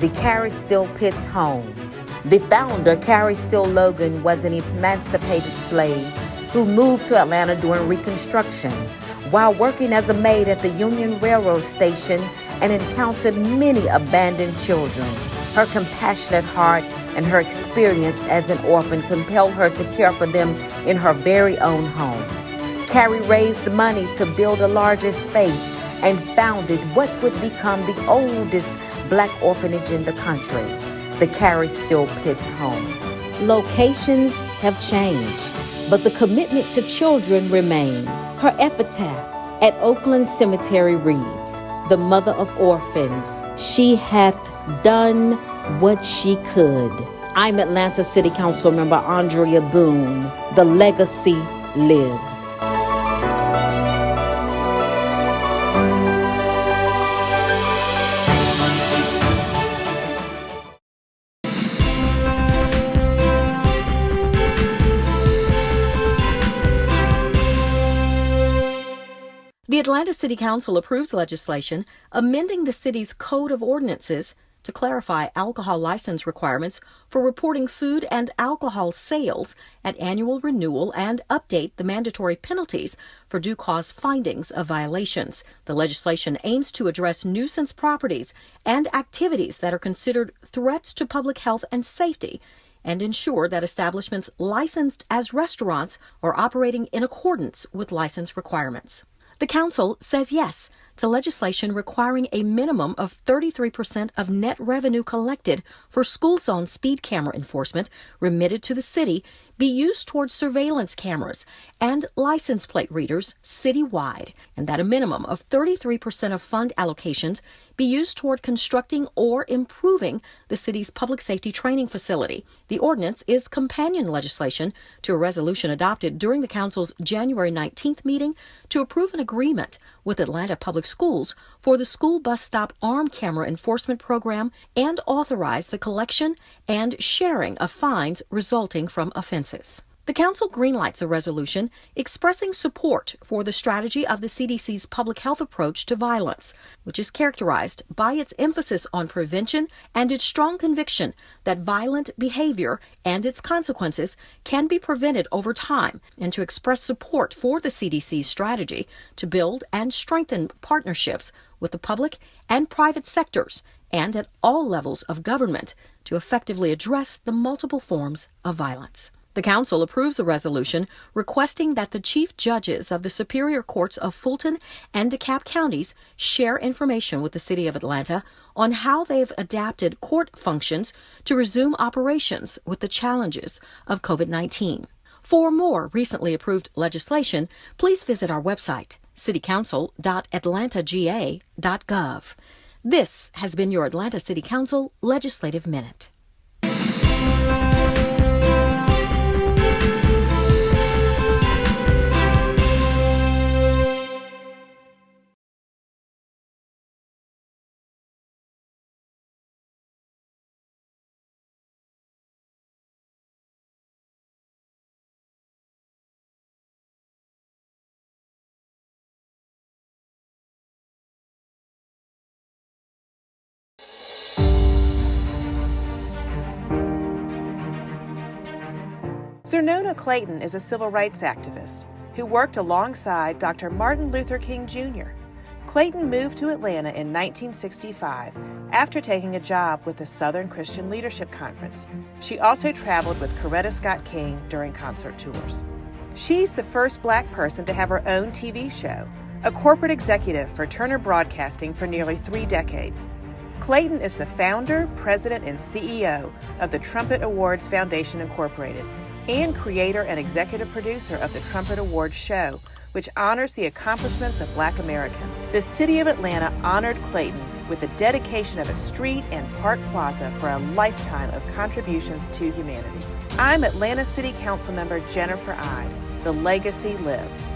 the Carrie Steele Pitts home. The founder, Carrie Steele Logan, was an emancipated slave who moved to Atlanta during Reconstruction while working as a maid at the Union Railroad station and encountered many abandoned children. Her compassionate heart and her experience as an orphan compelled her to care for them in her very own home. Carrie raised the money to build a larger space and founded what would become the oldest Black orphanage in the country, the Carrie Steele Pitts home. Locations have changed, but the commitment to children remains. Her epitaph at Oakland Cemetery reads, "The mother of orphans, she hath done what she could." I'm Atlanta City Council member Andrea Boone. The legacy lives. The Atlanta City Council approves legislation amending the city's Code of Ordinances to clarify alcohol license requirements for reporting food and alcohol sales at annual renewal and update the mandatory penalties for due cause findings of violations. The legislation aims to address nuisance properties and activities that are considered threats to public health and safety and ensure that establishments licensed as restaurants are operating in accordance with license requirements. The Council says yes to legislation requiring a minimum of 33% of net revenue collected for school zone speed camera enforcement remitted to the city be used towards surveillance cameras and license plate readers citywide, and that a minimum of 33% of fund allocations be used toward constructing or improving the city's public safety training facility. The ordinance is companion legislation to a resolution adopted during the Council's January 19th meeting to approve an agreement with Atlanta Public Schools for the school bus stop arm camera enforcement program and authorize the collection and sharing of fines resulting from offenses. The Council greenlights a resolution expressing support for the strategy of the CDC's public health approach to violence, which is characterized by its emphasis on prevention and its strong conviction that violent behavior and its consequences can be prevented over time, and to express support for the CDC's strategy to build and strengthen partnerships with the public and private sectors and at all levels of government to effectively address the multiple forms of violence. The Council approves a resolution requesting that the chief judges of the Superior Courts of Fulton and DeKalb counties share information with the City of Atlanta on how they've adapted court functions to resume operations with the challenges of COVID-19. For more recently approved legislation, please visit our website, citycouncil.atlantaga.gov. This has been your Atlanta City Council Legislative Minute. Zernona Clayton is a civil rights activist who worked alongside Dr. Martin Luther King Jr. Clayton moved to Atlanta in 1965 after taking a job with the Southern Christian Leadership Conference. She also traveled with Coretta Scott King during concert tours. She's the first Black person to have her own TV show, a corporate executive for Turner Broadcasting for nearly 3 decades. Clayton is the founder, president, and CEO of the Trumpet Awards Foundation, Incorporated, and creator and executive producer of the Trumpet Awards Show, which honors the accomplishments of Black Americans. The City of Atlanta honored Clayton with the dedication of a street and park plaza for a lifetime of contributions to humanity. I'm Atlanta City Council member Jennifer Ide. The legacy lives.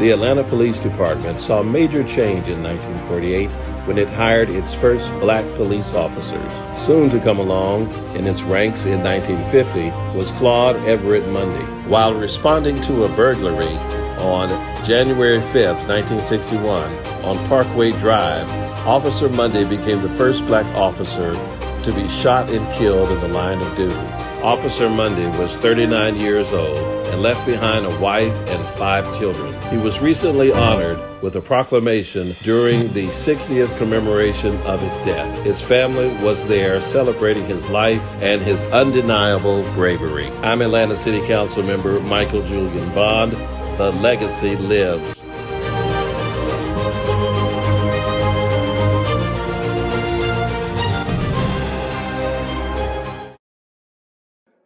The Atlanta Police Department saw major change in 1948 when it hired its first black police officers. Soon to come along in its ranks in 1950 was Claude Everett Mundy. While responding to a burglary on January 5, 1961, on Parkway Drive, Officer Mundy became the first black officer to be shot and killed in the line of duty. Officer Mundy was 39 years old and left behind a wife and 5 children. He was recently honored with a proclamation during the 60th commemoration of his death. His family was there celebrating his life and his undeniable bravery. I'm Atlanta City Council member Michael Julian Bond. The legacy lives.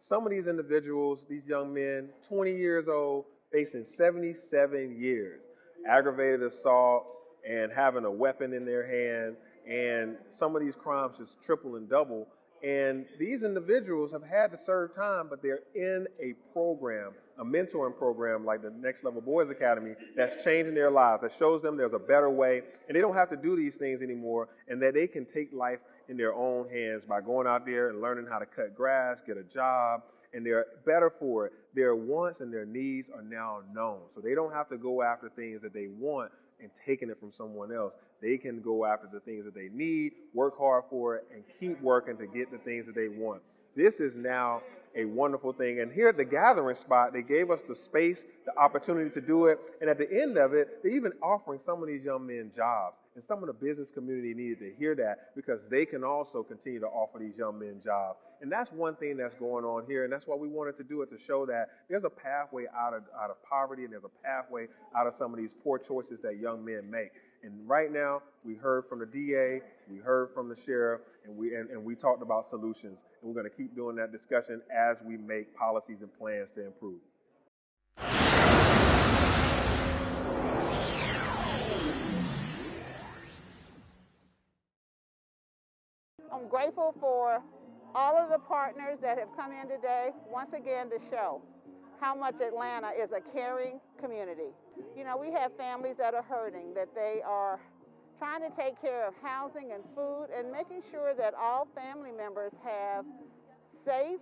Some of these individuals, these young men, 20 years old, facing 77 years, aggravated assault and having a weapon in their hand, and some of these crimes just triple and double. And these individuals have had to serve time, but they're in a program, a mentoring program like the Next Level Boys Academy that's changing their lives, that shows them there's a better way, and they don't have to do these things anymore, and that they can take life in their own hands by going out there and learning how to cut grass, get a job, and they're better for it. Their wants and their needs are now known. So they don't have to go after things that they want and taking it from someone else. They can go after the things that they need, work hard for it, and keep working to get the things that they want. This is now a wonderful thing. And here at the gathering spot, they gave us the space, the opportunity to do it. And at the end of it, they're even offering some of these young men jobs. And some of the business community needed to hear that because they can also continue to offer these young men jobs. And that's one thing that's going on here. And that's why we wanted to do it, to show that there's a pathway out of poverty, and there's a pathway out of some of these poor choices that young men make. And right now, we heard from the DA, we heard from the sheriff, and we talked about solutions. And we're going to keep doing that discussion as we make policies and plans to improve. I'm grateful for all of the partners that have come in today, once again, to show how much Atlanta is a caring community. You know, we have families that are hurting, that they are trying to take care of housing and food, and making sure that all family members have safe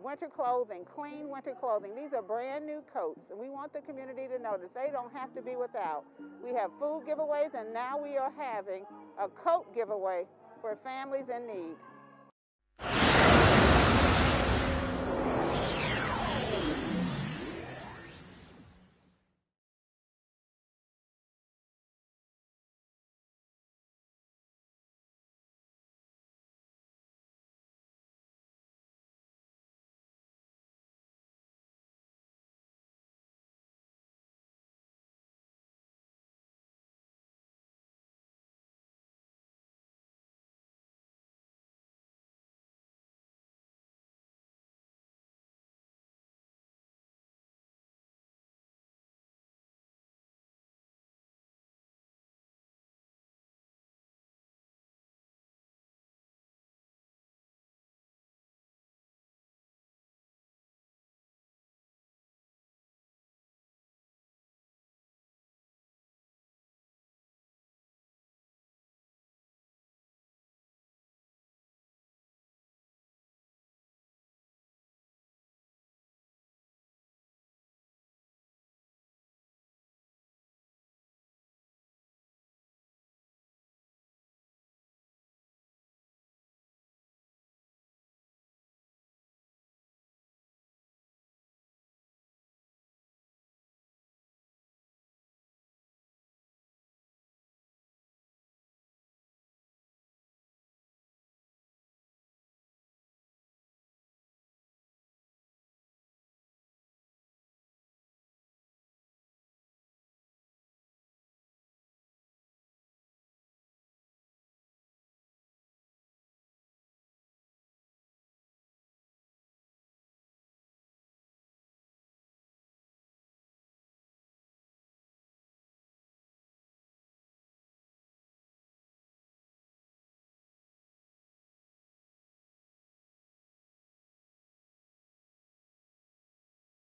winter clothing, clean winter clothing. These are brand new coats, and we want the community to know that they don't have to be without. We have food giveaways, and now we are having a coat giveaway for families in need.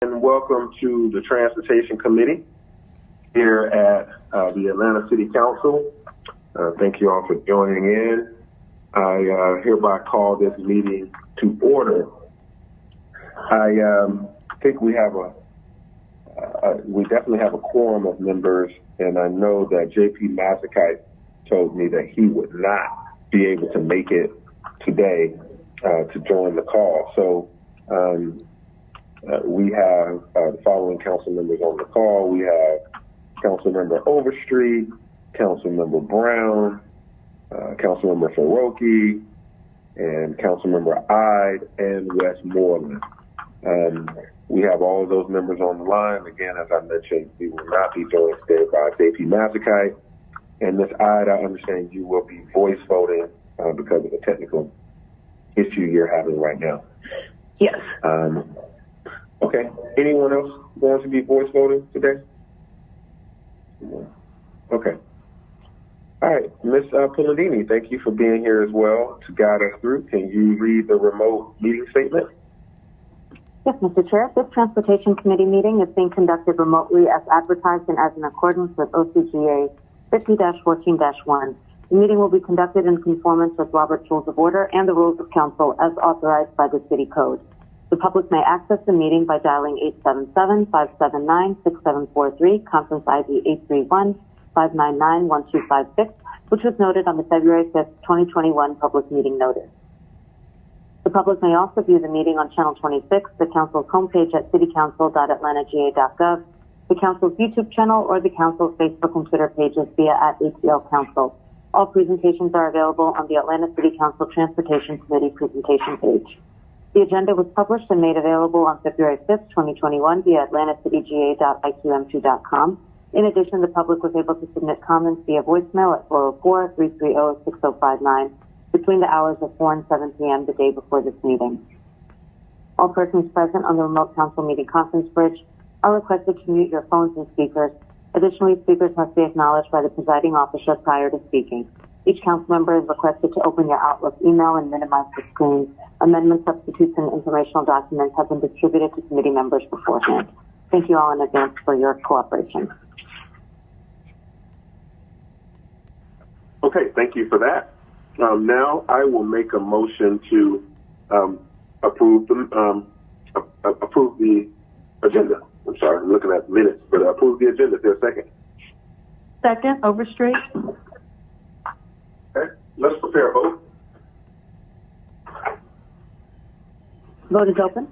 And welcome to the Transportation Committee. here at the Atlanta City Council. Thank you all for joining in. I hereby call this meeting to order. I think we have we definitely have a quorum of members, and I know that J.P. Mazikite told me that he would not be able to make it today to join the call. So we have the following council members on the call. We have Councilmember Overstreet, Councilmember Brown, Councilmember Faroki, and Councilmember Ide and Westmoreland. We have all of those members on the line. Again, as I mentioned, we will not be joined today by J.P. Mazikite. And Ms. Ide, I understand you will be voice voting because of the technical issue you're having right now. Yes. Okay. Anyone else going to be voice voting today? Okay. All right. Ms. Palladini, thank you for being here as well to guide us through. Can you read the remote meeting statement? Yes, Mr. Chair. This Transportation Committee meeting is being conducted remotely as advertised and as in accordance with OCGA 50-14-1. The meeting will be conducted in conformance with Robert's Rules of Order and the Rules of Council as authorized by the City Code. The public may access the meeting by dialing 877-579-6743, conference ID 831-599-1256, which was noted on the February 5th, 2021 public meeting notice. The public may also view the meeting on Channel 26, the Council's homepage at citycouncil.atlantagA.gov, the Council's YouTube channel, or the Council's Facebook and Twitter pages via @ATL Council. All presentations are available on the Atlanta City Council Transportation Committee presentation page. The agenda was published and made available on February 5th, 2021 via atlantacitygA.iqm2.com. In addition, the public was able to submit comments via voicemail at 404-330-6059 between the hours of 4 and 7 p.m. the day before this meeting. All persons present on the remote council meeting conference bridge are requested to mute your phones and speakers. Additionally, speakers must be acknowledged by the presiding officer prior to speaking. Each council member is requested to open your Outlook email and minimize the screen. Amendments, substitutes, and informational documents have been distributed to committee members beforehand. Thank you all in advance for your cooperation. Okay, thank you for that. Now I will make a motion to approve the agenda. I'm sorry, I'm looking at minutes, but approve the agenda. Is there a second? Second, Overstreet. Okay, let's prepare a vote. Vote is open.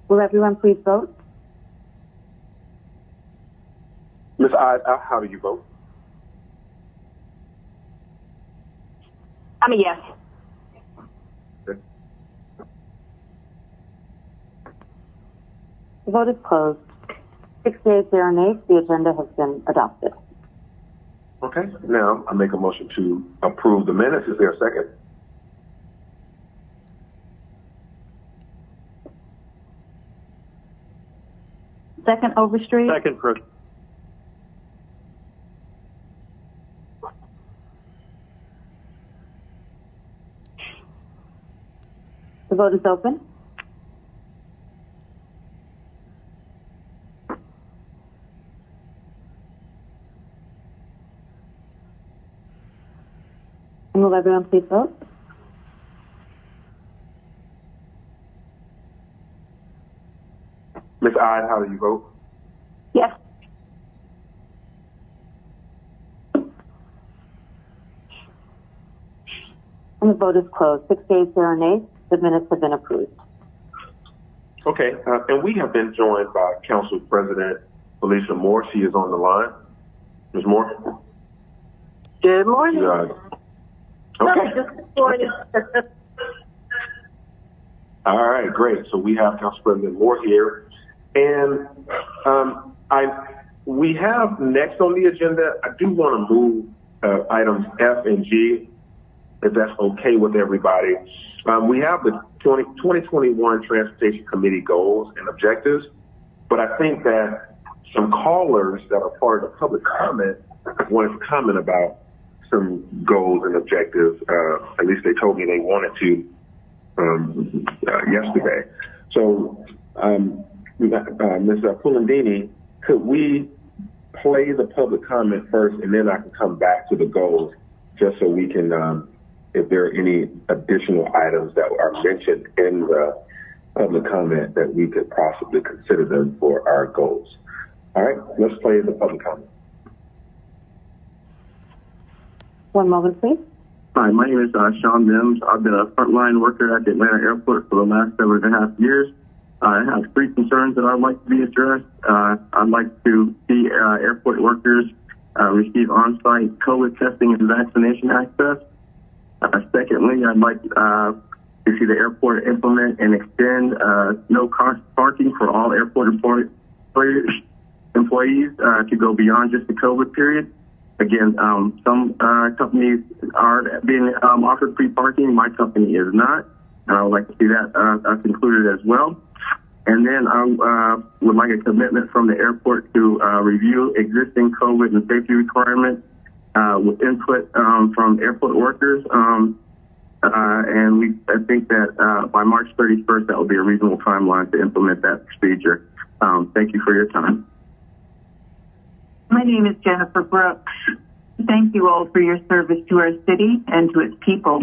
Will everyone please vote? Ms. Ide, how do you vote? I'm a yes. Okay. The vote is closed. 6 yeas, 0 nays. The agenda has been adopted. Okay, now I make a motion to approve the minutes. Is there a second? Second, Overstreet. Second, Chris. The vote is open. And will everyone please vote? Ms. Ide, how do you vote? Yes. And the vote is closed. 6 yeas, 0 nays. The minutes have been approved. Okay, and we have been joined by Council President Felicia Moore. She is on the line. Ms. Moore? Good morning. Okay. Just this morning. All right, great. So we have Council President Moore here. And we have next on the agenda, I do want to move items F and G, if that's okay with everybody. We have the 2021 Transportation Committee goals and objectives. But I think that some callers that are part of the public comment wanted to comment about some goals and objectives. At least they told me they wanted to yesterday. So, Ms. Pulandini, could we play the public comment first, and then I can come back to the goals, just so we can, if there are any additional items that are mentioned in the public comment, that we could possibly consider them for our goals. All right, let's play the public comment. One moment, please. Hi, my name is Sean Mims. I've been a frontline worker at the Atlanta airport for the last 7.5 years. I have 3 concerns that I'd like to be addressed. I'd like to see airport workers receive on-site COVID testing and vaccination access. Secondly, I'd like to see the airport implement and extend no-cost parking for all airport employees to go beyond just the COVID period. Again, some companies are being offered free parking. My company is not, and I would like to see that included as well. And then I would like a commitment from the airport to review existing COVID and safety requirements with input from airport workers. And I think that by March 31st, that will be a reasonable timeline to implement that procedure. Thank you for your time. My name is Jennifer Brooks. Thank you all for your service to our city and to its people.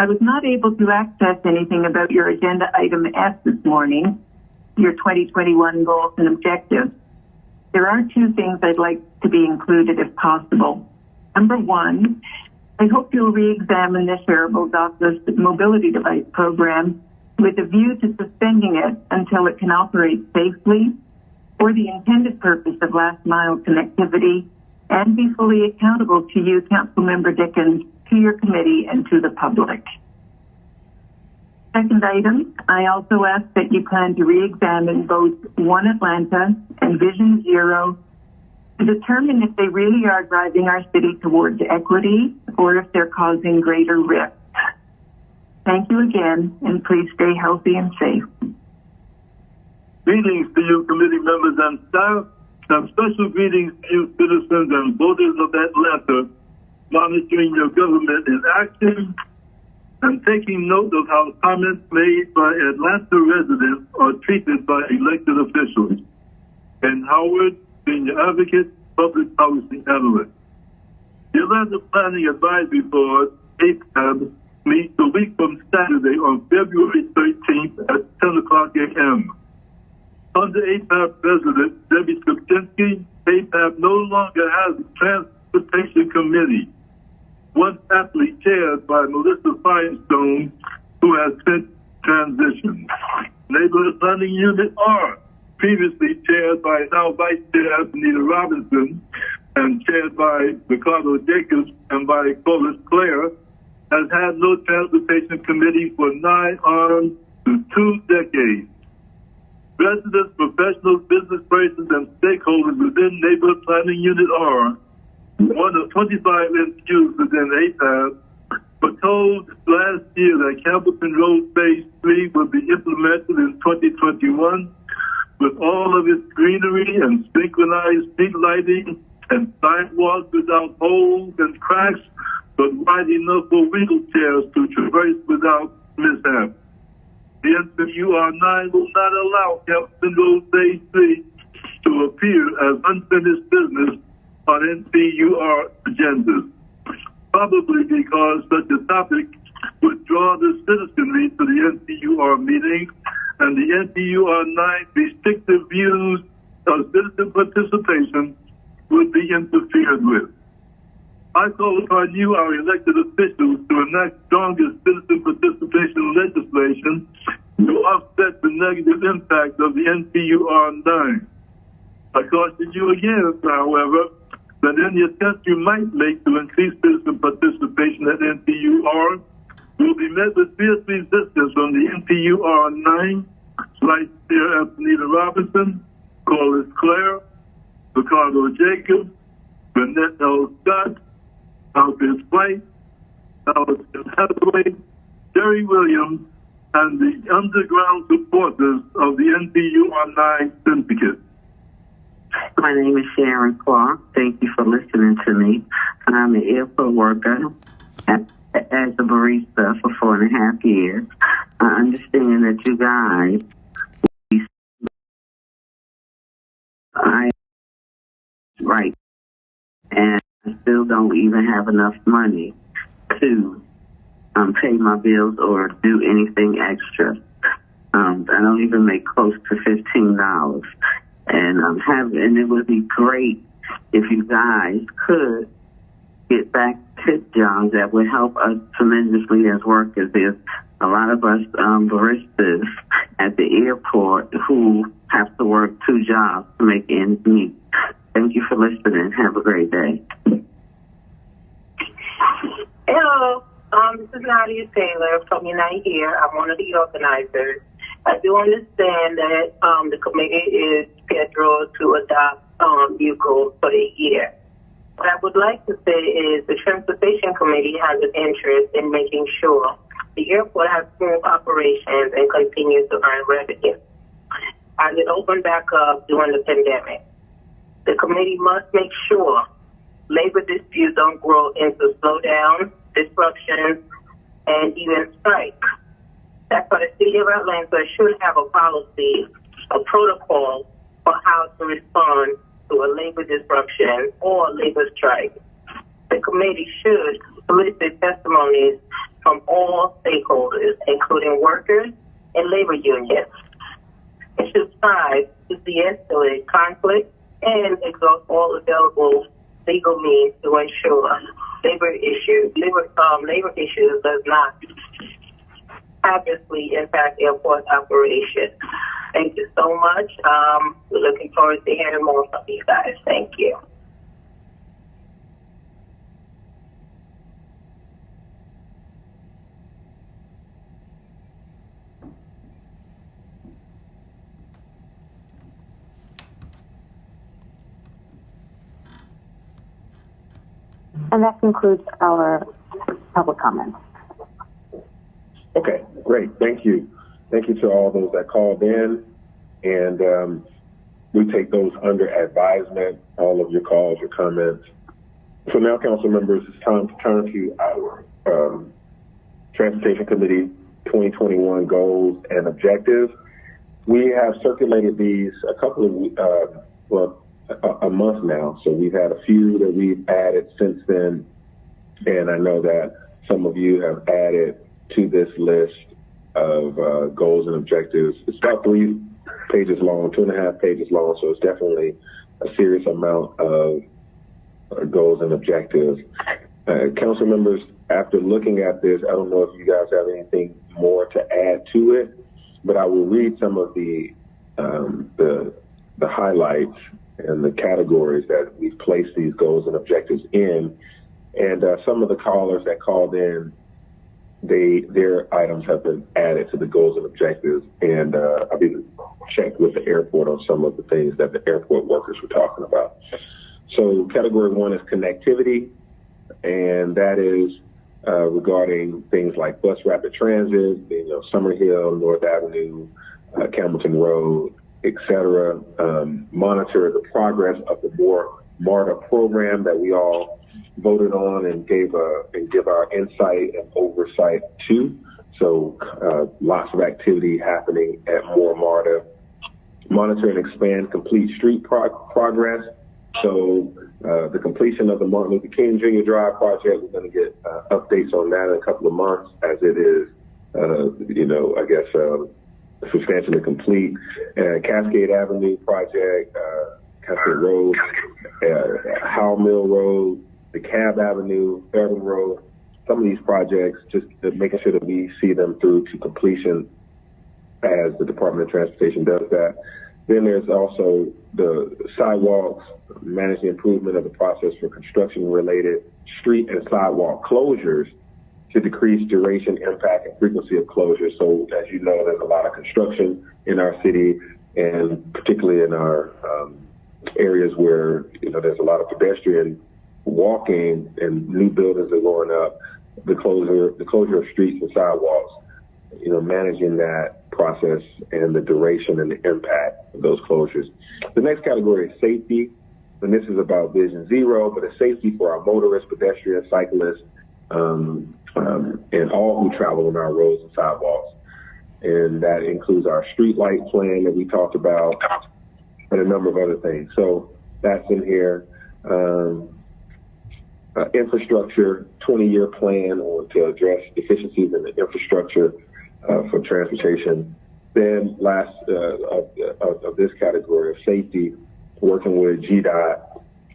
I was not able to access anything about your agenda item F this morning, your 2021 goals and objectives. There are 2 things I'd like to be included if possible. Number 1, I hope you'll re-examine the shareable dockless mobility device program with a view to suspending it until it can operate safely for the intended purpose of last mile connectivity and be fully accountable to you, Councilmember Dickens, to your committee and to the public. Second item, I also ask that you plan to re-examine both One Atlanta and Vision Zero to determine if they really are driving our city towards equity or if they're causing greater risk. Thank you again, and please stay healthy and safe. Greetings to you, committee members and staff, and special greetings to you, citizens and voters of Atlanta, monitoring your government in action and taking note of how comments made by Atlanta residents are treated by elected officials. And Howard, Senior Advocate, Public Policy Analyst. The Atlanta Planning Advisory Board, APAB, meets a week from Saturday on February 13th at 10 o'clock a.m. Under APAB President Debbie Skupczynski, APAB no longer has a Transportation Committee, once aptly chaired by Melissa Firestone, who has since transitioned. Neighborhood Planning Unit R, previously chaired by now Vice Chair Anita Robinson and chaired by Ricardo Jacobs and by Colas Clare, has had no Transportation Committee for 9 on to 2 decades. Residents, professionals, business persons, and stakeholders within Neighborhood Planning Unit R, one of 25 NQs within APAB, were told last year that Campbellton Road Phase 3 will be implemented in 2021 with all of its greenery and synchronized street lighting and sidewalks without holes and cracks, but wide enough for wheelchairs to traverse without mishap. The NCUR9 will not allow Campbellton Road Phase 3 to appear as unfinished business on NCUR agendas, probably because such a topic would draw the citizenry to the NCUR meetings, and the NCUR9 restrictive views of citizen participation would be interfered with. I call upon you, our elected officials, to enact stronger citizen participation legislation to offset the negative impact of the NCUR9. I caution you again, however, that any attempt you might make to increase citizen participation at NCUR will be met with fierce resistance from the NCUR9, Vice Chair Anita Robinson, Colas Clare, Ricardo Jacobs, Burnett L. Scott, Alfred White, Allison Hathaway, Jerry Williams, and the underground supporters of the NPU Online Syndicate. My name is Sharon Clark. Thank you for listening to me. I'm an airport worker as a barista for 4.5 years. I understand that you guys, right, and I still don't even have enough money to pay my bills or do anything extra. I don't even make close to $15. And it would be great if you guys could get back to jobs that would help us tremendously as workers. There's a lot of us baristas at the airport who have to work 2 jobs to make ends meet. Thank you for listening. Have a great day. Hello, this is Nadia Taylor from Unite Here. I'm one of the organizers. I do understand that the committee is scheduled to adopt new goals for the year. What I would like to say is the Transportation Committee has an interest in making sure the airport has smooth operations and continues to earn revenue. As it opened back up during the pandemic, the committee must make sure labor disputes don't grow into slowdowns, disruptions, and even strikes. That's why the City of Atlanta should have a policy, a protocol for how to respond to a labor disruption or labor strike. The committee should solicit testimonies from all stakeholders, including workers and labor unions. It should strive to de-escalate conflict and exhaust all available legal means to ensure labor issues does not adversely impact airport operations. Thank you so much. We're looking forward to hearing more from you guys. Thank you. And that concludes our public comments. Okay, great. Thank you. Thank you to all those that called in. And we take those under advisement, all of your calls, your comments. So now, council members, it's time to turn to our Transportation Committee 2021 goals and objectives. We have circulated these a couple of a month now. So we've had a few that we've added since then. And I know that some of you have added to this list of goals and objectives. It's about 3 pages long, 2.5 pages long. So it's definitely a serious amount of goals and objectives. Council members, after looking at this, I don't know if you guys have anything more to add to it, but I will read some of the highlights and the categories that we've placed these goals and objectives in. And some of the callers that called in, their items have been added to the goals and objectives. And I've even checked with the airport on some of the things that the airport workers were talking about. So category 1 is connectivity, and that is regarding things like bus rapid transit, Summerhill, North Avenue, Campbellton Road, etc. Monitor the progress of the MARTA program that we all voted on and give our insight and oversight to. So lots of activity happening at MARTA. Monitor and expand complete street progress. So the completion of the Martin Luther King Jr. Drive project, we're going to get updates on that in a couple of months as it is, substantially complete. Cascade Avenue project, Cascade Road, Howell Mill Road, the Cab Avenue, Fairview Road. Some of these projects, just making sure that we see them through to completion as the Department of Transportation does that. Then there's also the sidewalks, manage the improvement of the process for construction-related street and sidewalk closures to decrease duration, impact, and frequency of closures. So, as you know, there's a lot of construction in our city, and particularly in our areas where there's a lot of pedestrian walking and new buildings are going up. The closure of streets and sidewalks managing that process and the duration and the impact of those closures. The next category is safety, and this is about Vision Zero, but it's safety for our motorists, pedestrians, cyclists, and all who travel on our roads and sidewalks. And that includes our street light plan that we talked about and a number of other things. So that's in here. Infrastructure 20-year plan to address deficiencies in the infrastructure for transportation. Then last of this category of safety, working with GDOT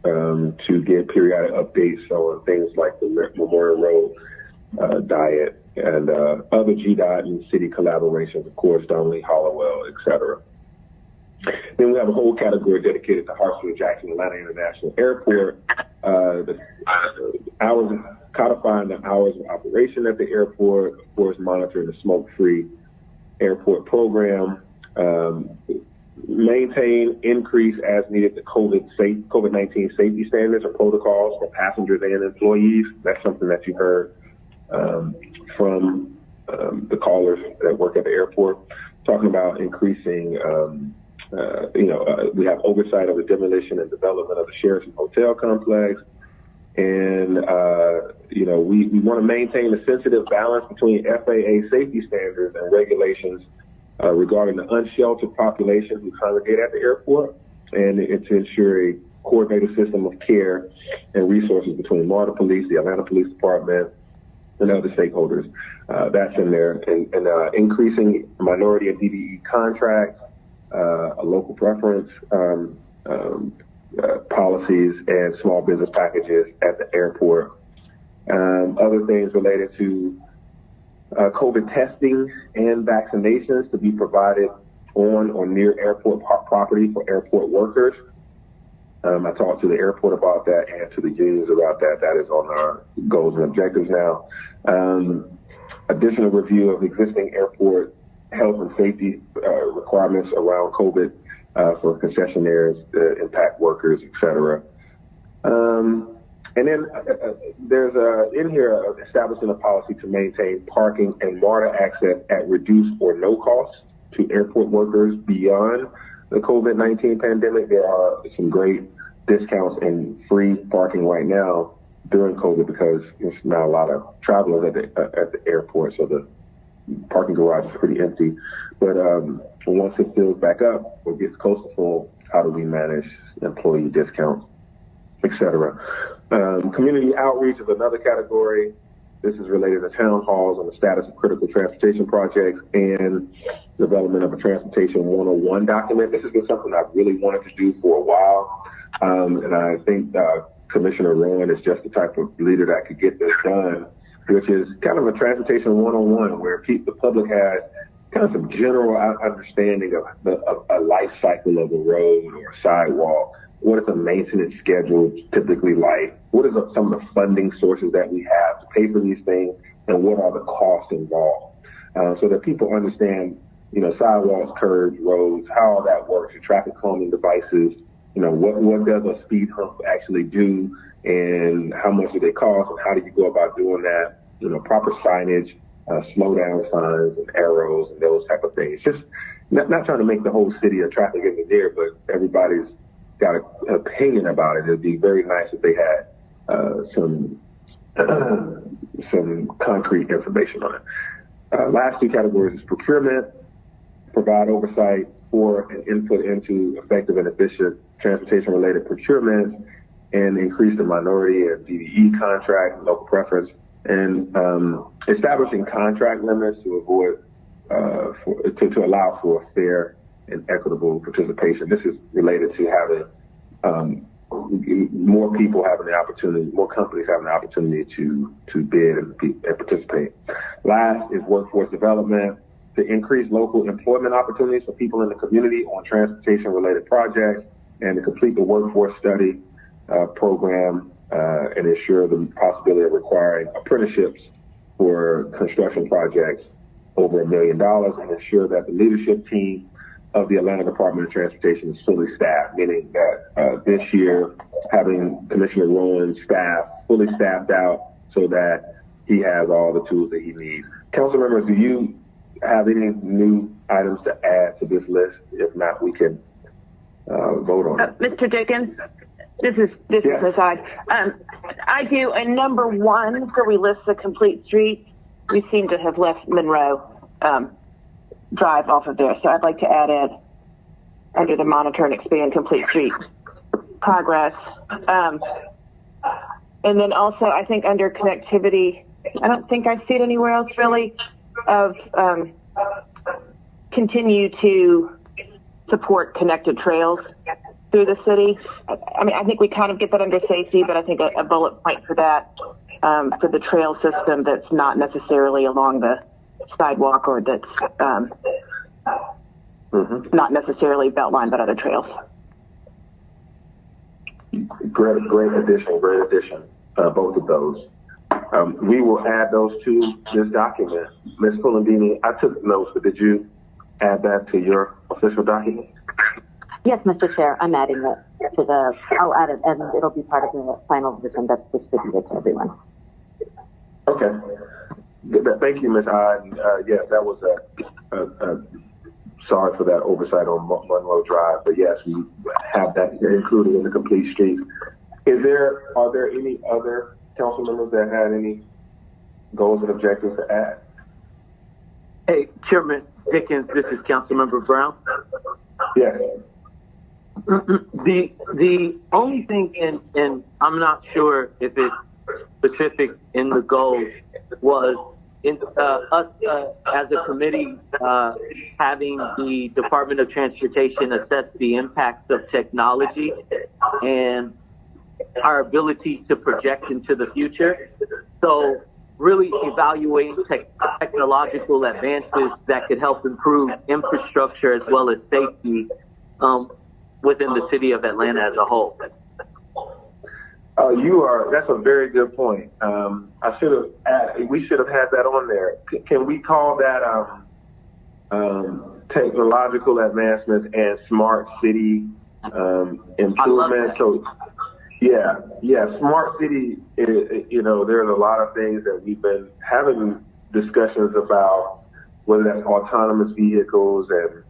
to get periodic updates on things like the Memorial Road diet and other GDOT and city collaborations, of course, Donnelly, Hollowell, et cetera. Then we have a whole category dedicated to Hartsfield-Jackson Atlanta International Airport, the hours, codifying the hours of operation at the airport, of course, monitoring the smoke-free airport program, maintain, increase as needed the COVID-19 safety standards and protocols for passengers and employees. That's something that you heard from the callers that work at the airport, talking about increasing we have oversight of the demolition and development of the Sheraton Hotel complex. And, we want to maintain a sensitive balance between FAA safety standards and regulations regarding the unsheltered population who congregate at the airport, and to ensure a coordinated system of care and resources between MARTA Police, the Atlanta Police Department, and other stakeholders. That's in there. And increasing minority and DBE contracts, a local preference, policies, and small business packages at the airport. Other things related to COVID testing and vaccinations to be provided on or near airport property for airport workers. I talked to the airport about that and to the unions about that. That is on our goals and objectives now. Additional review of existing airport health and safety requirements around COVID for concessionaires, impact workers, et cetera. And then there's in here establishing a policy to maintain parking and MARTA access at reduced or no cost to airport workers beyond the COVID-19 pandemic. There are some great discounts and free parking right now during COVID because there's not a lot of travelers at the airport, so the parking garage is pretty empty. But once it fills back up or gets close to full, how do we manage employee discounts, et cetera? Community outreach is another category. This is related to town halls on the status of critical transportation projects and development of a Transportation 101 document. This has been something I've really wanted to do for a while. And I think Commissioner Rowan is just the type of leader that could get this done, which is kind of a Transportation 101 where the public has kind of some general understanding of a life cycle of a road or a sidewalk. What is the maintenance schedule typically like? What are some of the funding sources that we have to pay for these things? And what are the costs involved? So that people understand, sidewalks, curbs, roads, how all that works, your traffic calming devices, what does a speed hump actually do and how much do they cost and how do you go about doing that? Proper signage, slow down signs and arrows and those type of things. Just not trying to make the whole city a traffic engineer, but everybody's got an opinion about it. It'd be very nice if they had some concrete information on it. Last two categories is procurement, provide oversight for and input into effective and efficient transportation-related procurements, and increase the minority and DBE contract and local preference, and establishing contract limits to avoid to allow for fair and equitable participation. This is related to having more people having the opportunity, more companies having the opportunity to bid and participate. Last is workforce development, to increase local employment opportunities for people in the community on transportation-related projects, and to complete the workforce study program and ensure the possibility of requiring apprenticeships for construction projects over $1 million, and ensure that the leadership team of the Atlanta Department of Transportation is fully staffed, meaning that this year having Commissioner Rowan's staff fully staffed out so that he has all the tools that he needs. Council members, do you have any new items to add to this list? If not, we can vote on it. Mr. Dickens, this is Ms. Hyde. I do a number 1 where we list the complete streets. We seem to have left Monroe Drive off of there, so I'd like to add it under the monitor and expand complete street progress. And then also, I think under connectivity, I don't think I see it anywhere else really, of continue to support connected trails through the city. I mean, I think we kind of get that under safety, but I think a bullet point for that, for the trail system that's not necessarily along the sidewalk or that's not necessarily beltline, but other trails. Great addition, both of those. We will add those to this document. Ms. Pulandini, I took notes, but did you add that to your official document? Yes, Mr. Chair, I'm adding it to the, I'll add it, and it'll be part of the final version that's distributed to everyone. Okay. Thank you, Ms. Hyde. Yes, that was sorry for that oversight on Monroe Drive, but yes, we have that included in the complete streets. Are there any other council members that had any goals and objectives to add? Hey, Chairman Dickens, this is Councilmember Brown. Yes. The only thing, and I'm not sure if it's specific in the goals, was us as a committee having the Department of Transportation assess the impacts of technology and our ability to project into the future. So really evaluate technological advances that could help improve infrastructure as well as safety within the city of Atlanta as a whole. That's a very good point. We should have had that on there. Can we call that technological advancements and smart city improvement? So, smart city, there's a lot of things that we've been having discussions about, whether that's autonomous vehicles and,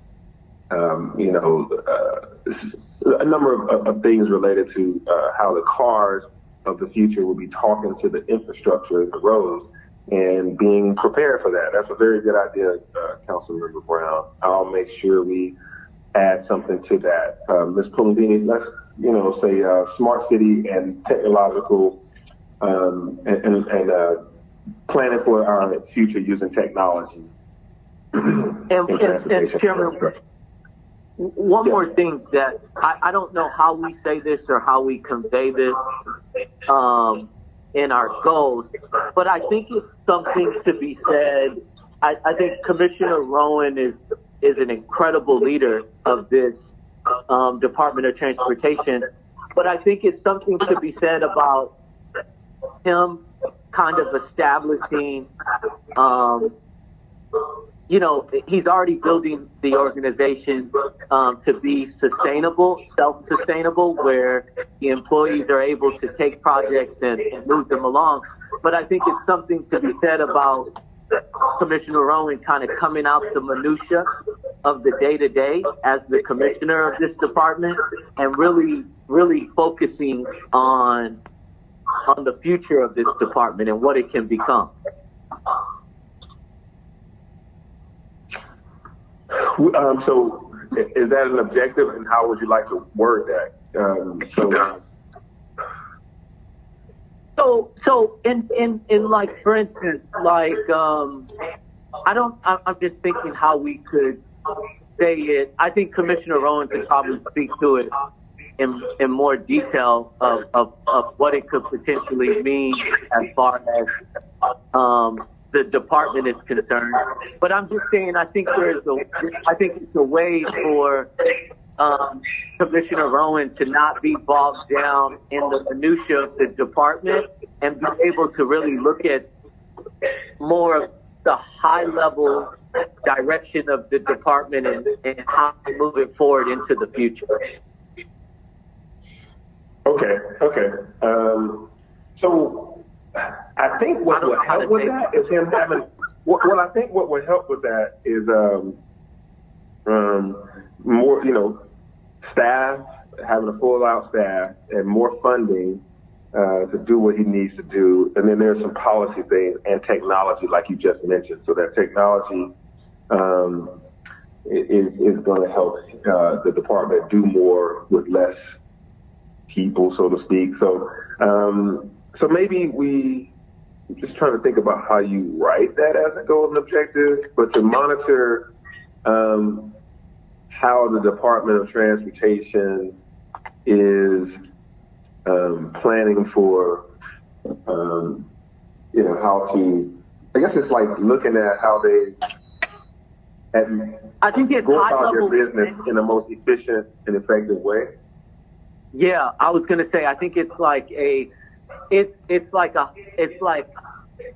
a number of things related to how the cars of the future will be talking to the infrastructure, the roads, and being prepared for that. That's a very good idea, Councilmember Brown. I'll make sure we add something to that. Ms. Pulandini, let's, say smart city and technological and planning for our future using technology. And Chairman, one more thing that I don't know how we say this or how we convey this in our goals, but I think it's something to be said. I think Commissioner Rowan is an incredible leader of this Department of Transportation, but I think it's something to be said about him kind of establishing he's already building the organization to be sustainable, self-sustainable, where the employees are able to take projects and move them along. But I think it's something to be said about Commissioner Rowan kind of coming out the minutia of the day-to-day as the commissioner of this department and really, really focusing on the future of this department and what it can become. So is that an objective, and how would you like to word that? So in like, for instance, like, I'm just thinking how we could say it. I think Commissioner Rowan could probably speak to it in more detail of what it could potentially mean as far as the department is concerned. But I'm just saying, I think it's a way for Commissioner Rowan to not be bogged down in the minutia of the department and be able to really look at more of the high level direction of the department and how to move it forward into the future. Okay. So I think what would help with that is him having Well, I think what would help with that is more, staff, having a full-out staff, and more funding to do what he needs to do. And then there's some policy things and technology, like you just mentioned. So that technology is going to help the department do more with less people, so to speak. So, so maybe I'm just trying to think about how you write that as a goal and objective, but to monitor how the Department of Transportation is planning for, how to, I guess it's like looking at how they I think it's go high about level their business in the most efficient and effective way. Yeah, I was gonna say I think it's like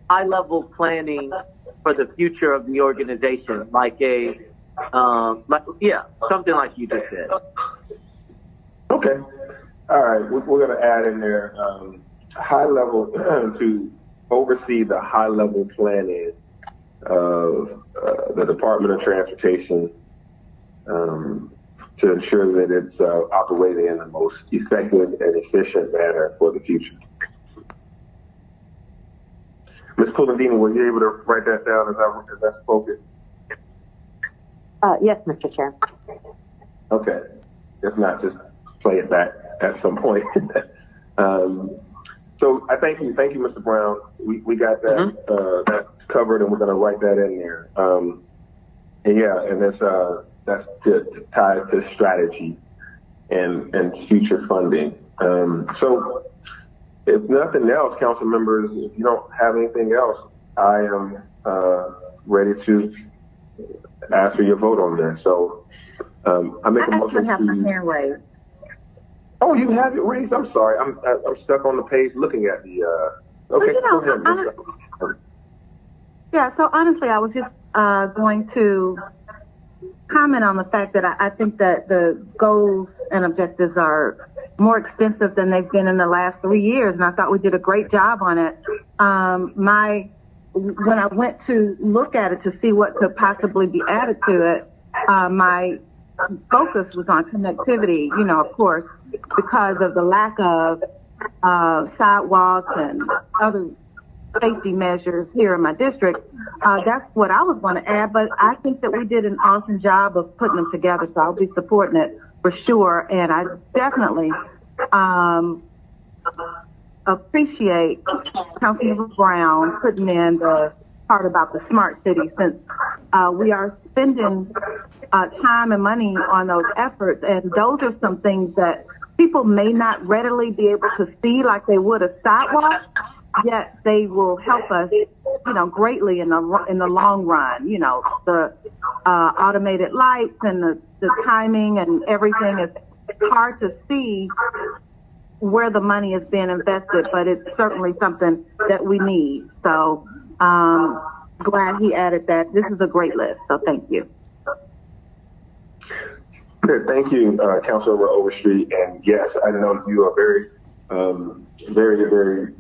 high level planning for the future of the organization, something like you just said. Okay, all right, we're gonna add in there high level to oversee the high level planning of the Department of Transportation to ensure that it's operating in the most effective and efficient manner for the future. Ms. Pulandini, were you able to write that down as I spoke it? Yes, Mr. Chair. Okay. If not, just play it back at some point. So I thank you, Mr. Brown. We got that that covered, and we're going to write that in there. And that's tied to strategy and future funding. So if nothing else, council members, if you don't have anything else, I am ready to ask for your vote on this. So I make a motion. I have my hand raised. Oh, you have it raised? I'm sorry. I'm stuck on the page looking at the. Okay, go ahead. Yeah. So honestly, I was just going to comment on the fact that I think that the goals and objectives are more extensive than they've been in the last 3 years, and I thought we did a great job on it. When I went to look at it to see what could possibly be added to it, my focus was on connectivity, of course, because of the lack of sidewalks and other safety measures here in my district. That's what I was going to add, but I think that we did an awesome job of putting them together, so I'll be supporting it for sure. And I definitely appreciate Councilmember Brown putting in the part about the smart city, since we are spending time and money on those efforts, and those are some things that people may not readily be able to see like they would a sidewalk, yet they will help us, greatly in the long run. The automated lights and the timing and everything is hard to see where the money is being invested, but it's certainly something that we need. So glad he added that. This is a great list, so thank you. Good. Thank you, Councilor Overstreet. And yes, I know you are very, very,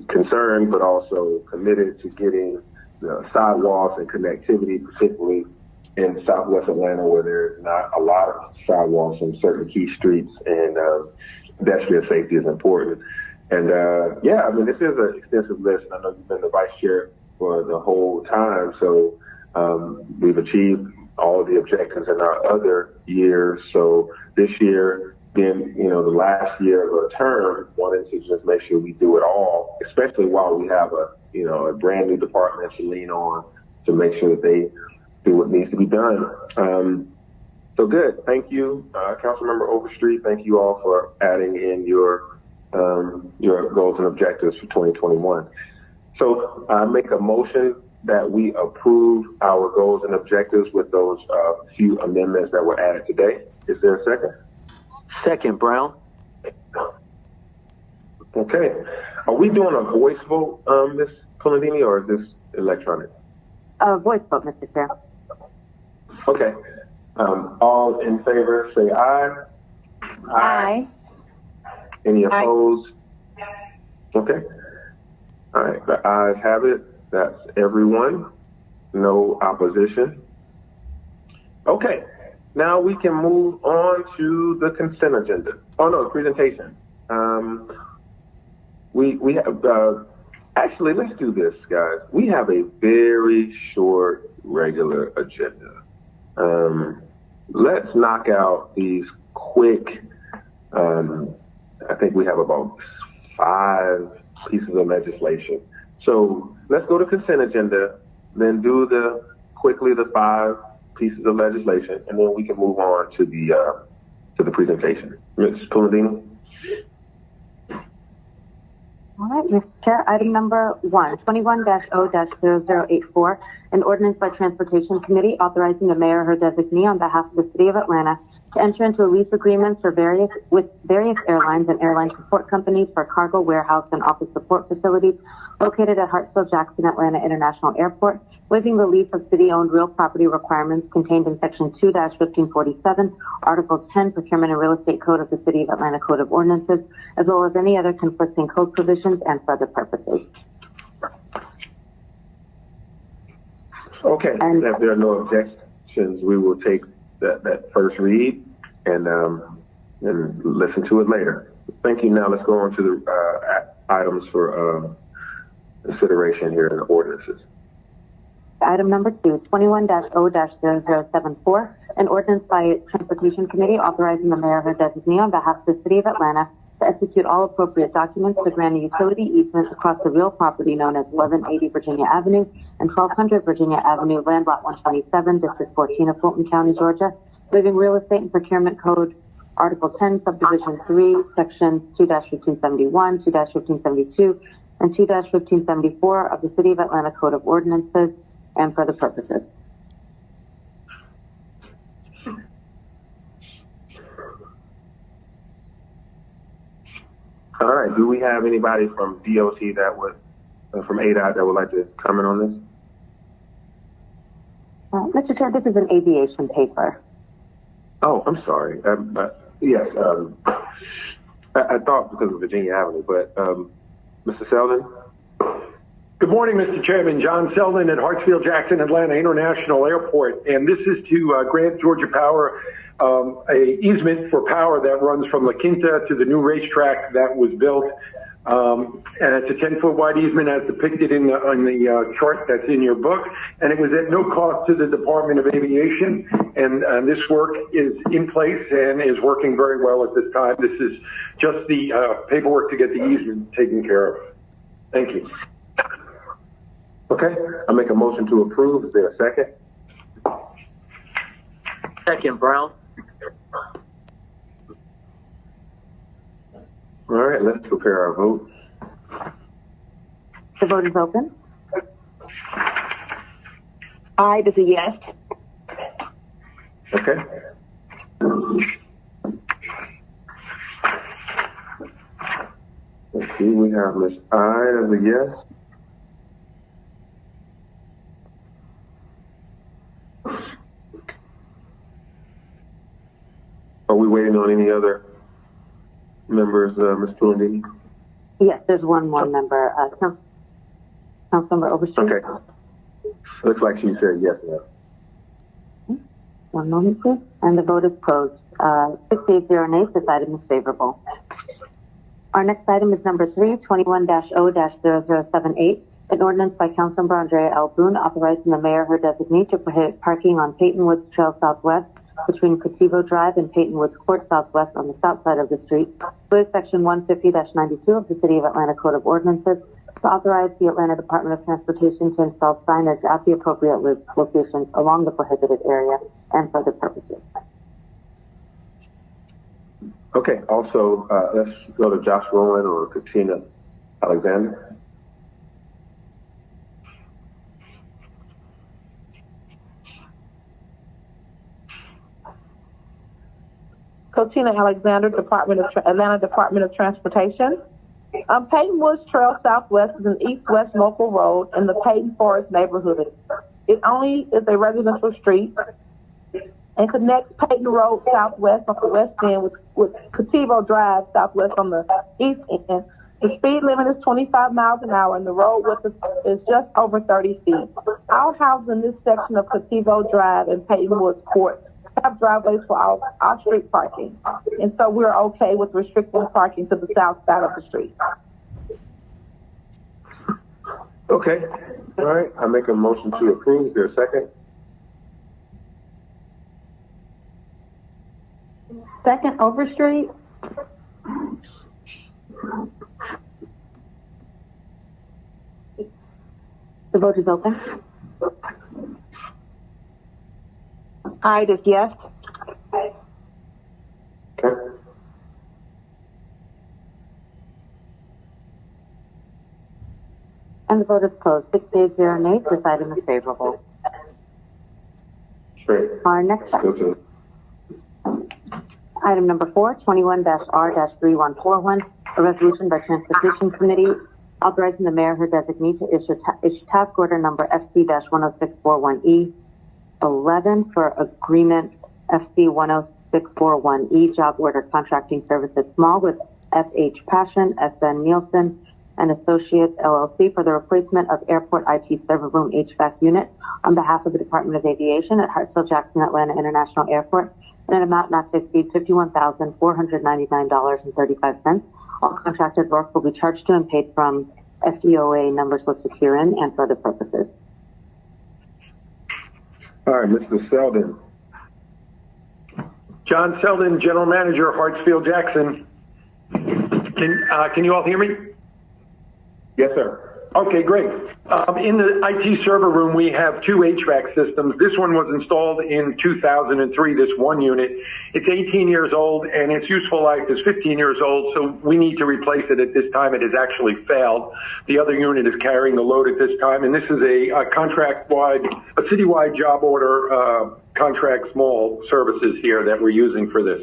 concerned, but also committed to getting sidewalks and connectivity, particularly in Southwest Atlanta, where there's not a lot of sidewalks on certain key streets, and pedestrian safety is important. And this is an extensive list. I know you've been the vice chair for the whole time, so we've achieved all of the objectives in our other years. So this year, being the last year of a term, wanted to just make sure we do it all, especially while we have a brand new department to lean on to make sure that they do what needs to be done. So good. Thank you, Councilmember Overstreet. Thank you all for adding in your goals and objectives for 2021. So I make a motion that we approve our goals and objectives with those few amendments that were added today. Is there a second? Second, Brown. Okay. Are we doing a voice vote, Ms. Pulandini, or is this electronic? Voice vote, Mr. Chair. Okay. All in favor, say aye. Aye. Any opposed? Okay. All right. The ayes have it. That's everyone. No opposition. Okay. Now we can move on to the consent agenda. Oh no, presentation. We have, actually, let's do this, guys. We have a very short regular agenda. Let's knock out these quick, I think we have about 5 pieces of legislation. So let's go to consent agenda, then do quickly the 5 pieces of legislation, and then we can move on to the presentation. Ms. Pulandini. All right, Mr. Chair, item number 1, 21-0-0084, an ordinance by Transportation Committee authorizing the mayor or her designee on behalf of the City of Atlanta to enter into a lease agreement with various airlines and airline support companies for cargo, warehouse, and office support facilities located at Hartsfield-Jackson Atlanta International Airport, waiving the lease of city-owned real property requirements contained in Section 2-1547, Article 10, Procurement and Real Estate Code of the City of Atlanta Code of Ordinances, as well as any other conflicting code provisions and for other purposes. Okay, and if there are no objections, we will take that first read and listen to it later. Thank you. Now let's go on to the items for consideration here in the ordinances. Item number 2, 21-0-0074, an ordinance by Transportation Committee authorizing the mayor or her designee on behalf of the City of Atlanta to execute all appropriate documents to grant a utility easement across the real property known as 1180 Virginia Avenue and 1200 Virginia Avenue, land lot 127, District 14 of Fulton County, Georgia, waiving Real Estate and Procurement Code, Article 10, Subdivision 3, Sections 2-1571, 2-1572, and 2-1574 of the City of Atlanta Code of Ordinances, and for the purposes. All right. Do we have anybody from DOT from ADOT that would like to comment on this? Mr. Chair, this is an aviation paper. Oh, I'm sorry. Yes. I thought because of Virginia Avenue, but Mr. Selden? Good morning, Mr. Chairman. John Selden at Hartsfield-Jackson Atlanta International Airport. And this is to grant Georgia Power a easement for power that runs from La Quinta to the new racetrack that was built. And it's a 10-foot wide easement as depicted on the chart that's in your book. And it was at no cost to the Department of Aviation. And this work is in place and is working very well at this time. This is just the paperwork to get the easement taken care of. Thank you. Okay, I'll make a motion to approve. Is there a second? Second, Brown. All right, let's prepare our vote. The vote is open. Aye is a yes. Okay. Let's see, we have Ms. I as a yes. Are we waiting on any other members, Ms. Pulandini? Yes, there's one more member, Councilmember Overstreet. Okay. Looks like she said yes now. One moment, please. And the vote is closed. 6 yeas, 0 nays. This item is favorable. Our next item is number 3, 21-0-0078, an ordinance by Councilmember Andrea L. Boone authorizing the mayor or her designee to prohibit parking on Peyton Woods Trail Southwest between Cativo Drive and Peyton Woods Court Southwest on the south side of the street, with Section 150-92 of the City of Atlanta Code of Ordinances, to authorize the Atlanta Department of Transportation to install signage at the appropriate locations along the prohibited area and for other purposes. Okay, also, let's go to Josh Rowland or Katina Alexander. Katina Alexander, Atlanta Department of Transportation. Peyton Woods Trail Southwest is an east-west local road in the Peyton Forest neighborhood. It only is a residential street and connects Peyton Road Southwest on the west end with Cativo Drive Southwest on the east end. The speed limit is 25 miles an hour and the road width is just over 30 feet. Our houses in this section of Cativo Drive and Peyton Woods Court have driveways for off-street parking. And so we're okay with restricting parking to the south side of the street. Okay. All right. I make a motion to approve. Is there a second? Second, Overstreet. The vote is open. Aye is yes. Okay. And the vote is closed. 6 yeas, 0 nays. This item is favorable. Straight. Our next item. Item number 4, 21-R-3141, a resolution by Transportation Committee authorizing the mayor or her designee to issue task order number FC-10641E 11 for agreement FC-10641E job order contracting services small with FH Passion, SN Nielsen, and Associates LLC for the replacement of airport IT server room HVAC unit on behalf of the Department of Aviation at Hartsfield-Jackson Atlanta International Airport in an amount not to exceed $51,499.35. All contracted work will be charged to and paid from FDOA numbers listed herein and for other purposes. All right, Mr. Selden. John Selden, General Manager, Hartsfield-Jackson. Can you all hear me? Yes, sir. Okay, great. In the IT server room, we have 2 HVAC systems. This one was installed in 2003, this one unit. It's 18 years old, and its useful life is 15 years old, so we need to replace it at this time. It has actually failed. The other unit is carrying the load at this time, and this is a citywide job order contract small services here that we're using for this.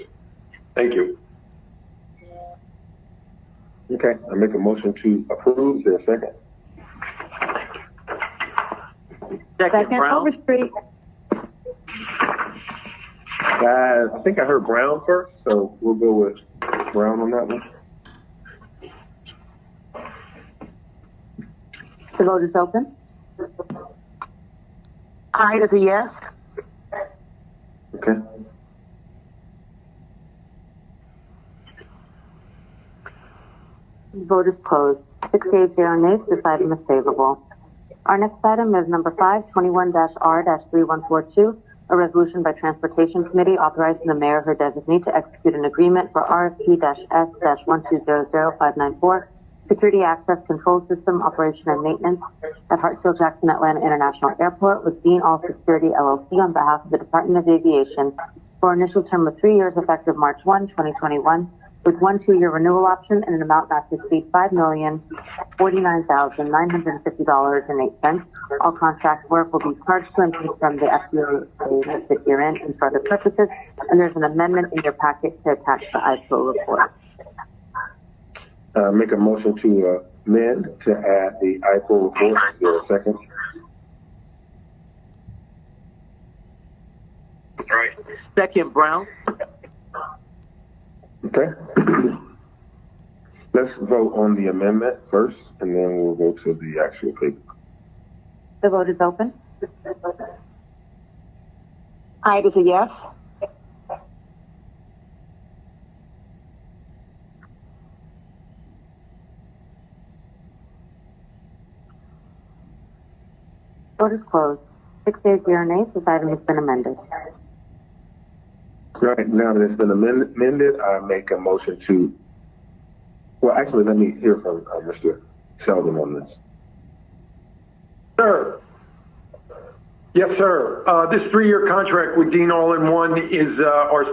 Thank you. Okay, I make a motion to approve. Is there a second? Second, Overstreet. I think I heard Brown first, so we'll go with Brown on that one. The vote is open. Aye is a yes. Okay. The vote is closed. 6 yeas, 0 nays. This item is favorable. Our next item is number 5, 21-R-3142, a resolution by Transportation Committee authorizing the mayor or her designee to execute an agreement for RFP-S-1200594, Security Access Control System Operation and Maintenance at Hartsfield-Jackson Atlanta International Airport with Dean All Security LLC on behalf of the Department of Aviation for an initial term of 3 years effective March 1, 2021, with 1 2-year renewal option and an amount not to exceed $5,049,950.08. All contract work will be charged to and paid from the FDOA listed herein and for other purposes, and there's an amendment in your packet to attach the IPO report. Make a motion to amend to add the IPO report. Is there a second? All right. Second, Brown. Okay. Let's vote on the amendment first, and then we'll go to the actual paper. The vote is open. Aye is a yes. Vote is closed. 6 yeas, 0 nays. This item has been amended. Right, now that it's been amended, I make a motion to, well, actually, let me hear from Mr. Selden on this. Sir. Yes, sir. This 3-year contract with Dean All-in-One is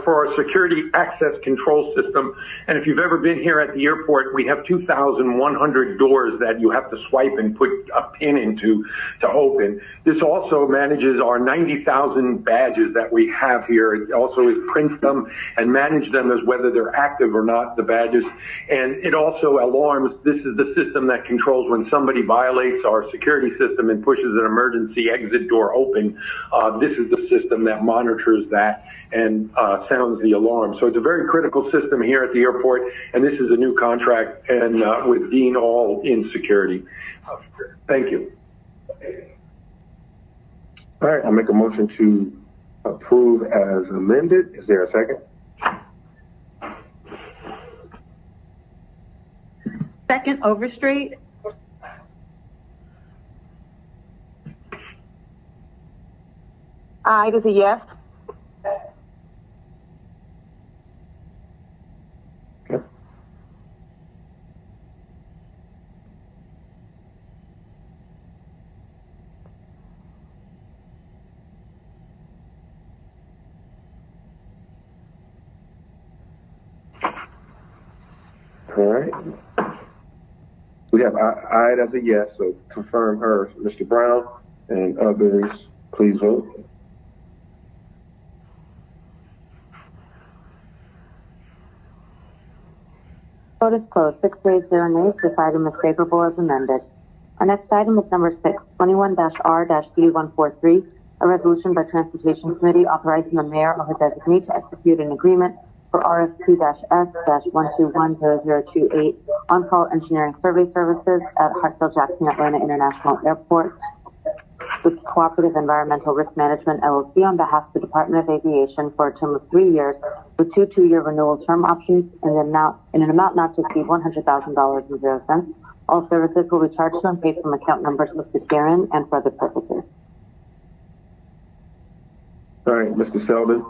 for our security access control system. And if you've ever been here at the airport, we have 2,100 doors that you have to swipe and put a pin into to open. This also manages our 90,000 badges that we have here. It also prints them and manages them as whether they're active or not, the badges. And it also alarms. This is the system that controls when somebody violates our security system and pushes an emergency exit door open. open, this is the system that monitors that and sounds the alarm. So it's a very critical system here at the airport, and this is a new contract and with Dean All in security. Thank you. All right, I'll make a motion to approve as amended. Is there a second? Second, Overstreet. Aye, it is a yes. Okay. All right. We have I as a yes, so confirm her. Mr. Brown and others, please vote. Vote is closed. 6 yeas, 0 nays. This item is favorable as amended. Our next item is number 6, 21-R-3143, a resolution by Transportation Committee authorizing the mayor or her designee to execute an agreement for RFP-S-1210028 on-call engineering survey services at Hartsfield-Jackson Atlanta International Airport with Cooperative Environmental Risk Management LLC on behalf of the Department of Aviation for a term of 3 years with 2 2-year renewal term options in an amount not to exceed $100,000.00. All services will be charged to and paid from account numbers listed herein and for other purposes. All right, Mr. Selden.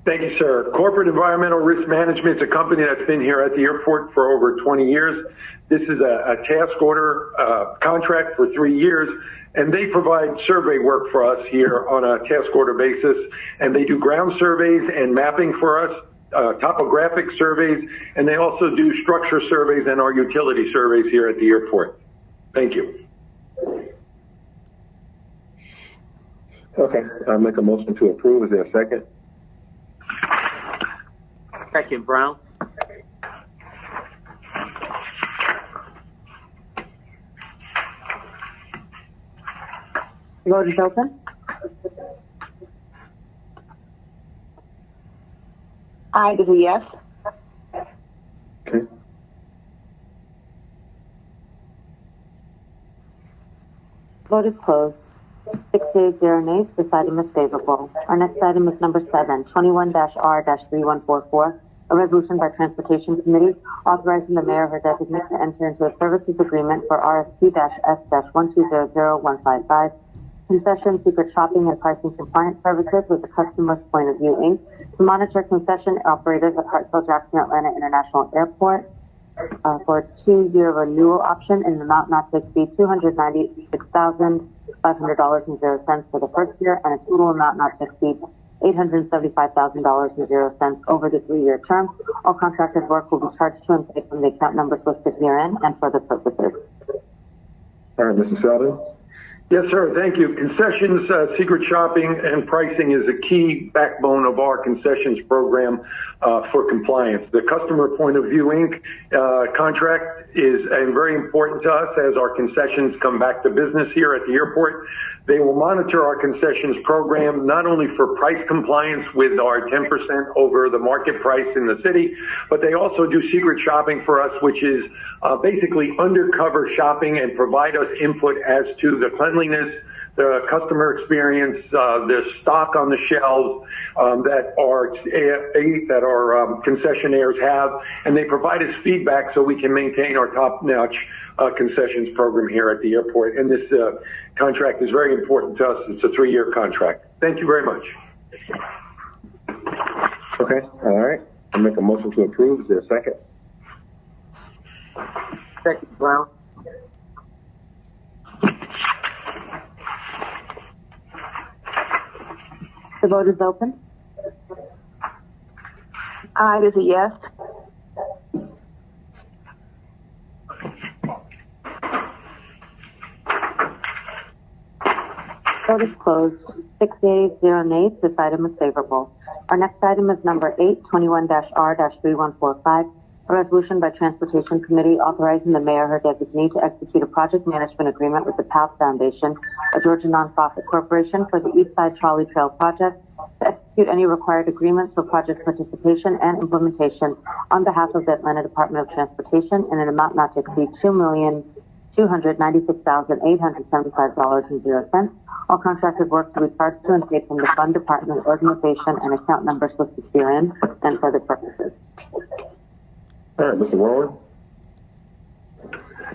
Thank you, sir. Corporate Environmental Risk Management is a company that's been here at the airport for over 20 years. This is a task order contract for 3 years, and they provide survey work for us here on a task order basis, and they do ground surveys and mapping for us, topographic surveys, and they also do structure surveys and our utility surveys here at the airport. Thank you. Okay, I'll make a motion to approve. Is there a second? Second, Brown. Vote is open. Aye, it is a yes. Okay. Vote is closed. 6 yeas, 0 nays. This item is favorable. Our next item is number 7, 21-R-3144, a resolution by Transportation Committee authorizing the mayor or her designate to enter into a services agreement for RFP-S-1200155, concession, secret shopping, and pricing compliance services with the Customer's Point of View, Inc., to monitor concession operators at Hartsfield-Jackson Atlanta International Airport for a 2-year renewal option in an amount not to exceed $296,500.00 for the first year and a total amount not to exceed $875,000.00 over the 3-year term. All contracted work will be charged to and paid from the account numbers listed herein and for the purposes. All right, Mr. Selden. Yes, sir. Thank you. Concessions, secret shopping, and pricing is a key backbone of our concessions program for compliance. The Customer Point of View, Inc. Contract is very important to us as our concessions come back to business here at the airport. They will monitor our concessions program not only for price compliance with our 10% over the market price in the city, but they also do secret shopping for us, which is basically undercover shopping and provide us input as to the cleanliness, the customer experience, the stock on the shelves that our concessionaires have, and they provide us feedback so we can maintain our top-notch concessions program here at the airport. And this contract is very important to us. It's a 3-year contract. Thank you very much. Okay, all right. I'll make a motion to approve. Is there a second? Second, Brown. The vote is open. Aye, it is a yes. Vote is closed. 6 yeas, 0 nays. This item is favorable. Our next item is number 8, 21-R-3145, A resolution by Transportation Committee authorizing the mayor or designee to execute a project management agreement with the PALS Foundation, a Georgia nonprofit corporation, for the East Side Trolley Trail project, to execute any required agreements for project participation and implementation on behalf of the Atlanta Department of Transportation in an amount not to exceed $2,296,875.00. All contracted work to be charged to and paid from the fund, department, organization, and account numbers listed herein, and for other purposes. All right, Mr. Rowan.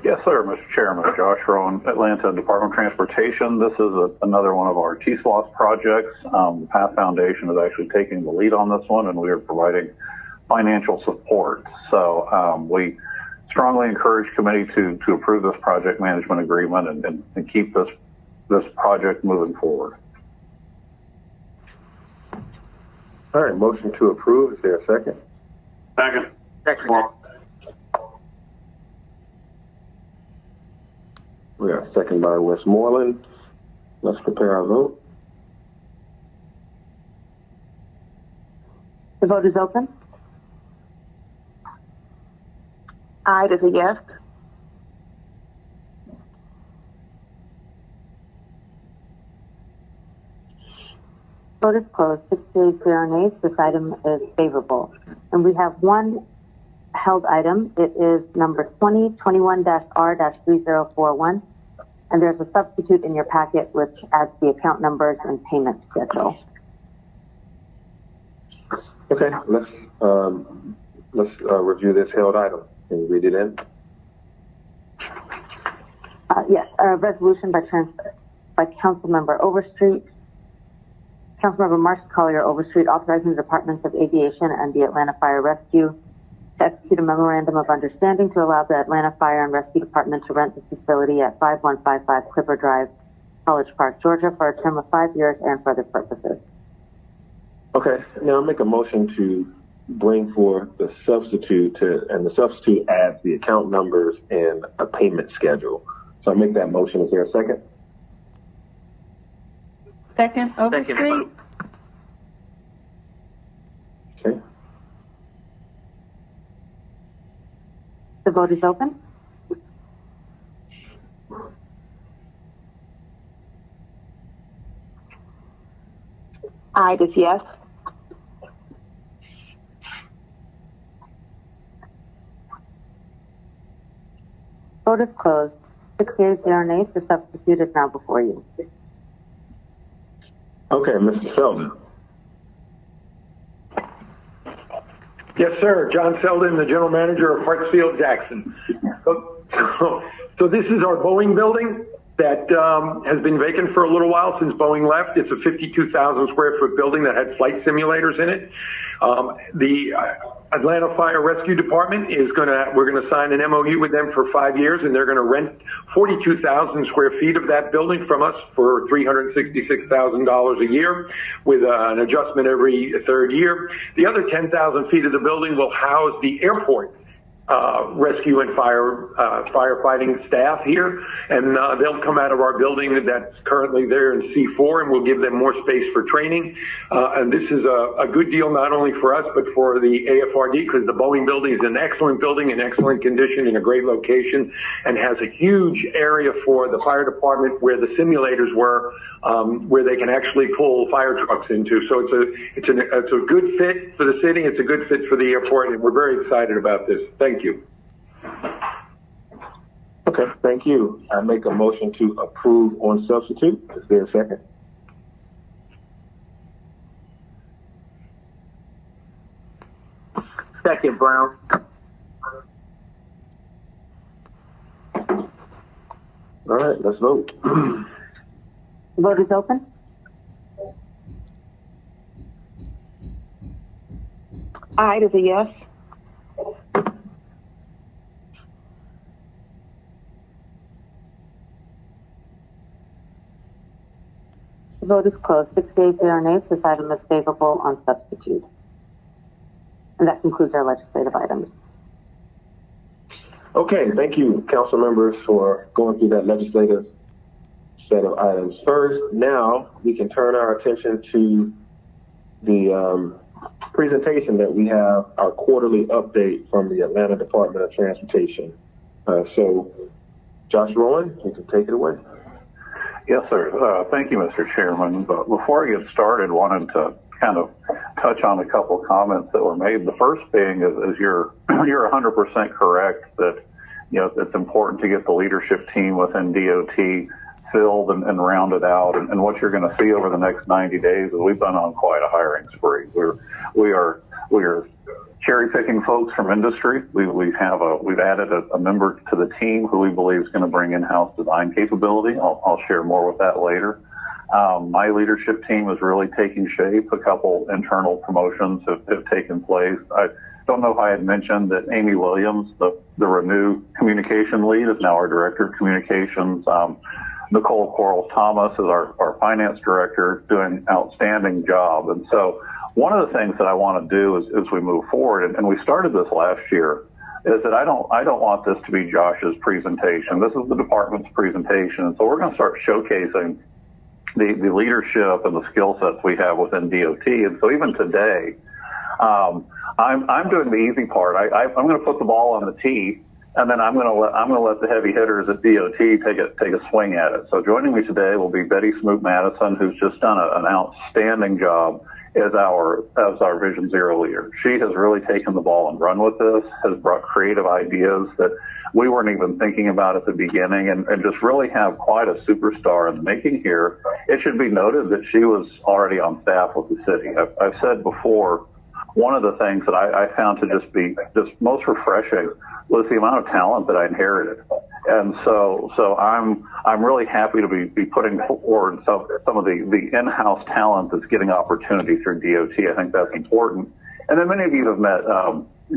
Yes, sir, Mr. Chairman. Josh Rowan, Atlanta Department of Transportation. This is another one of our TSLOS projects. The PATH Foundation is actually taking the lead on this one, and we are providing financial support. So we strongly encourage committee to approve this project management agreement and keep this project moving forward. All right, motion to approve. Is there a second? Second. We got a second by Westmoreland. Let's prepare our vote. The vote is open. Aye is a yes. Vote is closed. 6 yeas, 0 nays. This item is favorable. And we have one held item. It is number 2021-R-3041. And there's a substitute in your packet which adds the account numbers and payment schedule. Okay, let's review this held item. Can you read it in? Yes, a resolution by Councilmember Overstreet. Councilmember Marcia Collier Overstreet authorizing the Departments of Aviation and the Atlanta Fire Rescue to execute a memorandum of understanding to allow the Atlanta Fire and Rescue Department to rent the facility at 5155 Clipper Drive, College Park, Georgia, for a term of 5 years and for other purposes. Okay, now I'll make a motion to bring forth the substitute, and the substitute adds the account numbers and a payment schedule. So I make that motion. Is there a second? Second, Overstreet. Okay. The vote is open. Aye is yes. Vote is closed. 6 yeas, 0 nays. The substitute is now before you. Okay, Mr. Selden. Yes, sir. John Selden, the general manager of Hartsfield Jackson. So this is our Boeing building that has been vacant for a little while since Boeing left. It's a 52,000 square foot building that had flight simulators in it. The Atlanta Fire Rescue Department we're gonna sign an MOU with them for 5 years, and they're gonna rent 42,000 square feet of that building from us for $366,000 a year, with an adjustment every third year. The other 10,000 feet of the building will house the airport rescue and firefighting staff here, and they'll come out of our building that's currently there in C4, and we'll give them more space for training. And this is a good deal not only for us but for the AFRD, because the Boeing building is an excellent building, in excellent condition, in a great location, and has a huge area for the fire department where the simulators were, where they can actually pull fire trucks into. So it's a good fit for the city. It's a good fit for the airport, and we're very excited about this. Thank you. Okay, thank you. I make a motion to approve on substitute. Is there a second? Second, Brown. All right, let's vote. The vote is open. Aye is a yes. The vote is closed. 6 yeas, 0 nays. This item is favorable on substitute. And that concludes our legislative items. Okay, thank you, council members, for going through that legislative set of items. First, now we can turn our attention to the presentation that we have our quarterly update from the Atlanta Department of Transportation. So, Josh Rowan, you can take it away. Yes, sir. Thank you, Mr. Chairman. But before I get started, wanted to kind of touch on a couple of comments that were made. The first being is you're 100% correct that it's important to get the leadership team within DOT filled and rounded out. And what you're going to see over the next 90 days is we've been on quite a hiring spree. We are cherry picking folks from industry. We've added a member to the team who we believe is going to bring in-house design capability. I'll share more with that later. My leadership team is really taking shape. A couple internal promotions have taken place. I don't know if I had mentioned that Amy Williams, the Renew communication lead, is now our director of communications. Nicole Quarles-Thomas is our finance director, doing an outstanding job. And so one of the things that I want to do as we move forward, and we started this last year, is that I don't want this to be Josh's presentation. This is the department's presentation. And so we're going to start showcasing the leadership and the skill sets we have within DOT. And so even today, I'm doing the easy part. I'm going to put the ball on the tee, and then I'm going to let the heavy hitters at DOT take a swing at it. So joining me today will be Betty Smoot-Madison, who's just done an outstanding job as our Vision Zero leader. She has really taken the ball and run with this, has brought creative ideas that we weren't even thinking about at the beginning, and just really have quite a superstar in the making here. It should be noted that she was already on staff with the city. I've said before, one of the things that I found to just be most refreshing was the amount of talent that I inherited. And so I'm really happy to be putting forward some of the in-house talent that's getting opportunity through DOT. I think that's important. And then many of you have met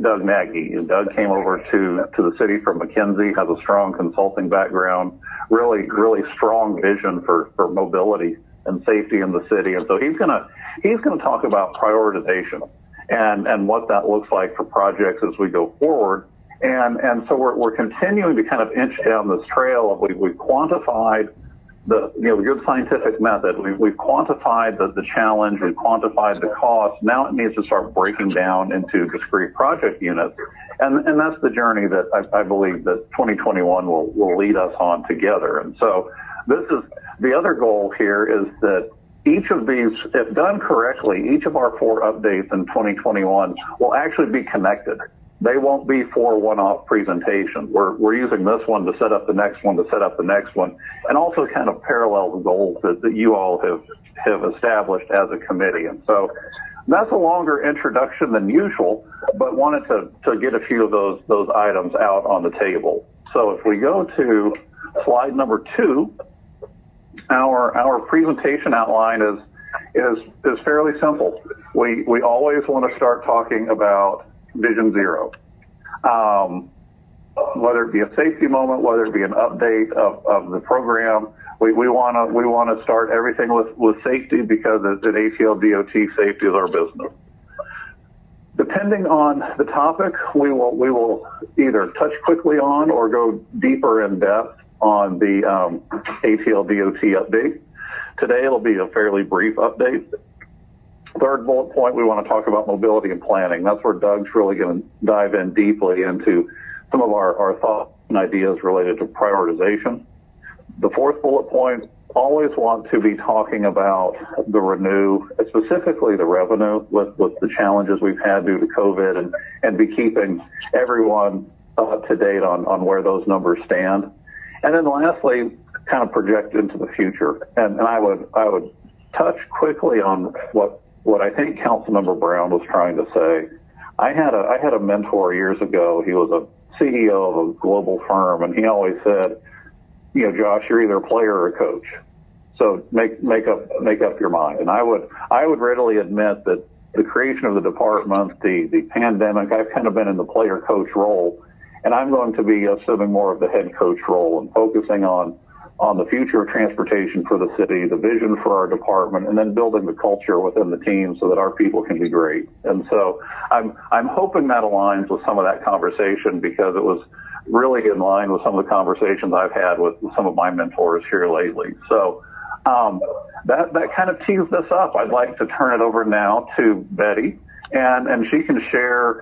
Doug Nagy. Doug came over to the city from McKinsey, has a strong consulting background, really strong vision for mobility and safety in the city. And so he's gonna talk about prioritization and what that looks like for projects as we go forward. And so we're continuing to kind of inch down this trail of we've quantified the good scientific method. We've quantified the challenge, we've quantified the cost. Now it needs to start breaking down into discrete project units. And that's the journey that I believe that 2021 will lead us on together. And so this is the other goal here, is that each of these, if done correctly, each of our 4 updates in 2021 will actually be connected. They won't be 4 one-off presentations. We're using this one to set up the next one, to set up the next one, and also kind of parallel the goals that you all have established as a committee. And so that's a longer introduction than usual, but wanted to get a few of those items out on the table. So if we go to slide number 2, our presentation outline is fairly simple. We always want to start talking about Vision Zero, whether it be a safety moment, whether it be an update of the program. We want to start everything with safety, because at ATL DOT, safety is our business. Depending on the topic, we will either touch quickly on or go deeper in depth on the ATL DOT update. Today it'll be a fairly brief update. Third bullet point, we want to talk about mobility and planning. That's where Doug's really going to dive in deeply into some of our thoughts and ideas related to prioritization. The fourth bullet point, always want to be talking about the Renew, specifically the revenue with the challenges we've had due to COVID, and be keeping everyone up to date on where those numbers stand. And then lastly, kind of project into the future. And I would touch quickly on what I think Councilmember Brown was trying to say. I had a mentor years ago. He was a CEO of a global firm, and he always said, Josh, you're either a player or a coach. So make up your mind. And I would readily admit that the creation of the department, the pandemic, I've kind of been in the player coach role, and I'm going to be assuming more of the head coach role and focusing on the future of transportation for the city, the vision for our department, and then building the culture within the team so that our people can be great. And so I'm hoping that aligns with some of that conversation, because it was really in line with some of the conversations I've had with some of my mentors here lately. So that kind of tees this up. I'd like to turn it over now to Betty, and she can share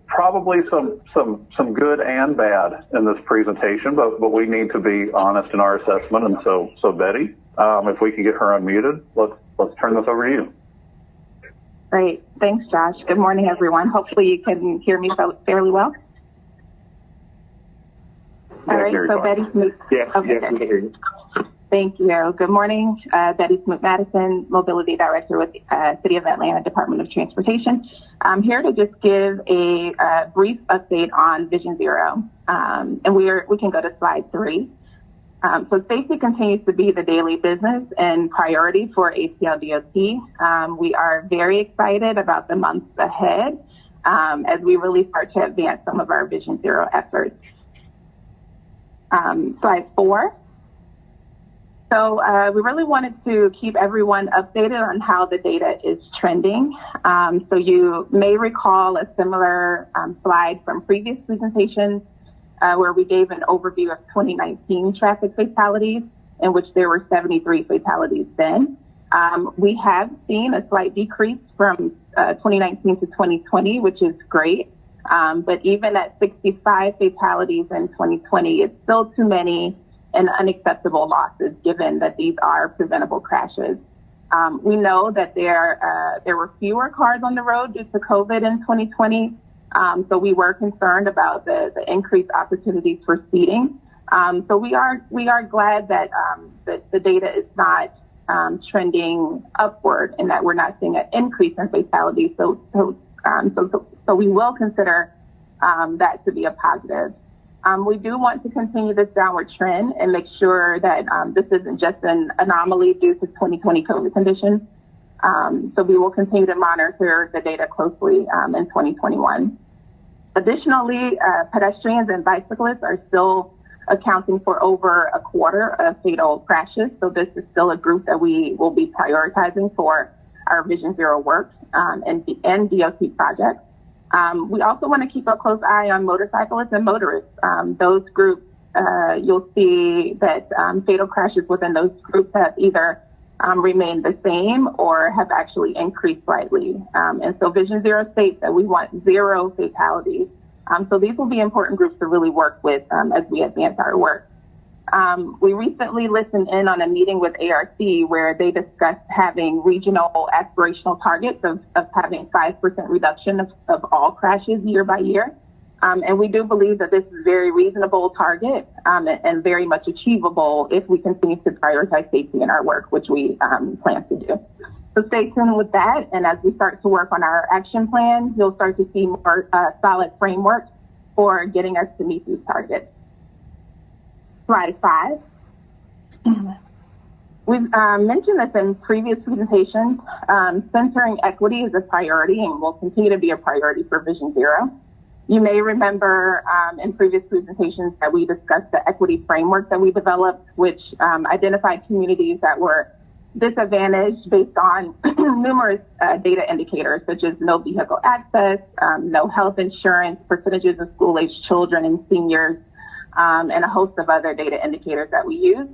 probably some good and bad in this presentation, but we need to be honest in our assessment. And so Betty, if we can get her unmuted, let's turn this over to you. Great. Thanks, Josh. Good morning, everyone. Hopefully you can hear me fairly well. All right, so Betty Smoot. Yes, we can hear you. Thank you. Good morning. Betty Smoot-Madison, Mobility Director with City of Atlanta Department of Transportation. I'm here to just give a brief update on Vision Zero. And we can go to slide 3. So safety continues to be the daily business and priority for ATL-DOT. We are very excited about the months ahead as we really start to advance some of our Vision Zero efforts. Slide 4. So we really wanted to keep everyone updated on how the data is trending. So you may recall a similar slide from previous presentations where we gave an overview of 2019 traffic fatalities, in which there were 73 fatalities then. We have seen a slight decrease from 2019 to 2020, which is great. But even at 65 fatalities in 2020, it's still too many and unacceptable losses, given that these are preventable crashes. We know that there were fewer cars on the road due to COVID in 2020, so we were concerned about the increased opportunities for speeding. So we are glad that the data is not trending upward and that we're not seeing an increase in fatalities. So we will consider that to be a positive. We do want to continue this downward trend and make sure that this isn't just an anomaly due to 2020 COVID conditions. So we will continue to monitor the data closely in 2021. Additionally, pedestrians and bicyclists are still accounting for over a quarter of fatal crashes. So this is still a group that we will be prioritizing for our Vision Zero work and DOT projects. We also want to keep a close eye on motorcyclists and motorists. Those groups, you'll see that fatal crashes within those groups have either remained the same or have actually increased slightly. And so Vision Zero states that we want 0 fatalities. So these will be important groups to really work with as we advance our work. We recently listened in on a meeting with ARC where they discussed having regional aspirational targets of having 5% reduction of all crashes year by year. And we do believe that this is a very reasonable target and very much achievable if we continue to prioritize safety in our work, which we plan to do. So stay tuned with that. And as we start to work on our action plan, you'll start to see more solid framework for getting us to meet these targets. Slide 5. We've mentioned this in previous presentations. Centering equity is a priority and will continue to be a priority for Vision Zero. You may remember in previous presentations that we discussed the equity framework that we developed, which identified communities that were disadvantaged based on numerous data indicators, such as no vehicle access, no health insurance, percentages of school-aged children and seniors, and a host of other data indicators that we use.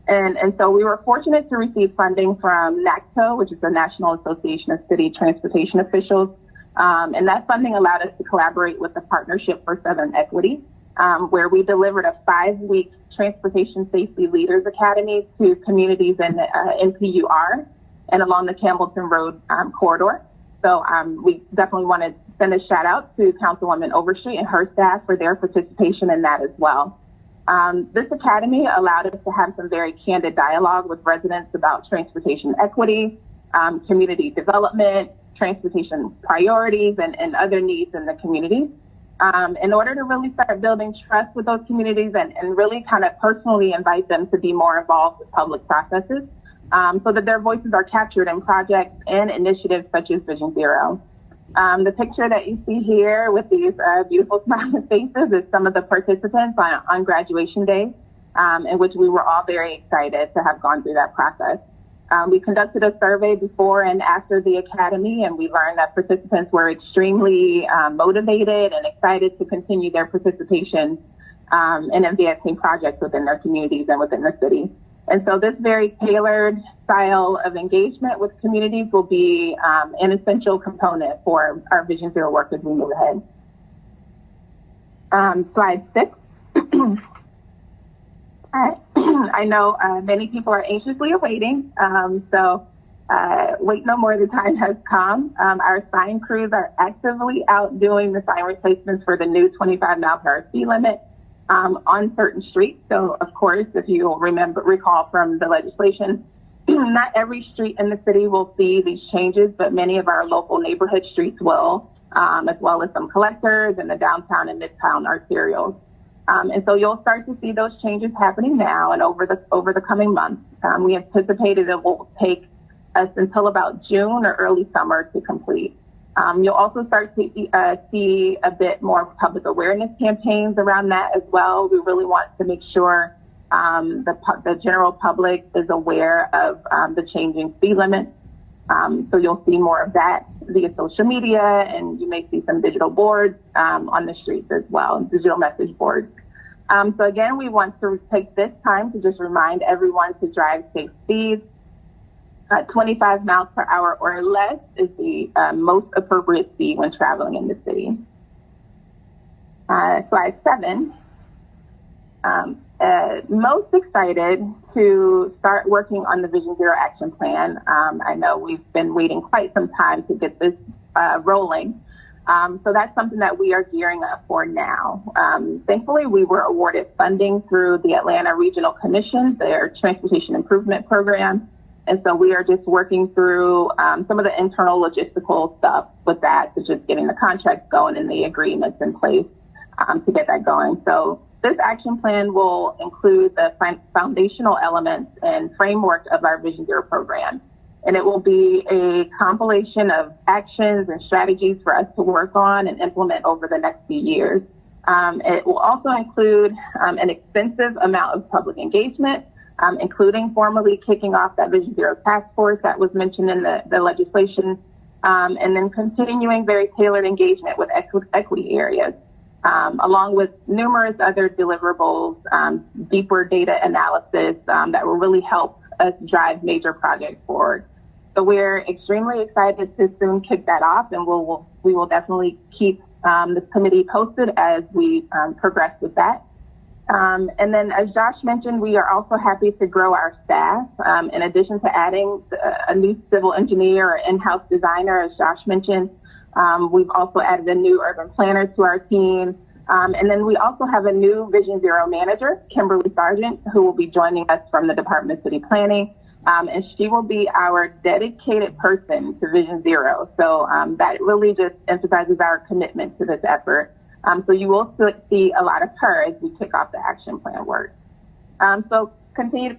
And so we were fortunate to receive funding from NACTO, which is the National Association of City Transportation Officials. And that funding allowed us to collaborate with the Partnership for Southern Equity, where we delivered a 5-week Transportation Safety Leaders Academy to communities in NPUR and along the Campbellton Road corridor. So we definitely want to send a shout out to Councilwoman Overstreet and her staff for their participation in that as well. This academy allowed us to have some very candid dialogue with residents about transportation equity, community development, transportation priorities, and other needs in the community. In order to really start building trust with those communities and really kind of personally invite them to be more involved with public processes so that their voices are captured in projects and initiatives such as Vision Zero. The picture that you see here with these beautiful smiling faces is some of the participants on graduation day, in which we were all very excited to have gone through that process. We conducted a survey before and after the academy, and we learned that participants were extremely motivated and excited to continue their participation in advancing projects within their communities and within the city. And so this very tailored style of engagement with communities will be an essential component for our Vision Zero work as we move ahead. Slide 6. I know many people are anxiously awaiting, so wait no more, the time has come. Our sign crews are actively out doing the sign replacements for the new 25-mile-per-hour speed limit on certain streets. So, of course, if you recall from the legislation, not every street in the city will see these changes, but many of our local neighborhood streets will, as well as some collectors and the downtown and midtown arterials. And so you'll start to see those changes happening now and over the coming months. We anticipated it will take us until about June or early summer to complete. You'll also start to see a bit more public awareness campaigns around that as well. We really want to make sure the general public is aware of the changing speed limits. So you'll see more of that via social media, and you may see some digital boards on the streets as well, digital message boards. So again, we want to take this time to just remind everyone to drive safe speeds. 25 miles per hour or less is the most appropriate speed when traveling in the city. Slide 7. Most excited to start working on the Vision Zero Action Plan. I know we've been waiting quite some time to get this rolling. So that's something that we are gearing up for now. Thankfully, we were awarded funding through the Atlanta Regional Commission, their Transportation Improvement Program. And so we are just working through some of the internal logistical stuff with that, such as getting the contracts going and the agreements in place to get that going. So this action plan will include the foundational elements and framework of our Vision Zero program. And it will be a compilation of actions and strategies for us to work on and implement over the next few years. It will also include an extensive amount of public engagement, including formally kicking off that Vision Zero task force that was mentioned in the legislation, and then continuing very tailored engagement with equity areas, along with numerous other deliverables, deeper data analysis that will really help us drive major projects forward. So we're extremely excited to soon kick that off, and we will definitely keep this committee posted as we progress with that. And then, as Josh mentioned, we are also happy to grow our staff. In addition to adding a new civil engineer or in-house designer, as Josh mentioned, we've also added a new urban planner to our team. And then we also have a new Vision Zero manager, Kimberly Sargent, who will be joining us from the Department of City Planning. And she will be our dedicated person to Vision Zero. So that really just emphasizes our commitment to this effort. So you will see a lot of her as we kick off the action plan work. So continue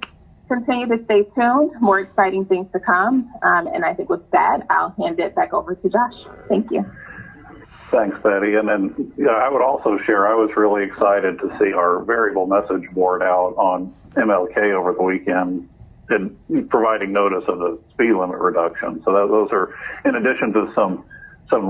to stay tuned. More exciting things to come. And I think with that, I'll hand it back over to Josh. Thank you. Thanks, Betty. And then I would also share, I was really excited to see our variable message board out on MLK over the weekend and providing notice of the speed limit reduction. So those are, in addition to some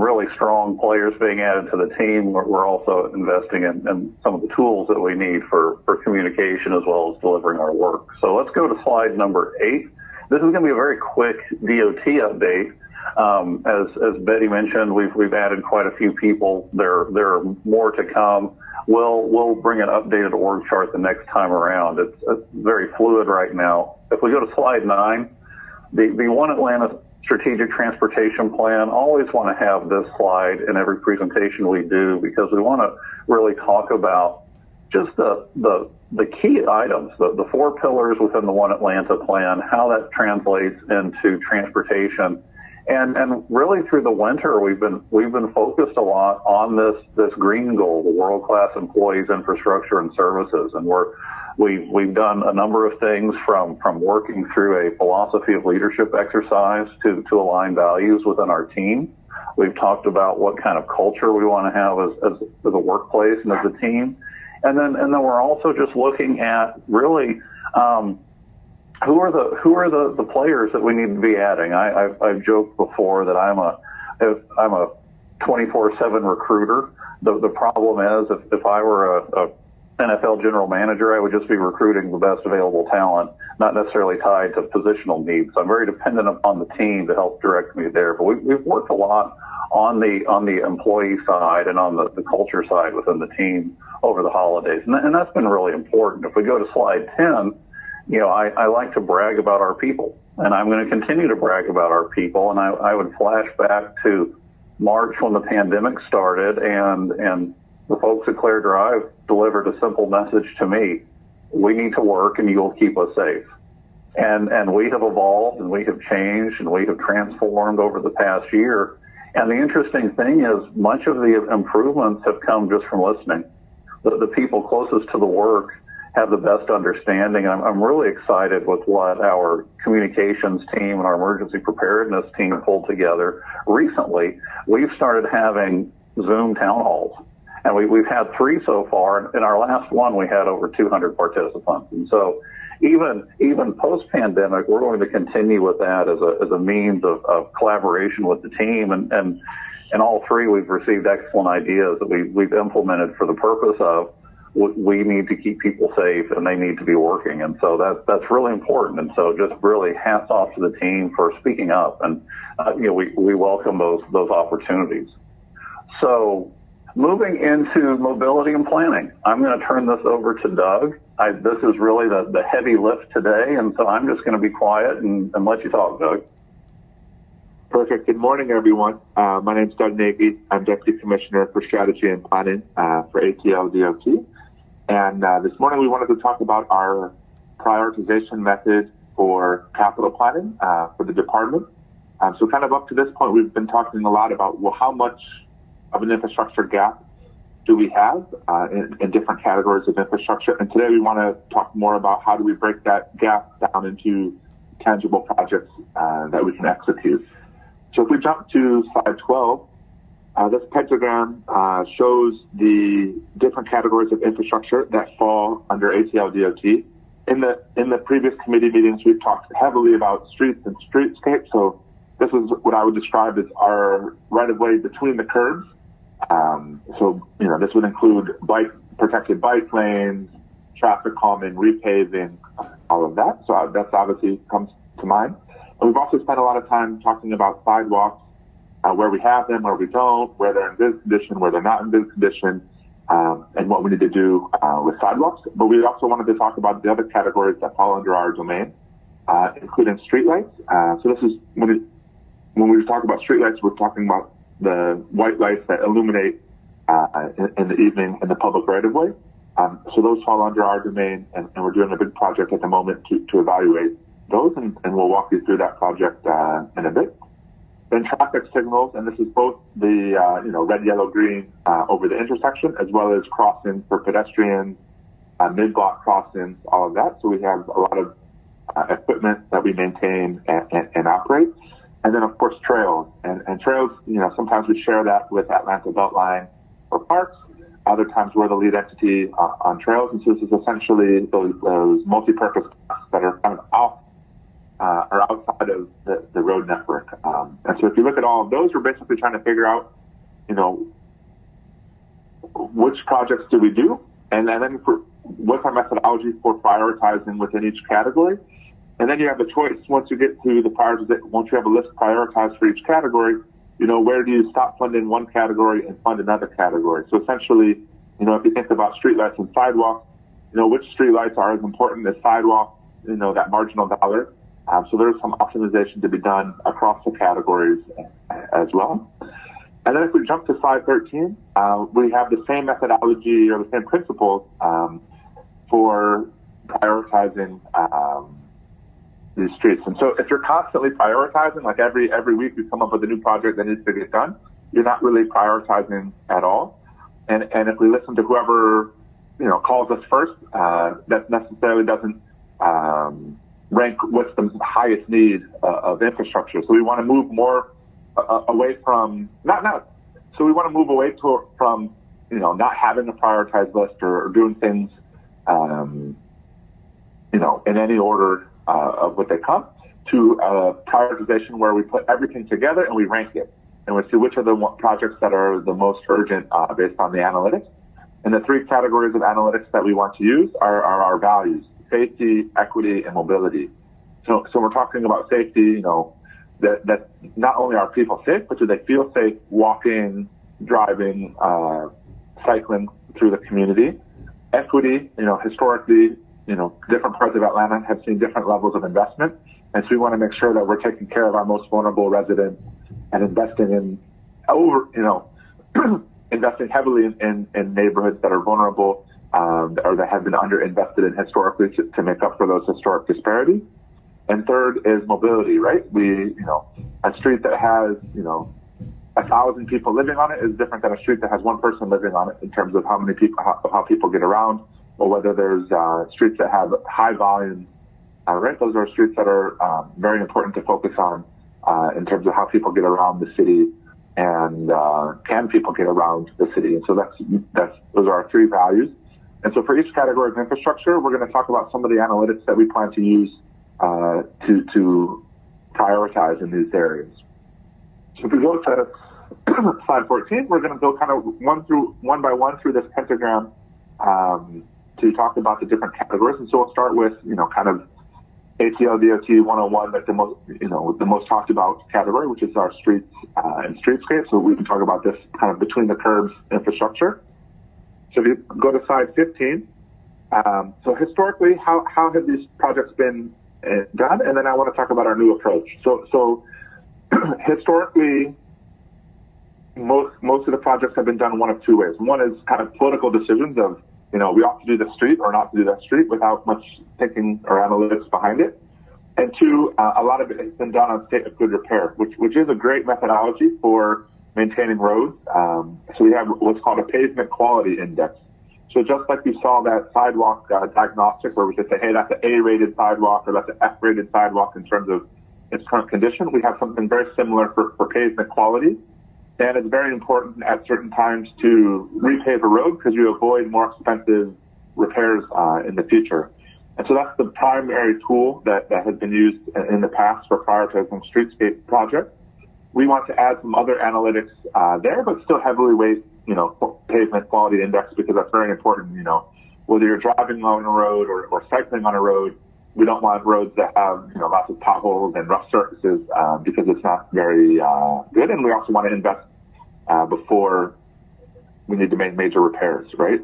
really strong players being added to the team, we're also investing in some of the tools that we need for communication as well as delivering our work. So let's go to slide number 8. This is going to be a very quick DOT update. As Betty mentioned, we've added quite a few people. There are more to come. We'll bring an updated org chart the next time around. It's very fluid right now. If we go to slide 9, the One Atlanta Strategic Transportation Plan, always want to have this slide in every presentation we do because we want to really talk about just the key items, the 4 pillars within the One Atlanta plan, how that translates into transportation. And really through the winter, we've been focused a lot on this green goal, the world-class employees, infrastructure, and services. And we've done a number of things from working through a philosophy of leadership exercise to align values within our team. We've talked about what kind of culture we want to have as a workplace and as a team. And then we're also just looking at really, who are the players that we need to be adding? I've joked before that I'm a 24/7 recruiter. The problem is if I were a NFL general manager, I would just be recruiting the best available talent, not necessarily tied to positional needs. So I'm very dependent upon the team to help direct me there. But we've worked a lot on the employee side and on the culture side within the team over the holidays. And that's been really important. If we go to slide 10, I like to brag about our people, and I'm going to continue to brag about our people. And I would flash back to March when the pandemic started, and the folks at Claire Drive delivered a simple message to me: we need to work and you'll keep us safe. And we have evolved and we have changed and we have transformed over the past year. And the interesting thing is much of the improvements have come just from listening. The people closest to the work have the best understanding. And I'm really excited with what our communications team and our emergency preparedness team pulled together recently. We've started having Zoom town halls. And we've had 3 so far. In our last one, we had over 200 participants. And so even post-pandemic, we're going to continue with that as a means of collaboration with the team. And all 3, we've received excellent ideas that we've implemented for the purpose of we need to keep people safe and they need to be working. And so that's really important. And so just really hats off to the team for speaking up. And, we welcome those opportunities. So moving into mobility and planning, I'm going to turn this over to Doug. This is really the heavy lift today, and so I'm just going to be quiet and let you talk, Doug. Perfect. Good morning, everyone. My name is Doug Nagy. I'm Deputy Commissioner for Strategy and Planning for ATL-DOT. And this morning we wanted to talk about our prioritization method for capital planning for the department. So kind of up to this point, we've been talking a lot about, well, how much of an infrastructure gap do we have in different categories of infrastructure? And today we want to talk more about how do we break that gap down into tangible projects that we can execute. So if we jump to slide 12, this pentagram shows the different categories of infrastructure that fall under ATL-DOT. In the previous committee meetings, we've talked heavily about streets and streetscapes. So this is what I would describe as our right-of-way between the curbs. This would include protected bike lanes, traffic calming, repaving, all of that. So that's obviously comes to mind. And we've also spent a lot of time talking about sidewalks, where we have them, where we don't, where they're in good condition, where they're not in good condition, and what we need to do with sidewalks. But we also wanted to talk about the other categories that fall under our domain, including streetlights. So this is when we talk about streetlights, we're talking about the white lights that illuminate in the evening in the public right-of-way. So those fall under our domain, and we're doing a big project at the moment to evaluate those, and we'll walk you through that project in a bit. Then traffic signals, and this is both the red, yellow, green over the intersection, as well as crossings for pedestrians, mid-block crossings, all of that. So we have a lot of equipment that we maintain and operate. And then, of course, trails. And trails, sometimes we share that with Atlanta Beltline or Parks. Other times we're the lead entity on trails. And so this is essentially those multi-purpose that are kind of off or outside of the road network. And so if you look at all of those, we're basically trying to figure out, which projects do we do? And then what's our methodology for prioritizing within each category? And then you have a choice once you get to the prioritization, once you have a list prioritized for each category, where do you stop funding one category and fund another category? So essentially, if you think about streetlights and sidewalks, which streetlights are as important as sidewalks, that marginal dollar. So there's some optimization to be done across the categories as well. And then if we jump to slide 13, we have the same methodology or the same principles for prioritizing these streets. And so if you're constantly prioritizing, like every week you come up with a new project that needs to get done, you're not really prioritizing at all. And if we listen to whoever, calls us first, that necessarily doesn't rank what's the highest need of infrastructure. So we want to move more away from, so we want to move away from, not having a prioritized list or doing things, in any order of what they come, to a prioritization where we put everything together and we rank it. And we see which are the projects that are the most urgent based on the analytics. And the three categories of analytics that we want to use are our values: safety, equity, and mobility. So we're talking about safety, you know, that not only are people safe, but do they feel safe walking, driving, cycling through the community. Equity, you know, historically, you know, different parts of Atlanta have seen different levels of investment. And so we want to make sure that we're taking care of our most vulnerable residents and investing investing heavily in neighborhoods that are vulnerable, or that have been underinvested in historically to make up for those historic disparities. And third is mobility, right? A street that has, 1,000 people living on it is different than a street that has one person living on it in terms of how people get around, or whether there's streets that have high volume, right? Those are streets that are very important to focus on in terms of how people get around the city and can people get around the city. And so those are our three values. And so for each category of infrastructure, we're going to talk about some of the analytics that we plan to use to prioritize in these areas. So if we go to slide 14, we're going to go kind of one by one through this pentagram to talk about the different categories. And so we'll start with, kind of ATL DOT 101, that's the most talked about category, which is our streets and streetscape. So we can talk about this kind of between the curbs infrastructure. So if you go to slide 15, so historically, how have these projects been done? And then I want to talk about our new approach. So historically, most of the projects have been done one of two ways. One is kind of political decisions of, we ought to do this street or not to do that street without much thinking or analytics behind it. And two, a lot of it has been done on state of good repair, which is a great methodology for maintaining roads. So we have what's called a pavement quality index. So just like you saw that sidewalk diagnostic where we just say, hey, that's an A-rated sidewalk or that's an F-rated sidewalk in terms of its current condition, we have something very similar for pavement quality. And it's very important at certain times to repave a road because you avoid more expensive repairs in the future. And so that's the primary tool that has been used in the past for prioritizing streetscape projects. We want to add some other analytics there, but still heavily weight, pavement quality index because that's very important. Whether you're driving on a road or cycling on a road, we don't want roads that have, lots of potholes and rough surfaces because it's not very good. And we also want to invest before we need to make major repairs, right?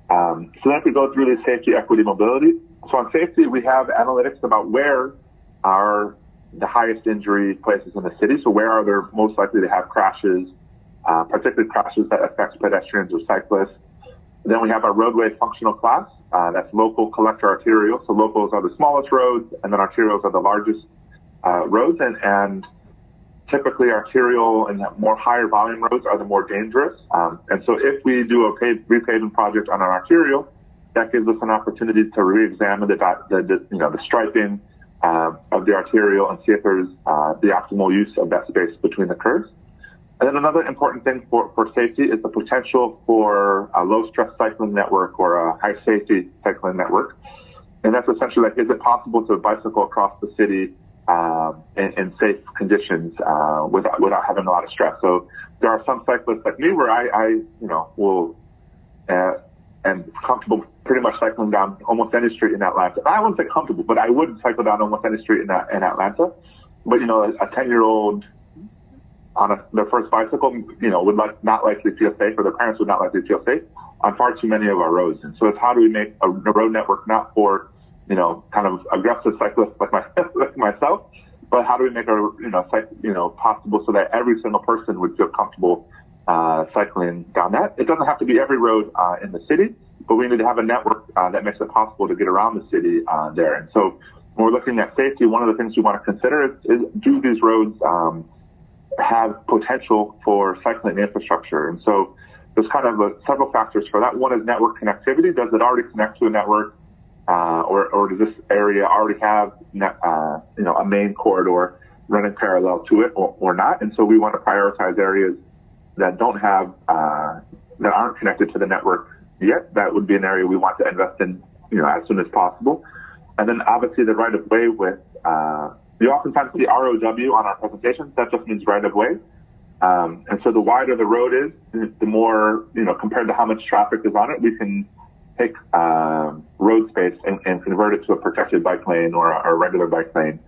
So then if we go through the safety, equity, mobility. So on safety, we have analytics about where are the highest injury places in the city. So where are there most likely to have crashes, particularly crashes that affect pedestrians or cyclists. Then we have our roadway functional class. That's local, collector, arterial. So locals are the smallest roads, and then arterials are the largest roads. And typically arterial and more higher volume roads are the more dangerous. And so if we do a repaving project on an arterial, that gives us an opportunity to re-examine the striping of the arterial and see if there's the optimal use of that space between the curbs. And then another important thing for safety is the potential for a low-stress cycling network or a high-safety cycling network. And that's essentially like, is it possible to bicycle across the city in safe conditions without having a lot of stress? So there are some cyclists like me where I will and comfortable pretty much cycling down almost any street in Atlanta. I wouldn't say comfortable, but I would cycle down almost any street in Atlanta. But, a 10-year-old on their first bicycle, would not likely feel safe, or their parents would not likely feel safe on far too many of our roads. And so it's how do we make a road network not for, kind of aggressive cyclists like myself, but how do we make possible so that every single person would feel comfortable cycling down that. It doesn't have to be every road in the city, but we need to have a network that makes it possible to get around the city there. And so when we're looking at safety, one of the things we want to consider is do these roads have potential for cycling infrastructure? And so there's kind of several factors for that. One is network connectivity. Does it already connect to a network, or does this area already have a main corridor running parallel to it, or not? And so we want to prioritize areas that don't have that aren't connected to the network yet. That would be an area we want to invest in, as soon as possible. And then obviously the right of way with you oftentimes see ROW on our presentations. That just means right of way. And so the wider the road is, the more, compared to how much traffic is on it, we can take road space and convert it to a protected bike lane or a regular bike lane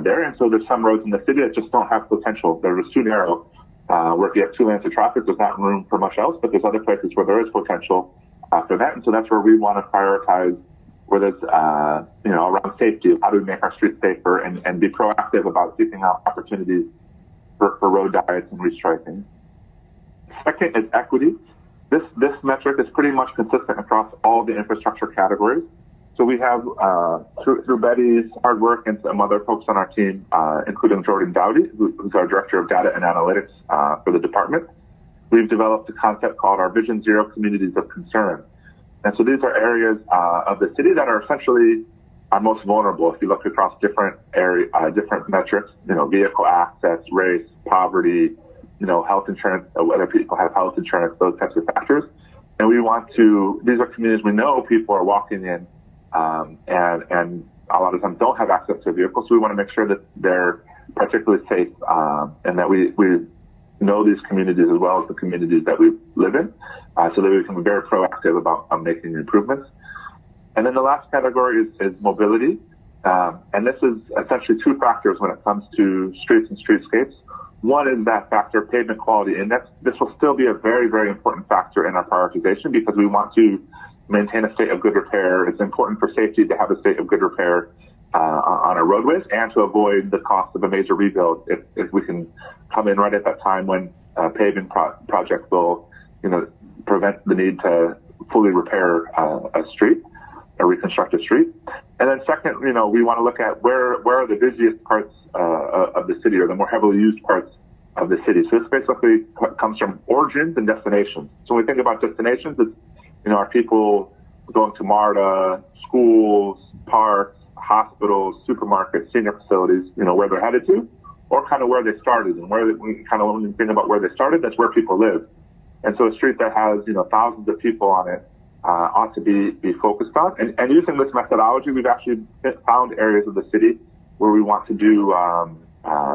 there. And so there's some roads in the city that just don't have potential. They're just too narrow. Where if you have 2 lanes of traffic, there's not room for much else, but there's other places where there is potential for that. And so that's where we want to prioritize where there's, around safety. How do we make our streets safer and be proactive about seeking out opportunities for road diets and restriping. Second is equity. This metric is pretty much consistent across all the infrastructure categories. So we have, through Betty's hard work and some other folks on our team, including Jordan Dowdy, who's our Director of Data and Analytics for the department, we've developed a concept called our Vision Zero Communities of Concern. And so these are areas of the city that are essentially are most vulnerable. If you look across different different metrics, vehicle access, race, poverty, health insurance, whether people have health insurance, those types of factors. And we want to, these are communities we know people are walking in, and a lot of them don't have access to a vehicle. So we want to make sure that they're particularly safe, and that we know these communities as well as the communities that we live in, so that we can be very proactive about making improvements. And then the last category is mobility. And this is essentially 2 factors when it comes to streets and streetscapes. One is that factor, pavement quality index. This will still be a very, very important factor in our prioritization because we want to maintain a state of good repair. It's important for safety to have a state of good repair on our roadways and to avoid the cost of a major rebuild if we can come in right at that time when paving projects will, prevent the need to fully repair a street, a reconstructed street. And then second, we want to look at where are the busiest parts of the city or the more heavily used parts of the city. So this basically comes from origins and destinations. So when we think about destinations, it's, are people going to MARTA, schools, parks, hospitals, supermarkets, senior facilities, where they're headed to, or kind of where they started. And when we think about where they started, that's where people live. And so a street that has, thousands of people on it ought to be focused on. And using this methodology, we've actually found areas of the city where we want to do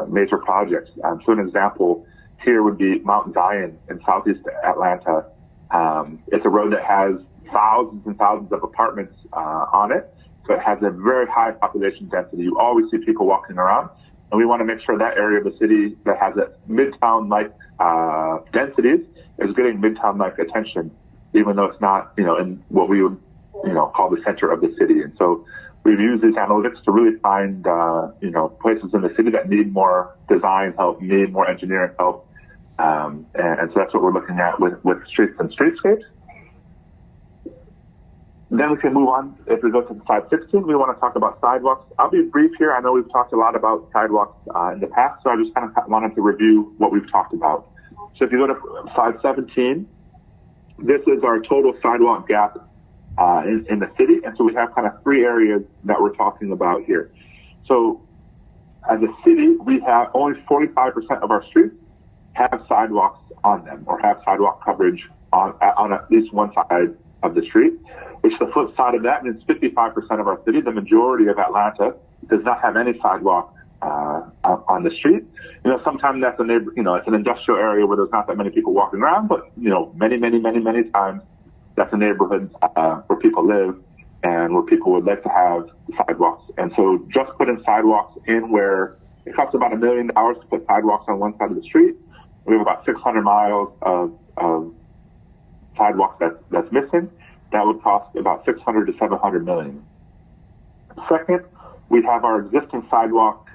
major projects. So an example here would be Mount Zion in southeast Atlanta. It's a road that has thousands and thousands of apartments on it. So it has a very high population density. You always see people walking around. And we want to make sure that area of the city that has a midtown-like densities is getting midtown-like attention, even though it's not, in what we would, call the center of the city. And so we've used these analytics to really find, places in the city that need more design help, need more engineering help. And so that's what we're looking at with streets and streetscapes. Then we can move on. If we go to slide 16, we want to talk about sidewalks. I'll be brief here. I know we've talked a lot about sidewalks in the past, so I just kind of wanted to review what we've talked about. So if you go to slide 17, this is our total sidewalk gap in the city. And so we have kind of 3 areas that we're talking about here. So as a city, we have only 45% of our streets have sidewalks on them or have sidewalk coverage on at least one side of the street, which the flip side of that means 55% of our city, the majority of Atlanta, does not have any sidewalk on the street. Sometimes that's it's an industrial area where there's not that many people walking around, but many times that's a neighborhood where people live and where people would like to have sidewalks. And so just putting sidewalks in where it costs about $1 million to put sidewalks on one side of the street. We have about 600 miles of sidewalks that's missing. That would cost about 600 to 700 million. Second, we have our existing sidewalk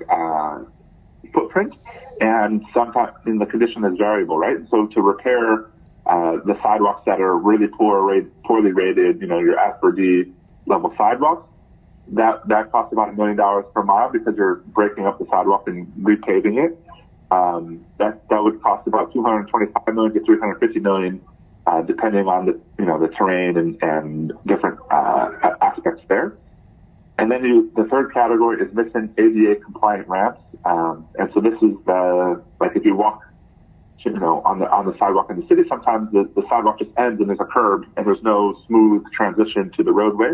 footprint, and sometimes the condition is variable, right? So to repair the sidewalks that are really poorly rated, your ASPER-D level sidewalks, that costs about $1 million per mile because you're breaking up the sidewalk and repaving it. That would cost about 225 million to 350 million, depending on the terrain and different aspects there. And then the third category is missing ADA compliant ramps. And so this is if you walk, on the sidewalk in the city, sometimes the sidewalk just ends and there's a curb and there's no smooth transition to the roadway.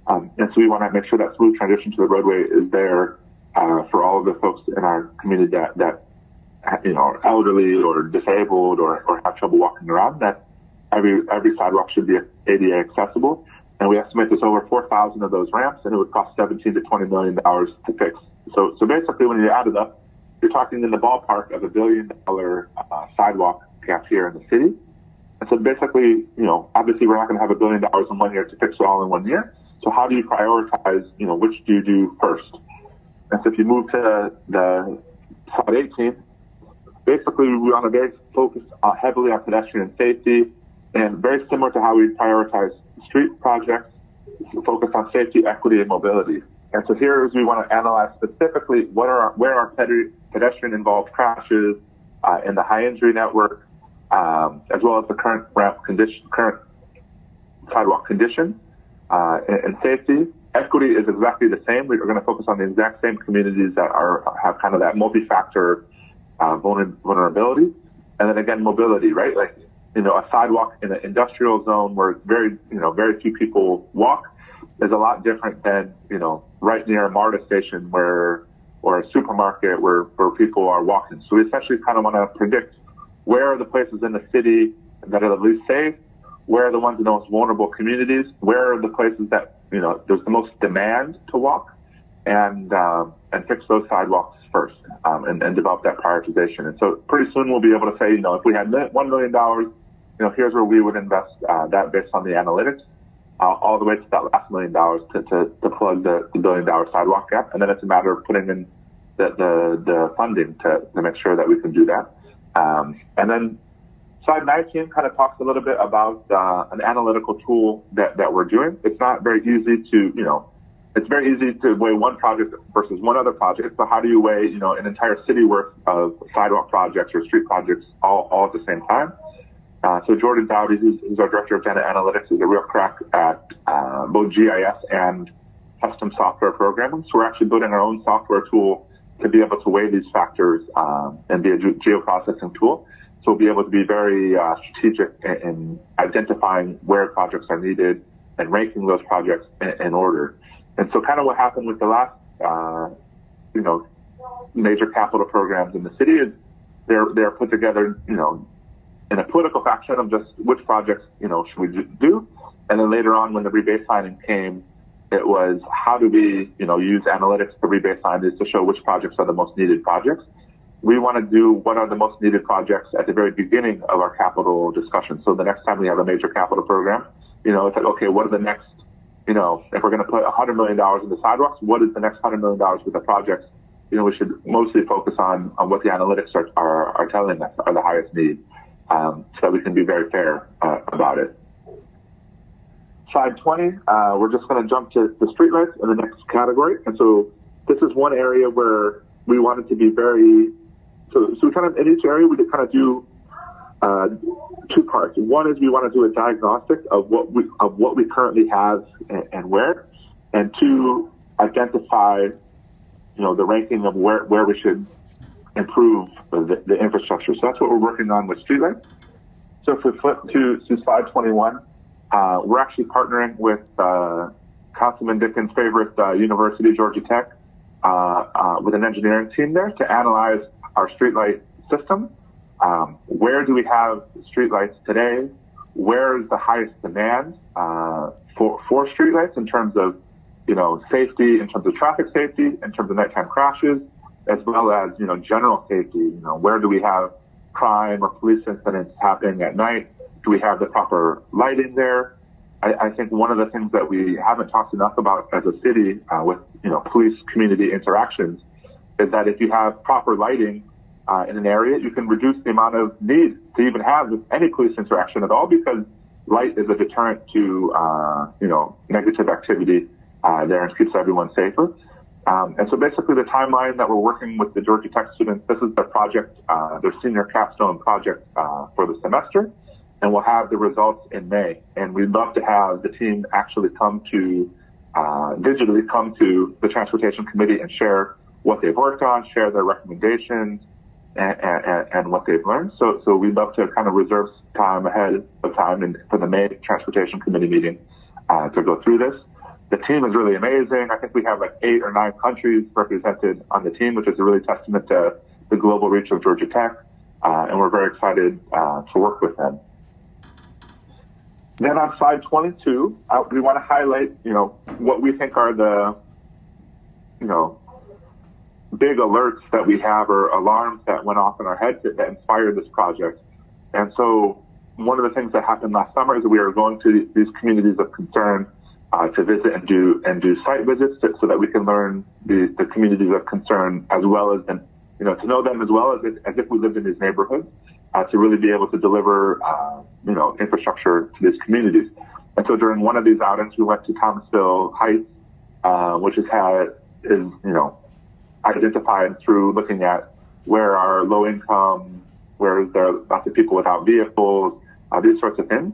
And so we want to make sure that smooth transition to the roadway is there for all of the folks in our community that are elderly or disabled or have trouble walking around, that every sidewalk should be ADA accessible. And we estimate there's over 4,000 of those ramps, and it would cost $17 to $20 million to fix. So basically, when you add it up, you're talking in the ballpark of $1 billion sidewalk gap here in the city. And so basically, obviously we're not going to have $1 billion in 1 year to fix it all in 1 year. So how do you prioritize, which do you do first? And so if you move to the slide 18, basically we want to very focus heavily on pedestrian safety, and very similar to how we prioritize street projects, focus on safety, equity, and mobility. And so here is we want to analyze specifically where are pedestrian-involved crashes in the high injury network, as well as the current current sidewalk condition, and safety. Equity is exactly the same. We're going to focus on the exact same communities that have kind of that multi-factor vulnerability. And then again, mobility, right? Like, a sidewalk in an industrial zone where very few people walk is a lot different than, right near a MARTA station or a supermarket where people are walking. So we essentially kind of want to predict where are the places in the city that are the least safe, where are the ones in the most vulnerable communities, where are the places that, there's the most demand to walk, and fix those sidewalks first, and develop that prioritization. And so pretty soon we'll be able to say, if we had $1 million, here's where we would invest that based on the analytics, all the way to that last $1 million to plug the $1 billion sidewalk gap. And then it's a matter of putting in the funding to make sure that we can do that. And then slide 19 kind of talks a little bit about an analytical tool that we're doing. It's not very easy to, it's very easy to weigh one project versus one other project. So how do you weigh, an entire city worth of sidewalk projects or street projects all at the same time? So Jordan Dowdy, who's our director of data analytics, is a real crack at both GIS and custom software programming. So we're actually building our own software tool to be able to weigh these factors and be a geoprocessing tool. So we'll be able to be very strategic in identifying where projects are needed and ranking those projects in order. And so kind of what happened with the last, major capital programs in the city is they're put together, in a political fashion of just which projects, should we do? And then later on when the rebaselining came, it was how do we, use analytics to rebaseline this to show which projects are the most needed projects. We want to do what are the most needed projects at the very beginning of our capital discussion. So the next time we have a major capital program, it's like, okay, what are the next, if we're going to put $100 million into sidewalks, what is the next $100 million worth of projects? We should mostly focus on what the analytics are telling us are the highest need, so that we can be very fair about it. Slide 20, we're just going to jump to the streetlights in the next category. And so this is one area where we wanted to be very, so we kind of, in each area, we kind of do two parts. One is we want to do a diagnostic of what we currently have and where, and two, identify, the ranking of where we should improve the infrastructure. So that's what we're working on with streetlights. So if we flip to slide 21, we're actually partnering with Councilman Dickens' favorite university, Georgia Tech, with an engineering team there to analyze our streetlight system. Where do we have streetlights today? Where is the highest demand for streetlights in terms of safety, in terms of traffic safety, in terms of nighttime crashes, as well as general safety? Where do we have crime or police incidents happening at night? Do we have the proper lighting there? I think one of the things that we haven't talked enough about as a city with police community interactions is that if you have proper lighting in an area, you can reduce the amount of need to even have any police interaction at all, because light is a deterrent to negative activity there and keeps everyone safer. And so basically the timeline that we're working with the Georgia Tech students, this is their project, their senior capstone project for the semester, and we'll have the results in May. And we'd love to have the team actually digitally come to the Transportation Committee and share what they've worked on, share their recommendations, and what they've learned. So we'd love to kind of reserve time ahead of time and for the May Transportation Committee meeting to go through this. The team is really amazing. I think we have like 8 or 9 countries represented on the team, which is a really testament to the global reach of Georgia Tech, and we're very excited to work with them. Then on slide 22, we want to highlight, what we think are the, big alerts that we have or alarms that went off in our heads that inspired this project. And so one of the things that happened last summer is we were going to these communities of concern to visit and do site visits so that we can learn the communities of concern as well as, to know them as well as if we lived in these neighborhoods, to really be able to deliver, infrastructure to these communities. And so during one of these outings, we went to Thomasville Heights, which is identified through looking at where are low income, where is there lots of people without vehicles, these sorts of things.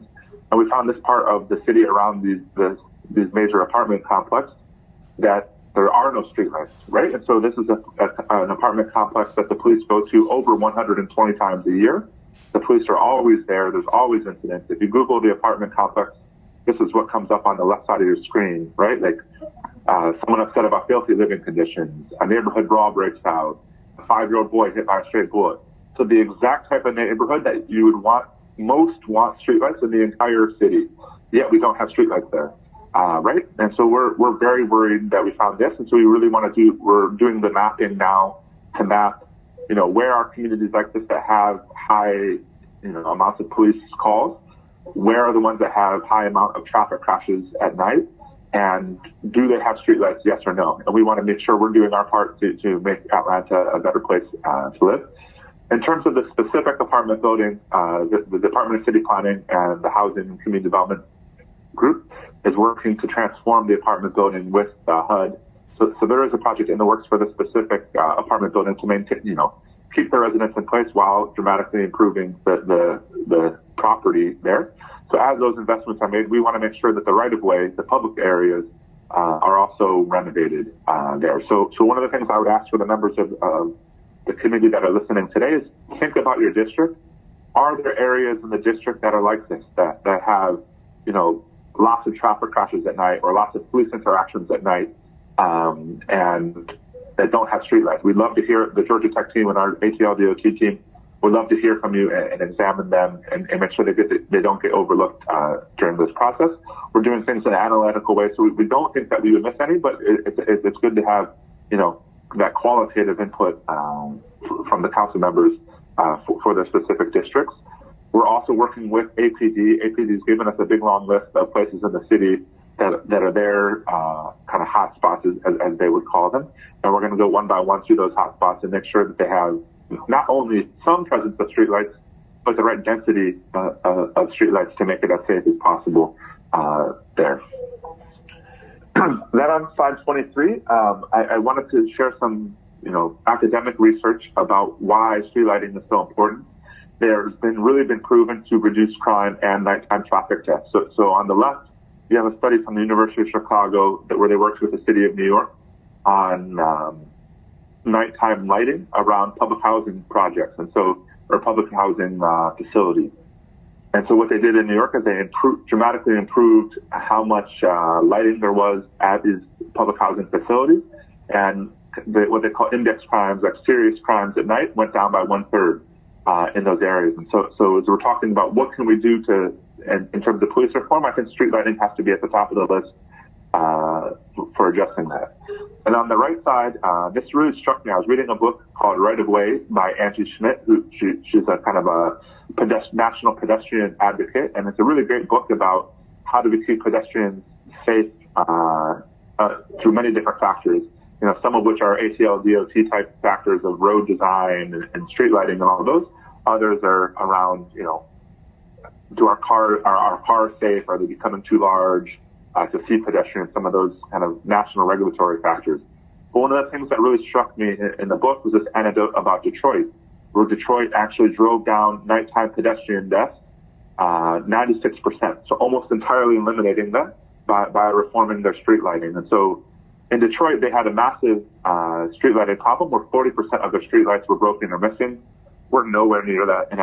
And we found this part of the city around these major apartment complexes that there are no streetlights, right? And so this is an apartment complex that the police go to over 120 times a year. The police are always there. There's always incidents. If you Google the apartment complex, this is what comes up on the left side of your screen, right? Like someone upset about filthy living conditions, a neighborhood brawl breaks out, a 5-year-old boy hit by a stray bullet. So the exact type of neighborhood that you would want streetlights in the entire city. Yet we don't have streetlights there, right? And so we're very worried that we found this, and so we really we're doing the mapping now to map, where are communities like this that have high, amounts of police calls? Where are the ones that have high amount of traffic crashes at night? And do they have streetlights, yes or no? And we want to make sure we're doing our part to make Atlanta a better place to live. In terms of the specific apartment building, the Department of City Planning and the Housing and Community Development Group is working to transform the apartment building with HUD. So there is a project in the works for the specific apartment building to maintain, keep the residents in place while dramatically improving the property there. So as those investments are made, we want to make sure that the right-of-way, the public areas, are also renovated there. So one of the things I would ask for the members of the committee that are listening today is think about your district. Are there areas in the district that are like this, that have, lots of traffic crashes at night or lots of police interactions at night, and that don't have streetlights? We'd love to hear the Georgia Tech team and our ATL DOT team would love to hear from you and examine them and make sure they don't get overlooked during this process. We're doing things in an analytical way, so we don't think that we would miss any, but it's good to have, that qualitative input from the council members for their specific districts. We're also working with APD. APD has given us a big long list of places in the city that are their kind of hot spots, as they would call them. And we're going to go one by one through those hot spots and make sure that they have not only some presence of streetlights, but the right density of streetlights to make it as safe as possible there. Then on slide 23, I wanted to share some, academic research about why street lighting is so important. There's really been proven to reduce crime and nighttime traffic deaths. So on the left, you have a study from the University of Chicago where they worked with the city of New York on nighttime lighting around public housing projects, or public housing facilities. And so what they did in New York is they dramatically improved how much lighting there was at these public housing facilities, and what they call index crimes, like serious crimes at night, went down by 1/3 in those areas. And so as we're talking about what can we do in terms of police reform, I think street lighting has to be at the top of the list for addressing that. And on the right side, this really struck me. I was reading a book called Right of Way by Angie Schmidt, she's a kind of a national pedestrian advocate, and it's a really great book about how do we keep pedestrians safe through many different factors, some of which are ATL DOT type factors of road design and street lighting and all of those. Others are around, are our cars safe? Are they becoming too large to see pedestrians? Some of those kind of national regulatory factors. But one of the things that really struck me in the book was this anecdote about Detroit, where Detroit actually drove down nighttime pedestrian deaths 96%, so almost entirely eliminating them by reforming their street lighting. And so in Detroit, they had a massive street lighting problem where 40% of their street lights were broken or missing. We're nowhere near that in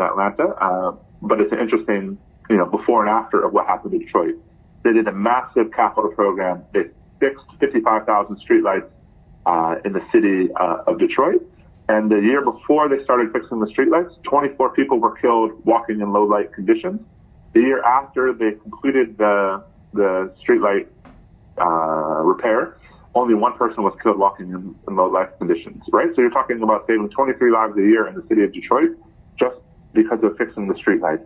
Atlanta, but it's an interesting, before and after of what happened to Detroit. They did a massive capital program. They fixed 55,000 streetlights in the city of Detroit, And the year before they started fixing the streetlights, 24 people were killed walking in low light conditions. The year after they completed the streetlight repair, only one person was killed walking in low light conditions, right? So you're talking about saving 23 lives a year in the city of Detroit just because of fixing the streetlights,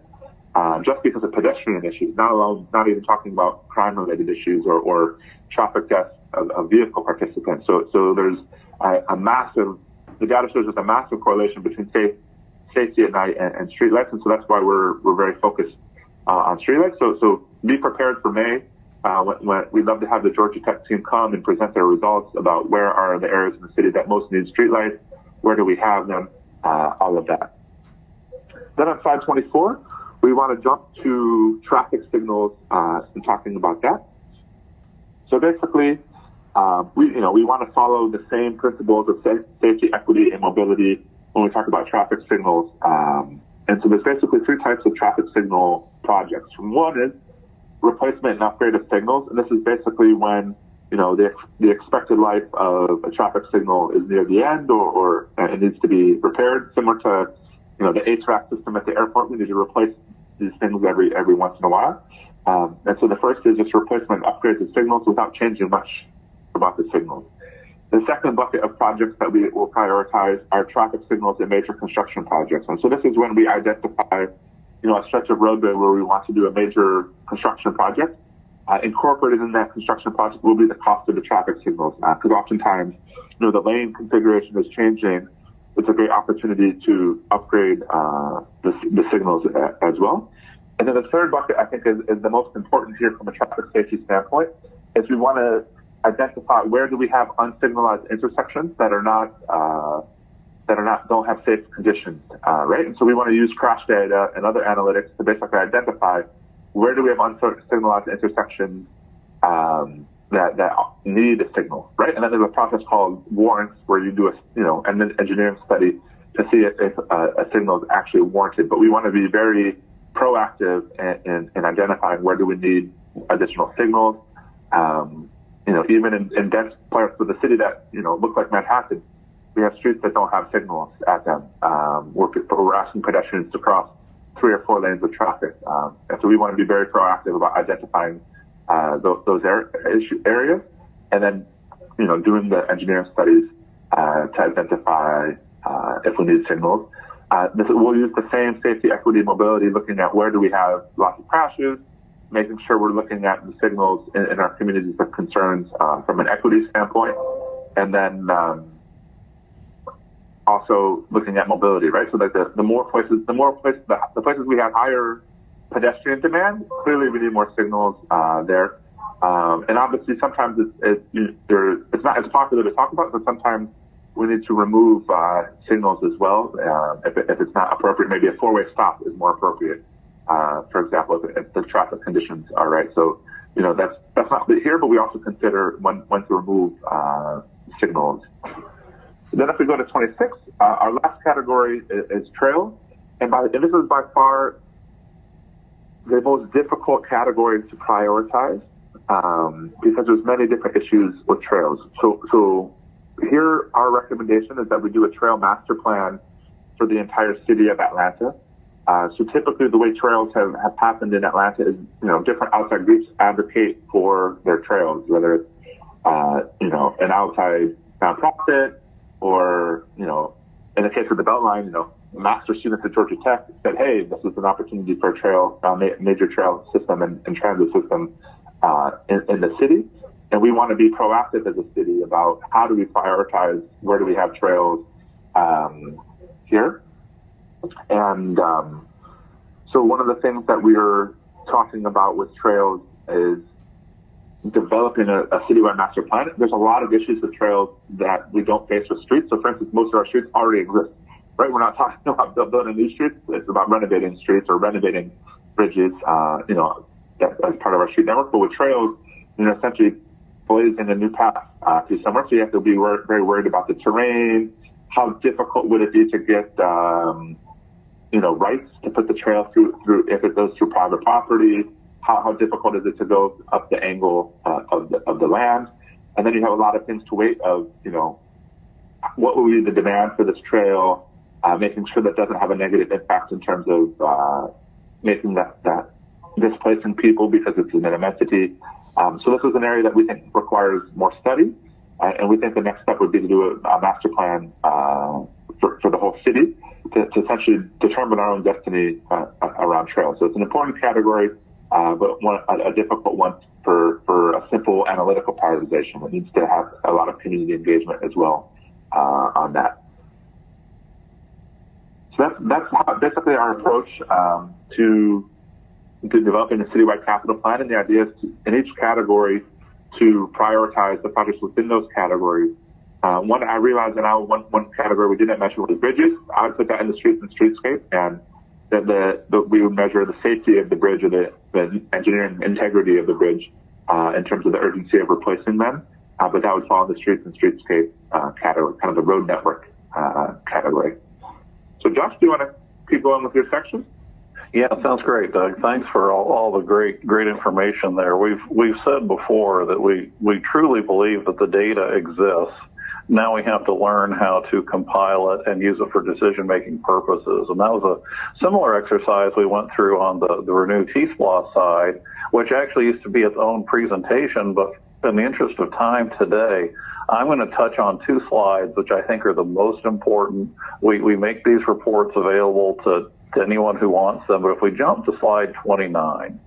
just because of pedestrian issues, not even talking about crime-related issues or traffic deaths of vehicle participants. So there's a massive, the data shows there's a massive correlation between safety at night and streetlights, and so that's why we're very focused on streetlights. So be prepared for May. When we'd love to have the Georgia Tech team come and present their results about where are the areas in the city that most need streetlights, where do we have them, all of that. Then on slide 24, we want to jump to traffic signals and talking about that. So basically, we want to follow the same principles of safety, equity, and mobility when we talk about traffic signals. And so there's basically three types of traffic signal projects. One is replacement and upgrade of signals, and this is basically when the expected life of a traffic signal is near the end or it needs to be repaired, similar to the HVAC system at the airport. We need to replace these things every once in a while. And so the first is just replacement and upgrades of signals without changing much about the signals. The second bucket of projects that we will prioritize are traffic signals and major construction projects. And so this is when we identify a stretch of roadway where we want to do a major construction project. Incorporated in that construction project will be the cost of the traffic signals, because oftentimes, the lane configuration is changing. It's a great opportunity to upgrade the signals as well. And then the third bucket, I think, is the most important here from a traffic safety standpoint, is we want to identify where do we have unsignalized intersections that don't have safe conditions, right? And so we want to use crash data and other analytics to basically identify where do we have unsignalized intersections that need a signal, right? And then there's a process called warrants where you do an engineering study to see if a signal is actually warranted. But we want to be very proactive in identifying where do we need additional signals. Even in dense parts of the city that look like Manhattan, we have streets that don't have signals at them. We're asking pedestrians to cross 3 or 4 lanes of traffic. And so we want to be very proactive about identifying those areas and then, doing the engineering studies to identify if we need signals. We'll use the same safety, equity, mobility, looking at where do we have lots of crashes, making sure we're looking at the signals in our communities of concerns from an equity standpoint, and then also looking at mobility, right? So that the places we have higher pedestrian demand, clearly we need more signals there. And obviously sometimes it's not as popular to talk about, but sometimes we need to remove signals as well. If it's not appropriate, maybe a 4-way stop is more appropriate. For example, if the traffic conditions are right. So, that's not here, but we also consider when to remove signals. Then if we go to 26, our last category is trails. And this is by far the most difficult category to prioritize because there's many different issues with trails. So here our recommendation is that we do a trail master plan for the entire city of Atlanta. So typically the way trails have happened in Atlanta is, different outside groups advocate for their trails, whether it's, an outside nonprofit or, in the case of the Beltline, master students at Georgia Tech said, hey, this is an opportunity for a trail, major trail system and transit system in the city. And we want to be proactive as a city about how do we prioritize, where do we have trails here. And so one of the things that we are talking about with trails is developing a citywide master plan. There's a lot of issues with trails that we don't face with streets. So for instance, most of our streets already exist, right? We're not talking about building new streets. It's about renovating streets or renovating bridges, as part of our street network. But with trails, essentially blazing a new path to somewhere. So you have to be very worried about the terrain. How difficult would it be to get, rights to put the trail through if it goes through private property? How difficult is it to go up the angle of the land? And then you have a lot of things to wait of, what would be the demand for this trail, making sure that doesn't have a negative impact in terms of making that displacing people because it's an immensity. So this is an area that we think requires more study, and we think the next step would be to do a master plan for the whole city to essentially determine our own destiny around trails. So it's an important category, but a difficult one for a simple analytical prioritization. It needs to have a lot of community engagement as well on that. So that's basically our approach to developing a citywide capital plan, and the idea is in each category to prioritize the projects within those categories. One I realized one category we didn't mention was bridges. I would put that in the streets and streetscape, and that we would measure the safety of the bridge or the engineering integrity of the bridge in terms of the urgency of replacing them. But that would fall in the streets and streetscape category, kind of the road network category. So Josh, do you want to keep going with your section? Yeah, sounds great, Doug. Thanks for all the great information there. We've said before that we truly believe that the data exists. Now we have to learn how to compile it and use it for decision-making purposes. And that was a similar exercise we went through on the Renew T-SPLOST side, which actually used to be its own presentation. But in the interest of time today, I'm going to touch on two slides, which I think are the most important. We make these reports available to anyone who wants them. But if we jump to slide 29,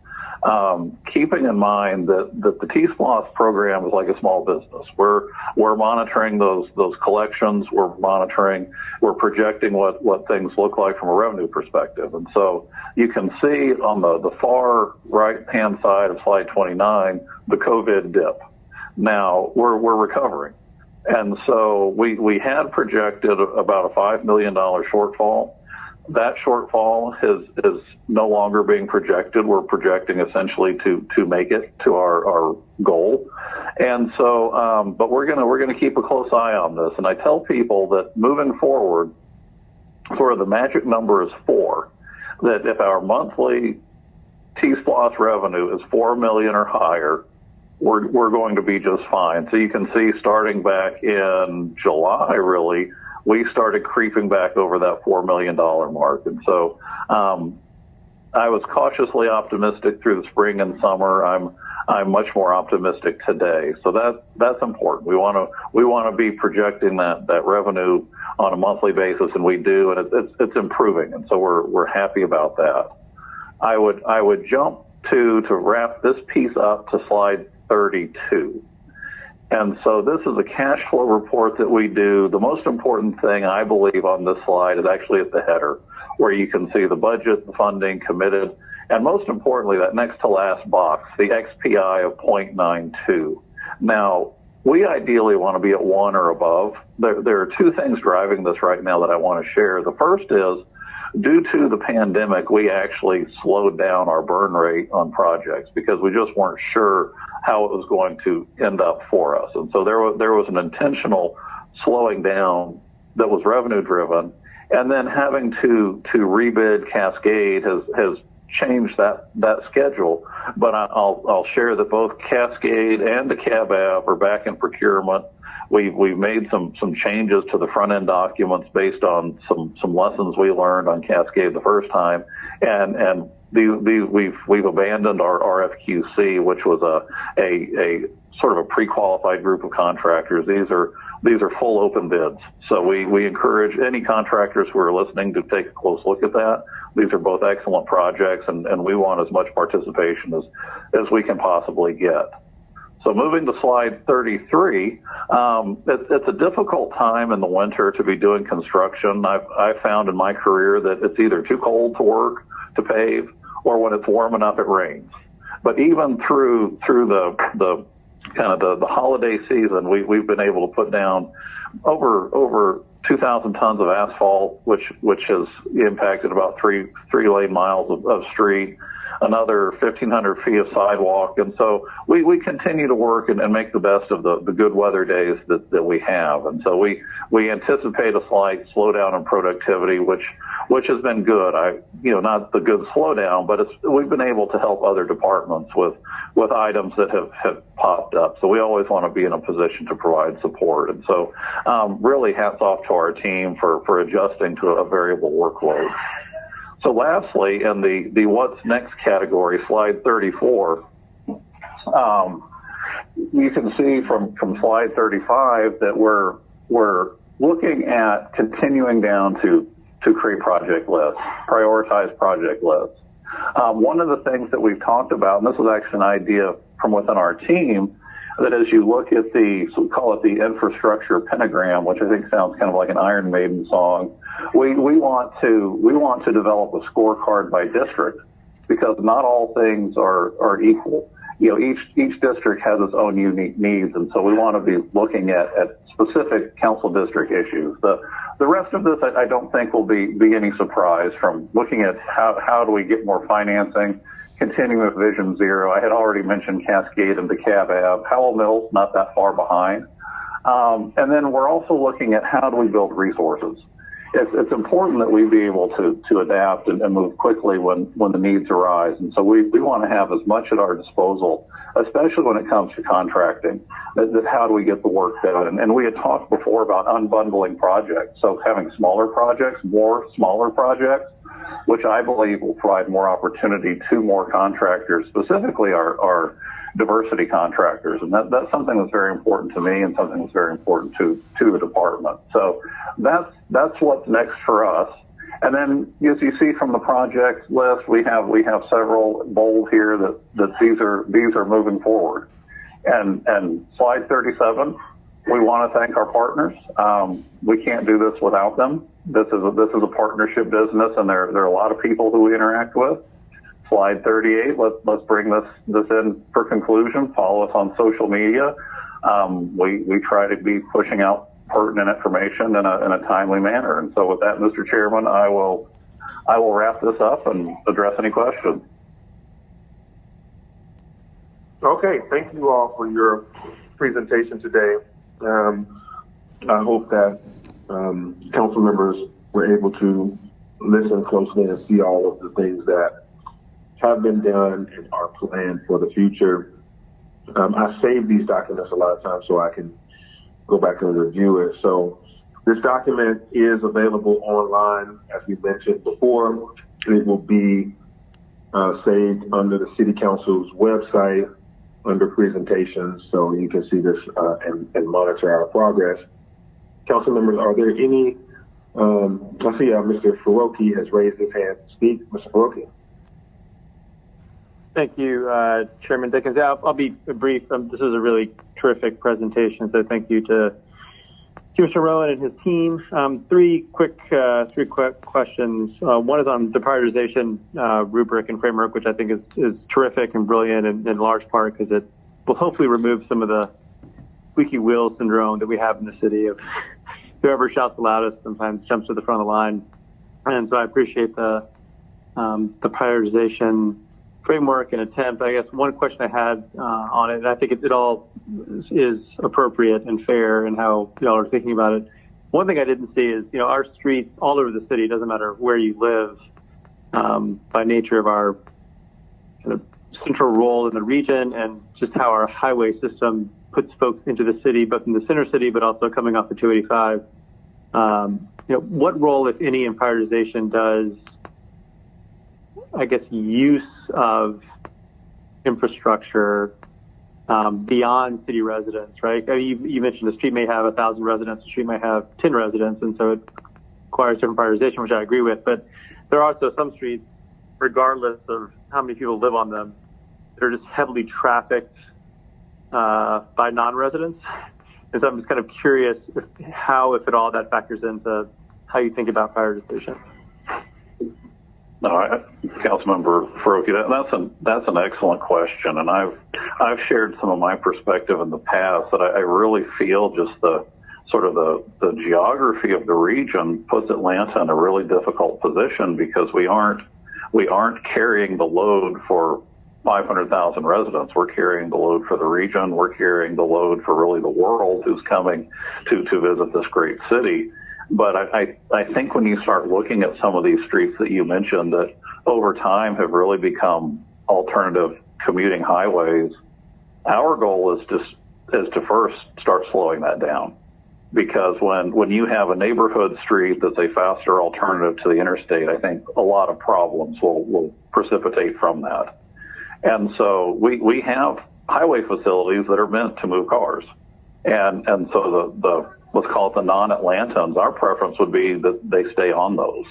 keeping in mind that the T-SPLOST program is like a small business. We're monitoring those collections. We're projecting what things look like from a revenue perspective. And so you can see on the far right-hand side of slide 29, the COVID dip. Now we're recovering. And so we had projected about a $5 million shortfall. That shortfall is no longer being projected. We're projecting essentially to make it to our goal. And so, but we're gonna keep a close eye on this. And I tell people that moving forward, sort of the magic number is 4. That if our monthly T-SPLOST revenue is $4 million or higher, we're going to be just fine. So you can see starting back in July, really, we started creeping back over that $4 million mark. And so I was cautiously optimistic through the spring and summer. I'm much more optimistic today. So that's important. We want to be projecting that revenue on a monthly basis, and we do, and it's improving. And so we're happy about that. I would jump to wrap this piece up to slide 32. And so this is a cash flow report that we do. The most important thing, I believe, on this slide is actually at the header, where you can see the budget, the funding committed, and most importantly, that next to last box, the XPI of 0.92. Now, we ideally want to be at 1 or above. There are two things driving this right now that I want to share. The first is, due to the pandemic, we actually slowed down our burn rate on projects because we just weren't sure how it was going to end up for us. And so there was an intentional slowing down that was revenue driven. And then having to rebid Cascade has changed that schedule. But I'll share that both Cascade and the CABAV are back in procurement. We've made some changes to the front end documents based on some lessons we learned on Cascade the first time, and we've abandoned our RFQC, which was a sort of a pre-qualified group of contractors. These are full open bids. So we encourage any contractors who are listening to take a close look at that. These are both excellent projects, and we want as much participation as we can possibly get. So moving to slide 33, it's a difficult time in the winter to be doing construction. I've found in my career that it's either too cold to work, to pave, or when it's warm enough, it rains. But even through the kind of the holiday season, we've been able to put down over 2,000 tons of asphalt, which has impacted about three lane miles of street, another 1,500 feet of sidewalk. And so we continue to work and make the best of the good weather days that we have. And so we anticipate a slight slowdown in productivity, which has been good. Not the good slowdown, but we've been able to help other departments with items that have popped up. So we always want to be in a position to provide support. And so really hats off to our team for adjusting to a variable workload. So lastly, in the what's next category, slide 34, you can see from slide 35 that we're looking at continuing down to create project lists, prioritize project lists. One of the things that we've talked about, and this was actually an idea from within our team, that as you look at so we call it the infrastructure pentagram, which I think sounds kind of like an Iron Maiden song, we want to develop a scorecard by district, because not all things are equal. You know, each district has its own unique needs, and so we want to be looking at specific council district issues. The rest of this, I don't think will be any surprise, from looking at how do we get more financing, continuing with Vision Zero. I had already mentioned Cascade and DeKalb Ave. Howell Mills, not that far behind. And then we're also looking at how do we build resources. It's important that we be able to adapt and move quickly when the needs arise. And so we want to have as much at our disposal, especially when it comes to contracting, that how do we get the work done. And we had talked before about unbundling projects. So having smaller projects, more smaller projects, which I believe will provide more opportunity to more contractors, specifically our diversity contractors. And that's something that's very important to me and something that's very important to the department. So that's what's next for us. And then, as you see from the project list, we have several bold here that these are moving forward. And slide 37, we want to thank our partners. We can't do this without them. This is a partnership business, and there are a lot of people who we interact with. Slide 38, let's bring this in for conclusion. Follow us on social media. We try to be pushing out pertinent information in a timely manner. And so with that, Mr. Chairman, I will wrap this up and address any questions. Okay, thank you all for your presentation today. I hope that council members were able to listen closely and see all of the things that have been done and are planned for the future. I save these documents a lot of times so I can go back and review it. So this document is available online, as we mentioned before. It will be saved under the City Council's website under presentations, so you can see this and monitor our progress. Council members, are there any, I see Mr. Faroki has raised his hand to speak. Mr. Faroki. Thank you, Chairman Dickens. I'll be brief. This is a really terrific presentation, so thank you to Mr. Rowan and his team. Three quick questions. One is on the prioritization rubric and framework, which I think is terrific and brilliant in large part because it will hopefully remove some of the squeaky wheel syndrome that we have in the city of whoever shouts the loudest sometimes jumps to the front of the line. And so I appreciate the prioritization framework and attempt. I guess one question I had on it, and I think it all is appropriate and fair in how y'all are thinking about it. One thing I didn't see is, our streets all over the city, doesn't matter where you live, by nature of our kind of central role in the region and just how our highway system puts folks into the city, both in the center city, but also coming off the 285. What role, if any, in prioritization does, I guess, use of infrastructure beyond city residents, right? I mean, you mentioned the street may have 1,000 residents, the street may have 10 residents, and so it requires different prioritization, which I agree with. But there are also some streets, regardless of how many people live on them, that are just heavily trafficked by non-residents. And so I'm just kind of curious how, if at all, that factors into how you think about prioritization. No, Councilmember Faroki, that's an excellent question, and I've shared some of my perspective in the past that I really feel just the geography of the region puts Atlanta in a really difficult position because we aren't carrying the load for 500,000 residents. We're carrying the load for the region. We're carrying the load for really the world who's coming to visit this great city. But I think when you start looking at some of these streets that you mentioned that over time have really become alternative commuting highways, Our goal is to first start slowing that down, because when you have a neighborhood street that's a faster alternative to the interstate, I think a lot of problems will precipitate from that. And so we have highway facilities that are meant to move cars. And so the let's call it the non-Atlantans, our preference would be that they stay on those.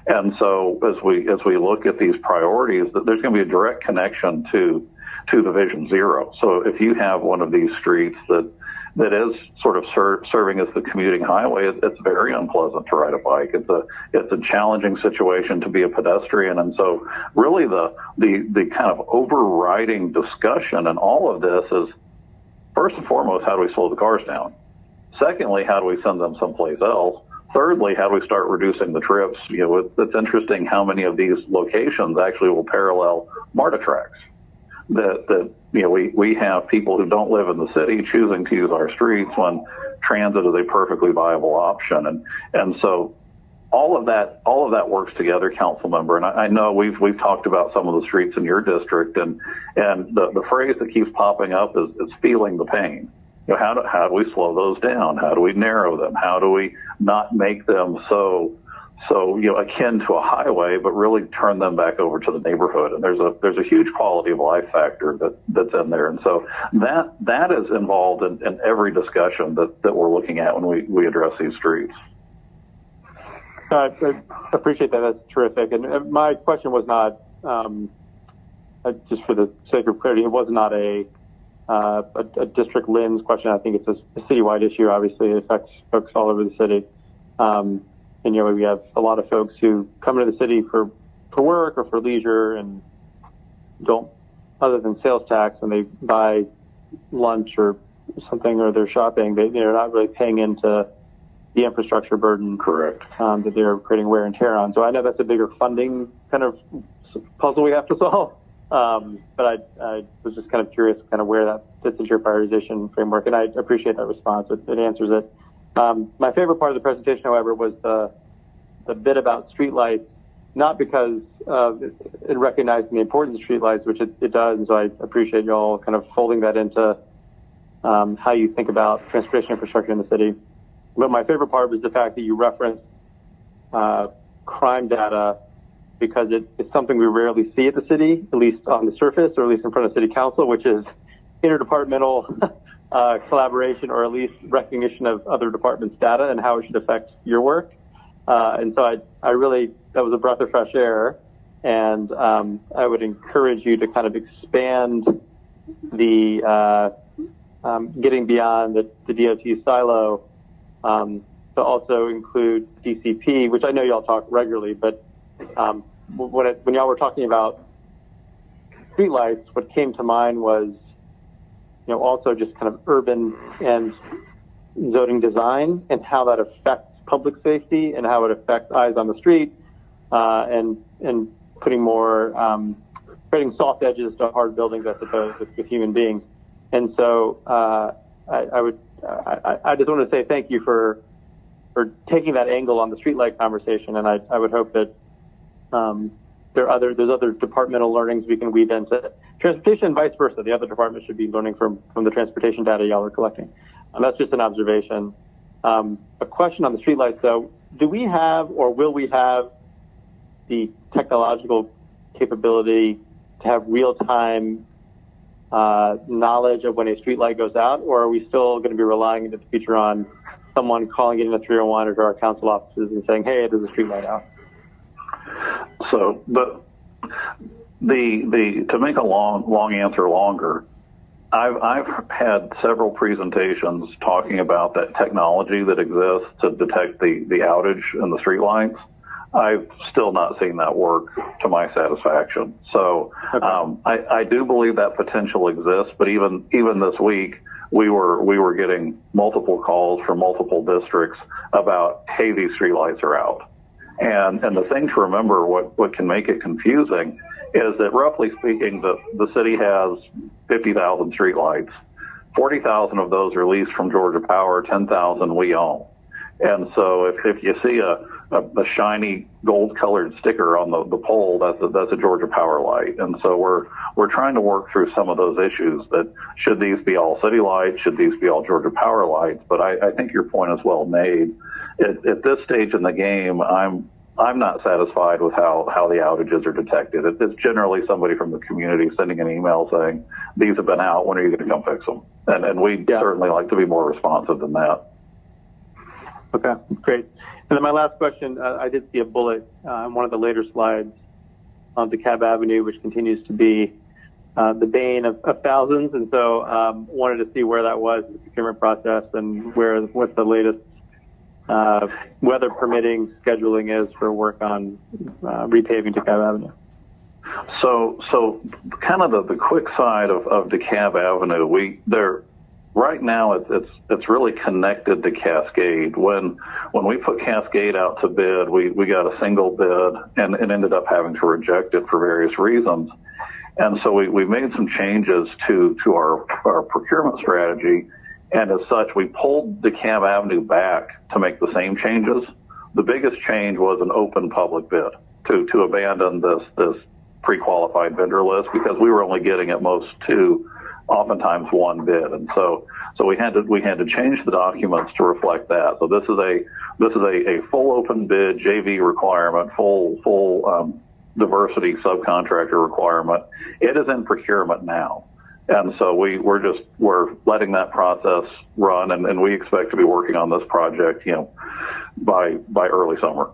And so as we look at these priorities, that there's going to be a direct connection to the Vision Zero. So if you have one of these streets that is sort of serving as the commuting highway, it's very unpleasant to ride a bike. It's a challenging situation to be a pedestrian. And so really the kind of overriding discussion in all of this is, first and foremost, how do we slow the cars down? Secondly, how do we send them someplace else? Thirdly, how do we start reducing the trips? It's interesting how many of these locations actually will parallel MARTA tracks. We have people who don't live in the city choosing to use our streets when transit is a perfectly viable option. And so all of that works together, council member. And I know we've talked about some of the streets in your district, and the phrase that keeps popping up is feeling the pain. How do we slow those down? How do we narrow them? How do we not make them so akin to a highway, but really turn them back over to the neighborhood? And there's a huge quality of life factor that's in there. And so that is involved in every discussion that we're looking at when we address these streets. I appreciate that. That's terrific. And my question was not, just for the sake of clarity, it was not a district lens question. I think it's a citywide issue. Obviously, it affects folks all over the city. And, we have a lot of folks who come into the city for work or for leisure and don't, other than sales tax, when they buy lunch or something or they're shopping, they're not really paying into the infrastructure burden. Correct. That they're creating wear and tear on. So I know that's a bigger funding kind of puzzle we have to solve. But I was just kind of curious kind of where that fits into your prioritization framework, and I appreciate that response. It answers it. My favorite part of the presentation, however, was the bit about streetlights, not because it recognizing the importance of streetlights, which it does, and so I appreciate you all kind of folding that into how you think about transportation infrastructure in the city. But my favorite part was the fact that you referenced crime data, because it's something we rarely see at the city, at least on the surface, or at least in front of city council, which is interdepartmental collaboration, or at least recognition of other departments' data and how it should affect your work. And so I really, that was a breath of fresh air. And I would encourage you to kind of expand the getting beyond the DOT silo, to also include DCP, which I know y'all talk regularly, but when y'all were talking about streetlights, what came to mind was, also just kind of urban and zoning design and how that affects public safety and how it affects eyes on the street, and putting more, creating soft edges to hard buildings, I suppose, with human beings. And so I just want to say thank you for taking that angle on the streetlight conversation, and I would hope that there's other departmental learnings we can weave into transportation and vice versa. The other departments should be learning from the transportation data y'all are collecting. That's just an observation. A question on the streetlights, though. Do we have, or will we have, the technological capability to have real-time knowledge of when a streetlight goes out, or are we still going to be relying into the future on someone calling it in a 301 or to our council offices and saying, hey, there's a streetlight out? So, to make a long answer longer, I've had several presentations talking about that technology that exists to detect the outage in the streetlights. I've still not seen that work to my satisfaction. So I do believe that potential exists, but even this week we were getting multiple calls from multiple districts about, hey, these streetlights are out. And the thing to remember, what can make it confusing, is that roughly speaking, the city has 50,000 streetlights. 40,000 of those are leased from Georgia Power, 10,000 we own. And so if you see a a shiny gold-colored sticker on the pole that's a Georgia Power light. And so we're trying to work through some of those issues. That should these be all city lights? Should these be all Georgia Power lights? But I think your point is well made. At this stage in the game, I'm not satisfied with how the outages are detected. It's generally somebody from the community sending an email saying, these have been out, when are you going to come fix them? And we'd certainly like to be more responsive than that. Okay, great. And then my last question, I did see a bullet on one of the later slides on DeKalb Avenue, which continues to be the bane of thousands. And so wanted to see where that was in the procurement process and what the latest weather permitting scheduling is for work on repaving DeKalb Avenue. So kind of the quick side of DeKalb Avenue, right now it's really connected to Cascade. When we put Cascade out to bid, we got a single bid and ended up having to reject it for various reasons. And so we made some changes to our procurement strategy. And as such, we pulled DeKalb Avenue back to make the same changes. The biggest change was an open public bid to abandon this pre-qualified vendor list, because we were only getting at most two, oftentimes one bid. And so we had to change the documents to reflect that. So this is a full open bid JV requirement, full diversity subcontractor requirement. It is in procurement now. And so we're letting that process run, and we expect to be working on this project, by early summer.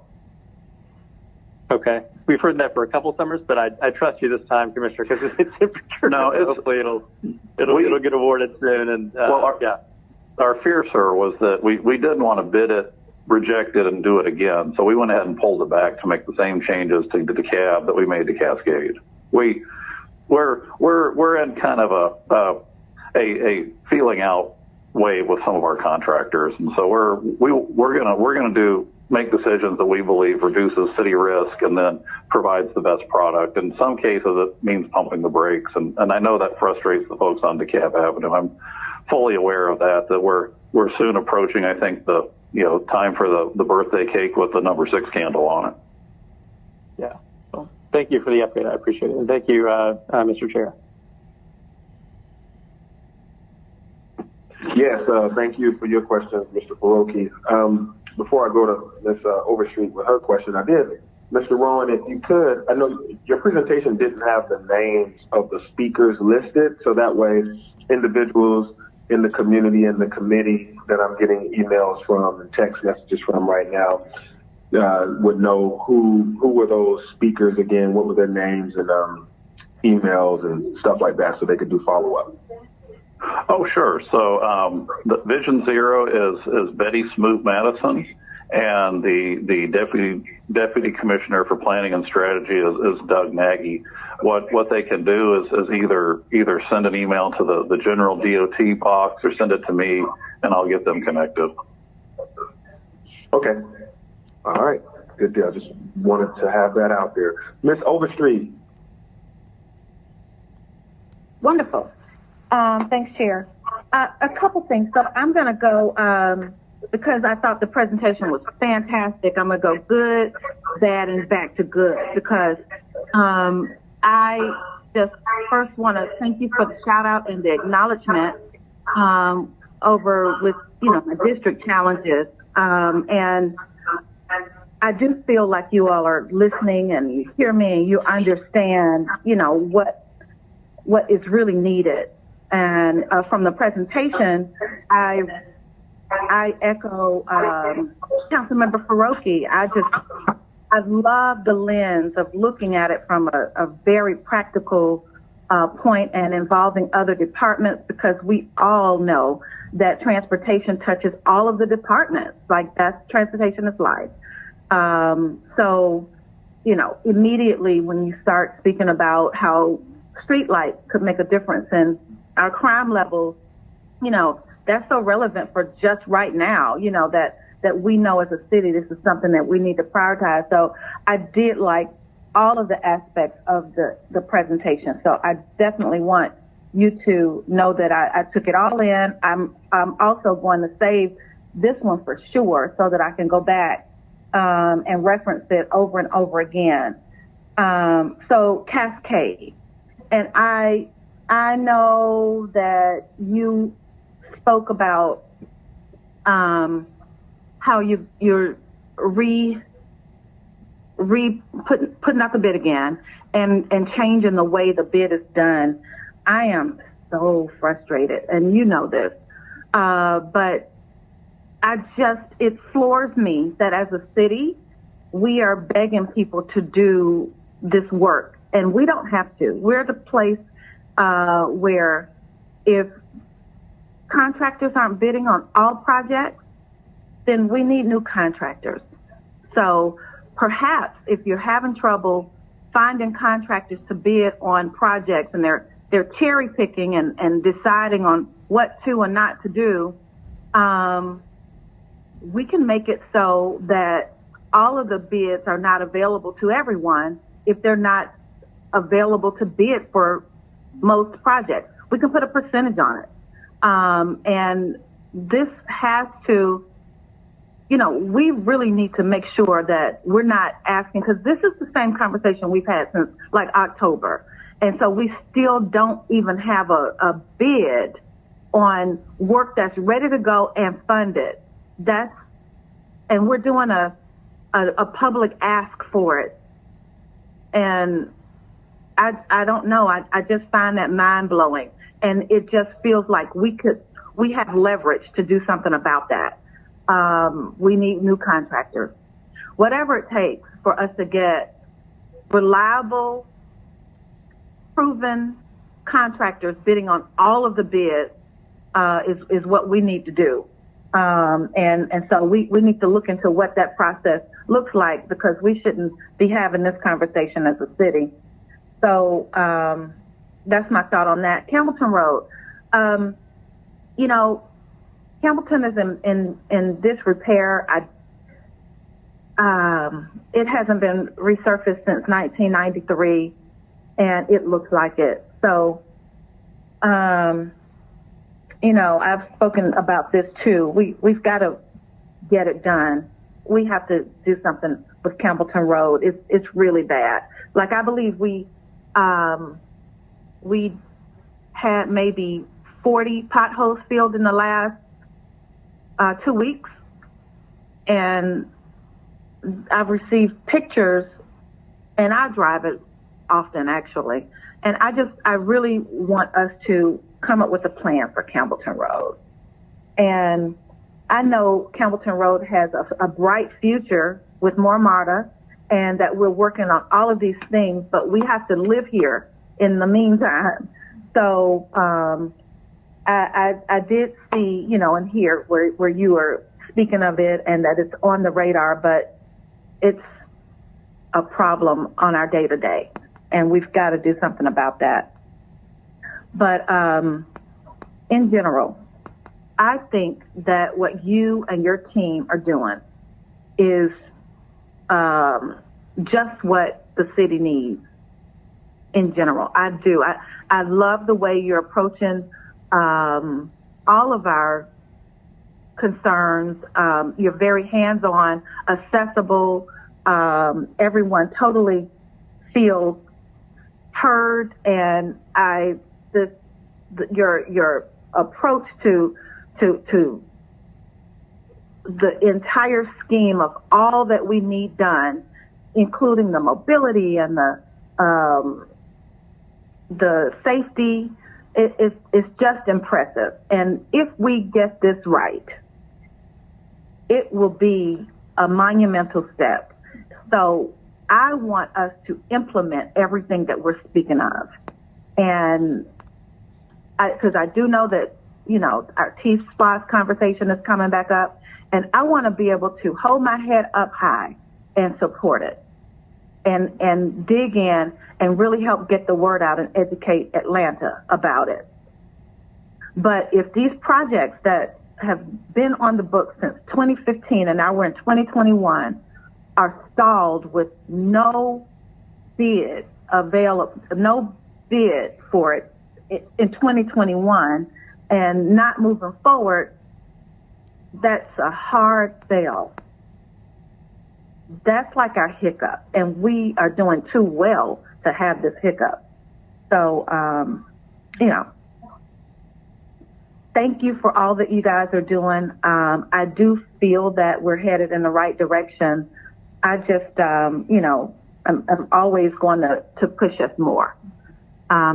Okay, we've heard that for a couple summers, but I trust you this time, Commissioner, because it's in procurement. No, hopefully it'll get awarded soon. And our fear, sir, was that we didn't want to bid it, reject it, and do it again. So we went ahead and pulled it back to make the same changes to the DeKalb that we made to Cascade. We're in kind of a feeling out wave with some of our contractors, and so we're gonna make decisions that we believe reduces city risk and then provides the best product. In some cases, it means pumping the brakes, and I know that frustrates the folks on DeKalb Avenue. I'm fully aware of that we're soon approaching, I think, the time for the birthday cake with the number 6 candle on it. Yeah. Thank you for the update. I appreciate it. And thank you, Mr. Chair. Yes, thank you for your question, Mr. Faroki. Before I go to Ms. Overstreet with her question, Mr. Rowan, if you could, I know your presentation didn't have the names of the speakers listed, so that way individuals in the community and the committee that I'm getting emails from and text messages from right now would know who were those speakers again, what were their names and emails and stuff like that, so they could do follow-up. Oh, sure. So the Vision Zero is Betty Smoot Madison, and the deputy commissioner for planning and strategy is Doug Nagy. What they can do is either send an email to the general DOT box or send it to me, and I'll get them connected. Okay. All right. Good deal. I just wanted to have that out there. Ms. Overstreet. Wonderful. Thanks, Chair. A couple things. So I'm going to go, because I thought the presentation was fantastic, I'm going to go good, bad, and back to good, because I just first want to thank you for the shout out and the acknowledgement over with, my district challenges. And I do feel like you all are listening and you hear me and you understand, what is really needed. And from the presentation, I echo Councilmember Faroki. I love the lens of looking at it from a very practical point and involving other departments, because we all know that transportation touches all of the departments. Like, transportation is life. So, immediately when you start speaking about how streetlights could make a difference in our crime levels, that's so relevant for just right now, that we know as a city, this is something that we need to prioritize. So I did like all of the aspects of the presentation. So I definitely want you to know that I took it all in. I'm also going to save this one for sure so that I can go back and referenced it over and over again. So Cascade, and I know that you spoke about how you're putting out the bid again and changing the way the bid is done. I am so frustrated, and you know this, but it floors me that as a city, we are begging people to do this work, and we don't have to. We're the place where if contractors aren't bidding on all projects, then we need new contractors. So perhaps if you're having trouble finding contractors to bid on projects and they're cherry picking and deciding on what to and not to do, we can make it so that all of the bids are not available to everyone if they're not available to bid for most projects. We can put a percentage on it. And this has to, we really need to make sure that we're not asking, because this is the same conversation we've had since like October. And so we still don't even have a bid on work that's ready to go and funded. And we're doing a public ask for it. And I don't know. I just find that mind blowing. And it just feels like we have leverage to do something about that. We need new contractors. Whatever it takes for us to get reliable, proven contractors bidding on all of the bids is what we need to do. And so we need to look into what that process looks like, because we shouldn't be having this conversation as a city. So that's my thought on that. Campbellton Road. Campbellton is in disrepair. It hasn't been resurfaced since 1993, and it looks like it. So, I've spoken about this too. We've got to get it done. We have to do something with Campbellton Road. It's really bad. Like, I believe we had maybe 40 potholes filled in the last 2 weeks, and I've received pictures, and I drive it often actually, and I really want us to come up with a plan for Campbellton Road. And I know Campbellton Road has a bright future with more MARTA, and that we're working on all of these things, but we have to live here in the meantime. So I did see, and hear where you were speaking of it, and that it's on the radar, but it's a problem on our day-to-day, and we've got to do something about that. But in general, I think that what you and your team are doing is just what the city needs in general. I do. I love the way you're approaching all of our concerns. You're very hands-on, accessible. Everyone totally feels heard, and your approach to the entire scheme of all that we need done, including the mobility and the safety, it's just impressive. And if we get this right, it will be a monumental step. So I want us to implement everything that we're speaking of. And because I do know that, our T-SPLOST conversation is coming back up, and I want to be able to hold my head up high and support it and dig in and really help get the word out and educate Atlanta about it. But if these projects that have been on the books since 2015 and now we're in 2021 are stalled with no bid for it in 2021 and not moving forward, that's a hard sell. that's like our hiccup, and we are doing too well to have this hiccup. So, thank you for all that you guys are doing. I do feel that we're headed in the right direction. I just, I'm always going to push us more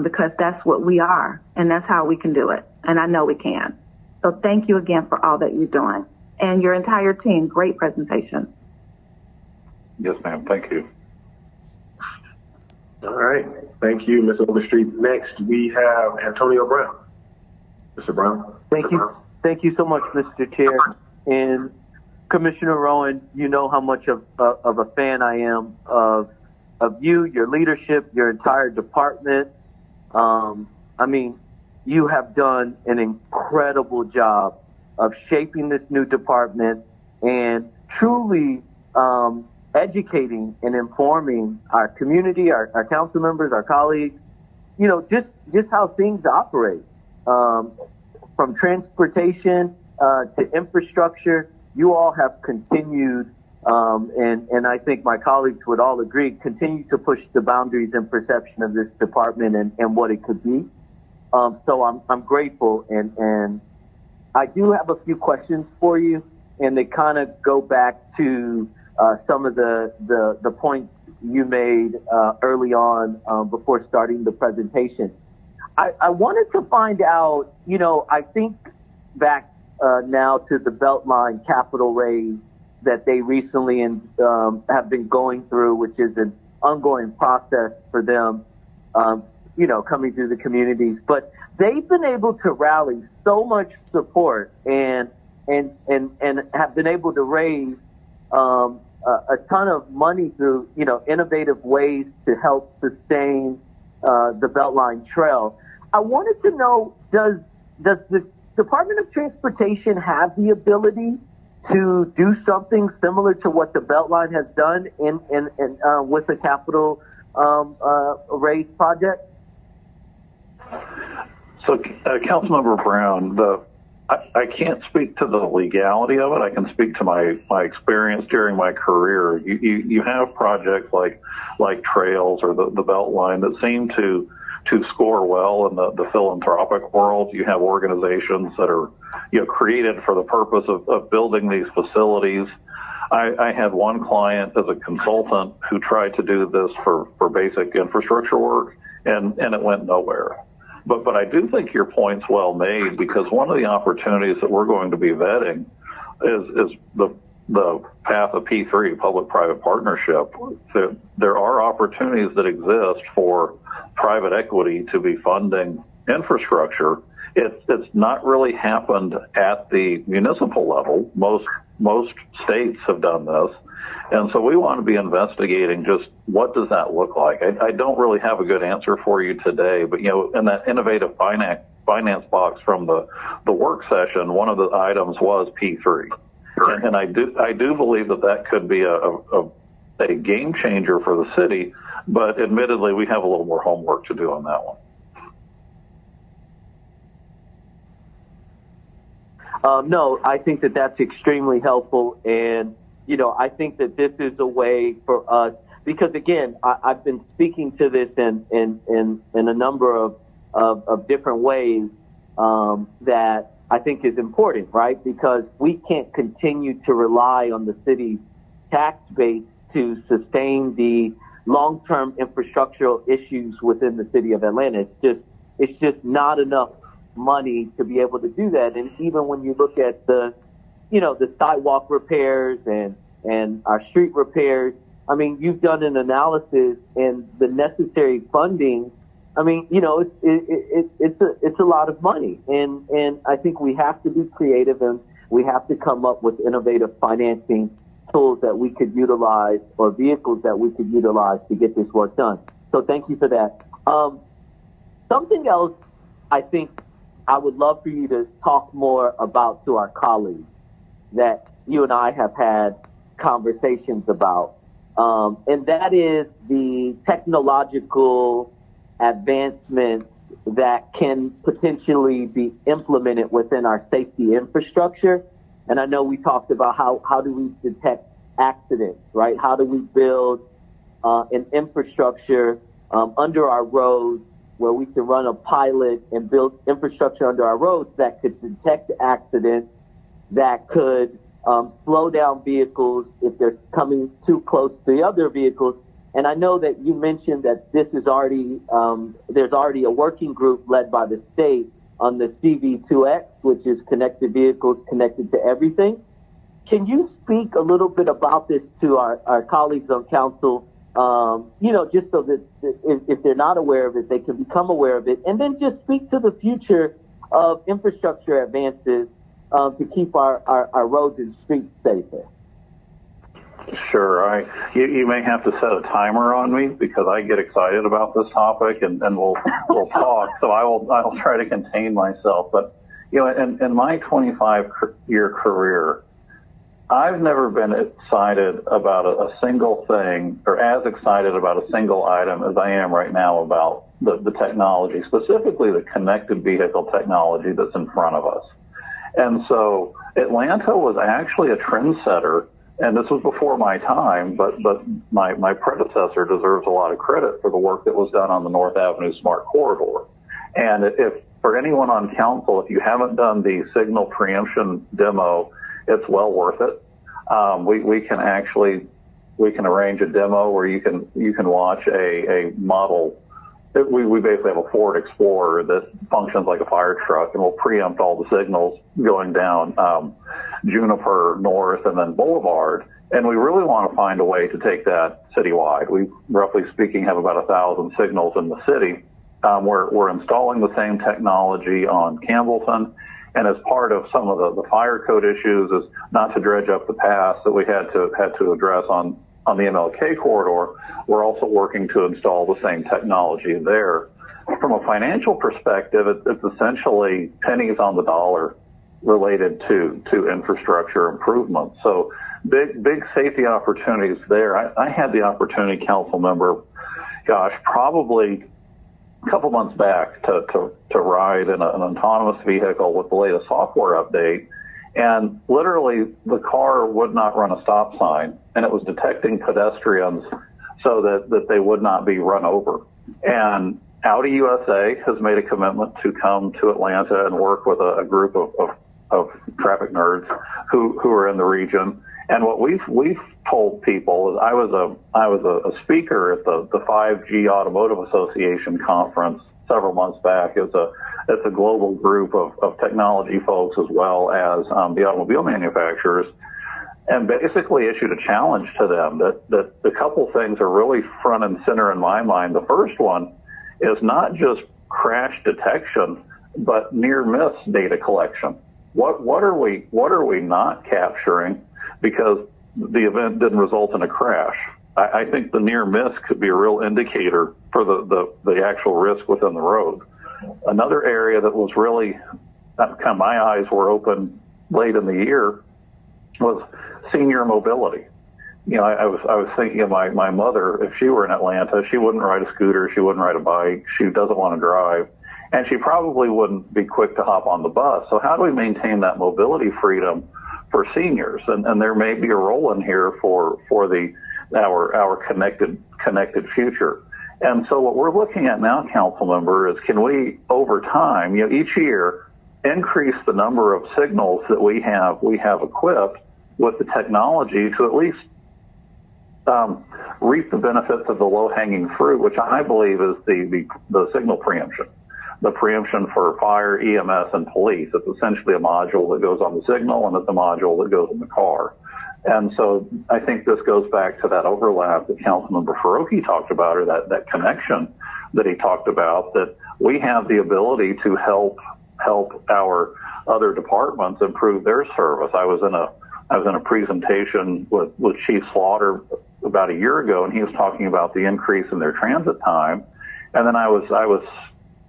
because that's what we are, and that's how we can do it, and I know we can. So thank you again for all that you're doing. And your entire team, great presentation. Yes, ma'am. Thank you. All right. Thank you, Ms. Overstreet. Next, we have Antonio Brown. Mr. Brown. Thank you. Thank you so much, Mr. Chair. And Commissioner Rowan, you know how much of a fan I am of you, your leadership, your entire department. You have done an incredible job of shaping this new department and truly educating and informing our community, our council members, our colleagues, just how things operate. From transportation to infrastructure, you all have continued, and I think my colleagues would all agree, continue to push the boundaries and perception of this department and what it could be. So I'm grateful, and I do have a few questions for you, and they kind of go back to some of the points you made early on before starting the presentation. I wanted to find out, I think back now to the Beltline capital raise that they recently have been going through, which is an ongoing process for them, coming through the communities. But they've been able to rally so much support and have been able to raise a ton of money through, innovative ways to help sustain the Beltline Trail. I wanted to know, does the Department of Transportation have the ability to do something similar to what the Beltline has done in with the capital raise project? So, Councilmember Brown, I can't speak to the legality of it. I can speak to my experience during my career. You have projects like trails or the Beltline that seem to score well in the philanthropic world. You have organizations that are created for the purpose of building these facilities. I had one client as a consultant who tried to do this for basic infrastructure work, and it went nowhere. But I do think your point's well made, because one of the opportunities that we're going to be vetting is the path of P3, public-private partnership. There are opportunities that exist for private equity to be funding infrastructure. It's not really happened at the municipal level. Most states have done this. And so we want to be investigating just what does that look like. I don't really have a good answer for you today, but in that innovative finance box from the work session, one of the items was P3. And I do believe that could be a game changer for the city, but admittedly we have a little more homework to do on that one. No, I think that's extremely helpful, and I think that this is a way for us, because again, I've been speaking to this in a number of different ways that I think is important, right? Because we can't continue to rely on the city's tax base to sustain the long-term infrastructural issues within the city of Atlanta. It's just not enough money to be able to do that. And even when you look at the sidewalk repairs and our street repairs, I mean, you've done an analysis, and the necessary funding, I mean, it's a lot of money, and I think we have to be creative, and we have to come up with innovative financing tools that we could utilize, or vehicles that we could utilize to get this work done. So thank you for that. Something else I think I would love for you to talk more about to our colleagues that you and I have had conversations about, and that is the technological advancements that can potentially be implemented within our safety infrastructure. And I know we talked about how do we detect accidents, right? How do we build an infrastructure under our roads where we can run a pilot and build infrastructure under our roads that could detect accidents, that could slow down vehicles if they're coming too close to the other vehicles. And I know that you mentioned that this is already, there's already a working group led by the state on the CV2X, which is connected vehicles connected to everything. Can you speak a little bit about this to our colleagues on council, just so that if they're not aware of it, they can become aware of it, and then just speak to the future of infrastructure advances to keep our roads and streets safer? Sure. You may have to set a timer on me because I get excited about this topic, and we'll talk. So I'll try to contain myself. But in my 25-year career, I've never been excited about a single thing, or as excited about a single item as I am right now about the technology, specifically the connected vehicle technology that's in front of us. And so Atlanta was actually a trendsetter. And this was before my time, but my predecessor deserves a lot of credit for the work that was done on the North Avenue Smart Corridor. And if for anyone on council, if you haven't done the signal preemption demo, it's well worth it. We can arrange a demo where you can watch a model. We basically have a Ford Explorer that functions like a fire truck, and will preempt all the signals going down Juniper North and then Boulevard. And we really want to find a way to take that citywide. We, roughly speaking, have about 1,000 signals in the city. We're installing the same technology on Campbellton. And as part of some of the fire code issues is not to dredge up the past that we had to address on the MLK corridor, we're also working to install the same technology there. From a financial perspective, it's essentially pennies on the dollar related to infrastructure improvements. So big safety opportunities there. I had the opportunity, council member, probably a couple months back to ride in an autonomous vehicle with the latest software update. And literally the car would not run a stop sign, and it was detecting pedestrians so that they would not be run over. And Audi USA has made a commitment to come to Atlanta and work with a group of traffic nerds who are in the region. And what we've told people is I was a speaker at the 5G Automotive Association conference several months back. It's a global group of technology folks as well as the automobile manufacturers, and basically issued a challenge to them that a couple things are really front and center in my mind. The first one is not just crash detection, but near miss data collection. What are we not capturing because the event didn't result in a crash? I think the near miss could be a real indicator for the actual risk within the road. Another area that was really my eyes were open late in the year was senior mobility. I was thinking of my mother. If she were in Atlanta, she wouldn't ride a scooter, she wouldn't ride a bike, she doesn't want to drive, and she probably wouldn't be quick to hop on the bus. So how do we maintain that mobility freedom for seniors? And there may be a role in here for our connected future. And so what we're looking at now, council member, is can we, over time, each year, increase the number of signals that we have equipped with the technology to at least reap the benefits of the low-hanging fruit, which I believe is the signal preemption. The preemption for fire, EMS, and police. It's essentially a module that goes on the signal, and it's a module that goes in the car. And so I think this goes back to that overlap that Councilmember Farokhi talked about, or that connection that he talked about, that we have the ability to help our other departments improve their service. I was in a presentation with Chief Slaughter about a year ago, and he was talking about the increase in their transit time. And then I was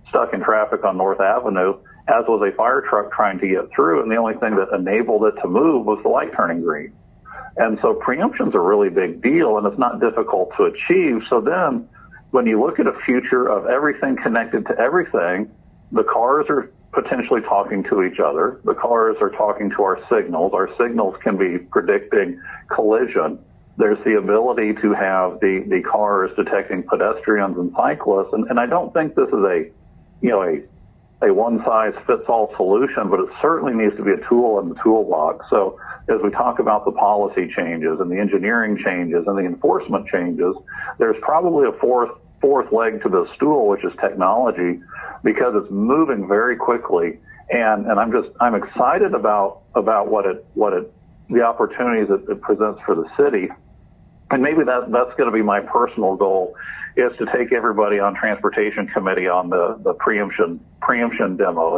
stuck in traffic on North Avenue, as was a fire truck trying to get through, and the only thing that enabled it to move was the light turning green. And so preemption's a really big deal, and it's not difficult to achieve. So then when you look at a future of everything connected to everything, the cars are potentially talking to each other. The cars are talking to our signals. Our signals can be predicting collision. There's the ability to have the cars detecting pedestrians and cyclists. And I don't think this is a one-size-fits-all solution, but it certainly needs to be a tool in the toolbox. So as we talk about the policy changes and the engineering changes and the enforcement changes, there's probably a fourth leg to the stool, which is technology, because it's moving very quickly. And I'm excited about the opportunities it presents for the city. And maybe that's going to be my personal goal, is to take everybody on Transportation Committee on the preemption demo.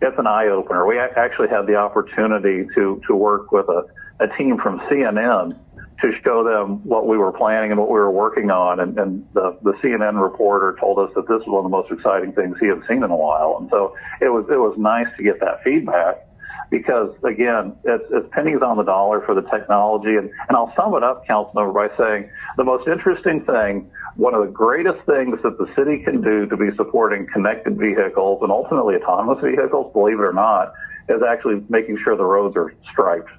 It's an eye opener. We actually had the opportunity to work with a team from CNN to show them what we were planning and what we were working on. And the CNN reporter told us that this was one of the most exciting things he had seen in a while. And so it was nice to get that feedback, because again, it's pennies on the dollar for the technology. And I'll sum it up, Councilmember, by saying the most interesting thing, one of the greatest things that the city can do to be supporting connected vehicles and ultimately autonomous vehicles, believe it or not, is actually making sure the roads are striped,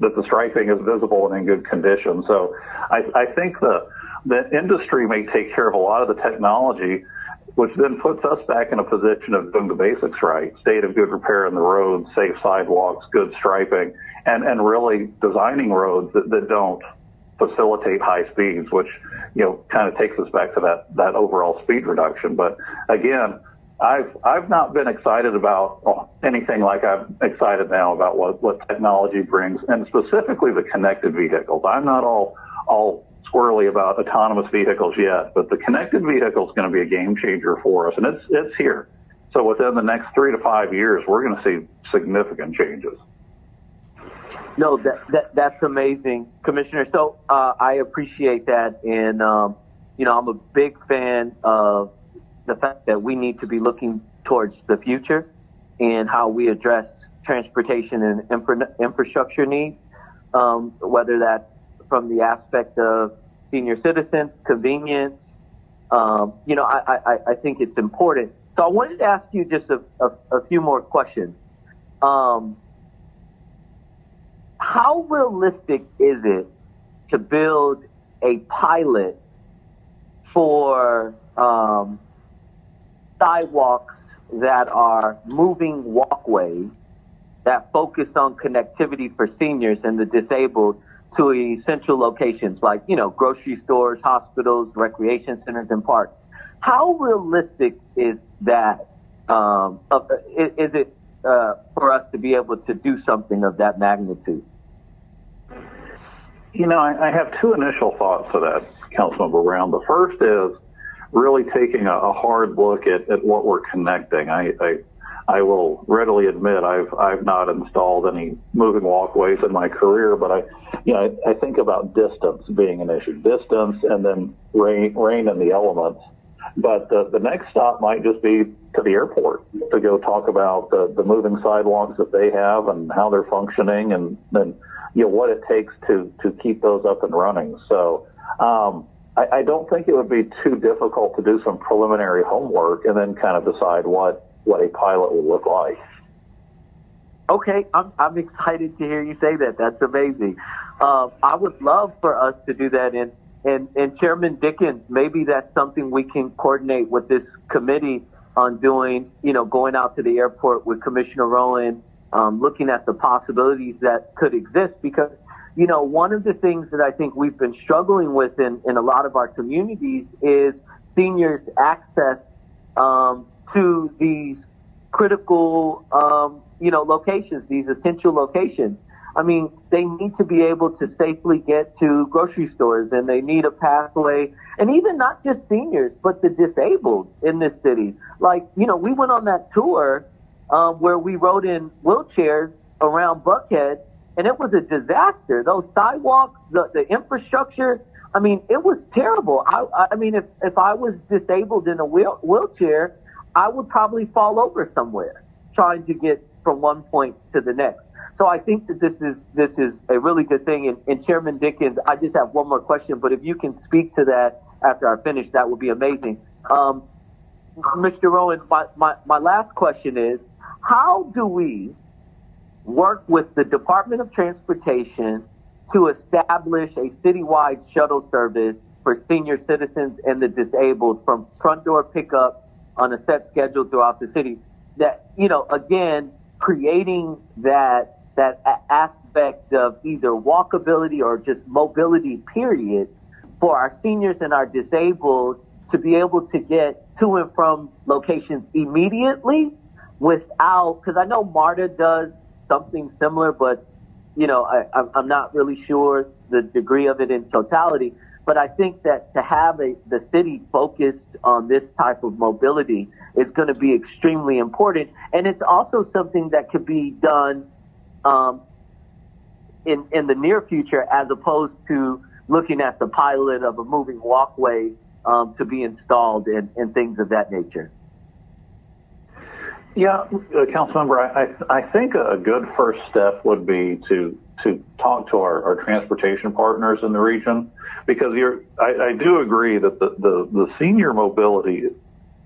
that the striping is visible and in good condition. So I think the industry may take care of a lot of the technology, which then puts us back in a position of doing the basics right: state of good repair in the roads, safe sidewalks, good striping, and really designing roads that don't facilitate high speeds, which, kind of takes us back to that overall speed reduction. But again, I've not been excited about anything like I'm excited now about what technology brings, and specifically the connected vehicles. I'm not all squirrely about autonomous vehicles yet, but the connected vehicle is going to be a game changer for us, and it's here. So within the next 3 to 5 years, we're going to see significant changes. No, that's amazing, Commissioner. So I appreciate that, and I'm a big fan of the fact that we need to be looking towards the future and how we address transportation and infrastructure needs, whether that's from the aspect of senior citizens, convenience. I think it's important. So I wanted to ask you just a few more questions. How realistic is it to build a pilot for sidewalks that are moving walkways that focus on connectivity for seniors and the disabled to essential locations like, grocery stores, hospitals, recreation centers, and parks? How realistic is that? Is it for us to be able to do something of that magnitude? I have two initial thoughts to that, Councilmember Brown. The first is really taking a hard look at what we're connecting. I will readily admit I've not installed any moving walkways in my career, but I think about distance being an issue, distance, and then rain and the elements. But the next stop might just be to the airport to go talk about the moving sidewalks that they have and how they're functioning, and then what it takes to keep those up and running. So I don't think it would be too difficult to do some preliminary homework and then kind of decide what a pilot would look like. Okay, I'm excited to hear you say that. That's amazing. I would love for us to do that. And Chairman Dickens, maybe that's something we can coordinate with this committee on doing, going out to the airport with Commissioner Rowan, looking at the possibilities that could exist. Because, one of the things that I think we've been struggling with in a lot of our communities is seniors' access to these critical, locations, these essential locations. I mean, they need to be able to safely get to grocery stores, and they need a pathway, and even not just seniors, but the disabled in this city. Like, we went on that tour where we rode in wheelchairs around Buckhead, and it was a disaster. Those sidewalks, the infrastructure, I mean, it was terrible. I mean, if I was disabled in a wheelchair, I would probably fall over somewhere trying to get from one point to the next. So I think that this is a really good thing. And Chairman Dickens, I just have one more question, but if you can speak to that after I finish, that would be amazing. Mr. Rowan, my last question is, how do we work with the Department of Transportation to establish a citywide shuttle service for senior citizens and the disabled from front door pickup on a set schedule throughout the city? That, you know, again, creating that aspect of either walkability or just mobility, period, for our seniors and our disabled to be able to get to and from locations immediately without, because I know MARTA does something similar, but, you know, I'm not really sure the degree of it in totality. But I think that to have the city focused on this type of mobility is going to be extremely important. And it's also something that could be done in the near future, as opposed to looking at the pilot of a moving walkway to be installed and things of that nature. Yeah, Councilmember, I think a good first step would be to talk to our transportation partners in the region, because I do agree that the senior mobility is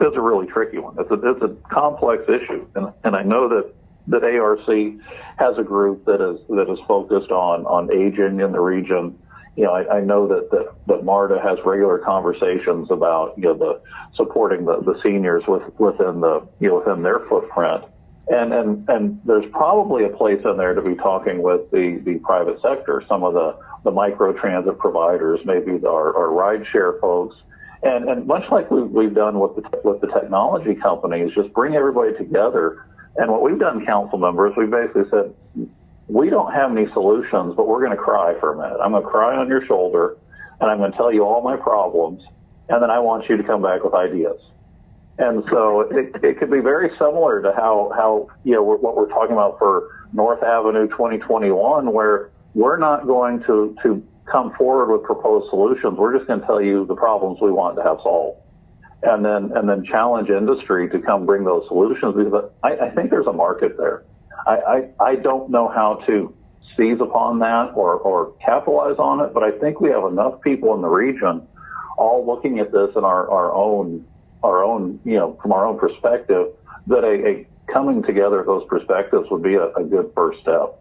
a really tricky one. It's a complex issue, and I know that ARC has a group that is focused on aging in the region. You know, I know that MARTA has regular conversations about, you know, the supporting the seniors within their footprint, and there's probably a place in there to be talking with the private sector, some of the micro transit providers, maybe our rideshare folks, and much like we've done with the technology companies, just bring everybody together. And what we've done, council members, we basically said, we don't have any solutions, but we're going to cry for a minute. I'm going to cry on your shoulder, and I'm going to tell you all my problems, and then I want you to come back with ideas. And so it could be very similar to how you know, what we're talking about for North Avenue 2021, where we're not going to come forward with proposed solutions. We're just going to tell you the problems we want to have solved, and then challenge industry to come bring those solutions, because I think there's a market there. I don't know how to seize upon that or capitalize on it, but I think we have enough people in the region all looking at this in our own, you know, from our own perspective, that a coming together of those perspectives would be a good first step.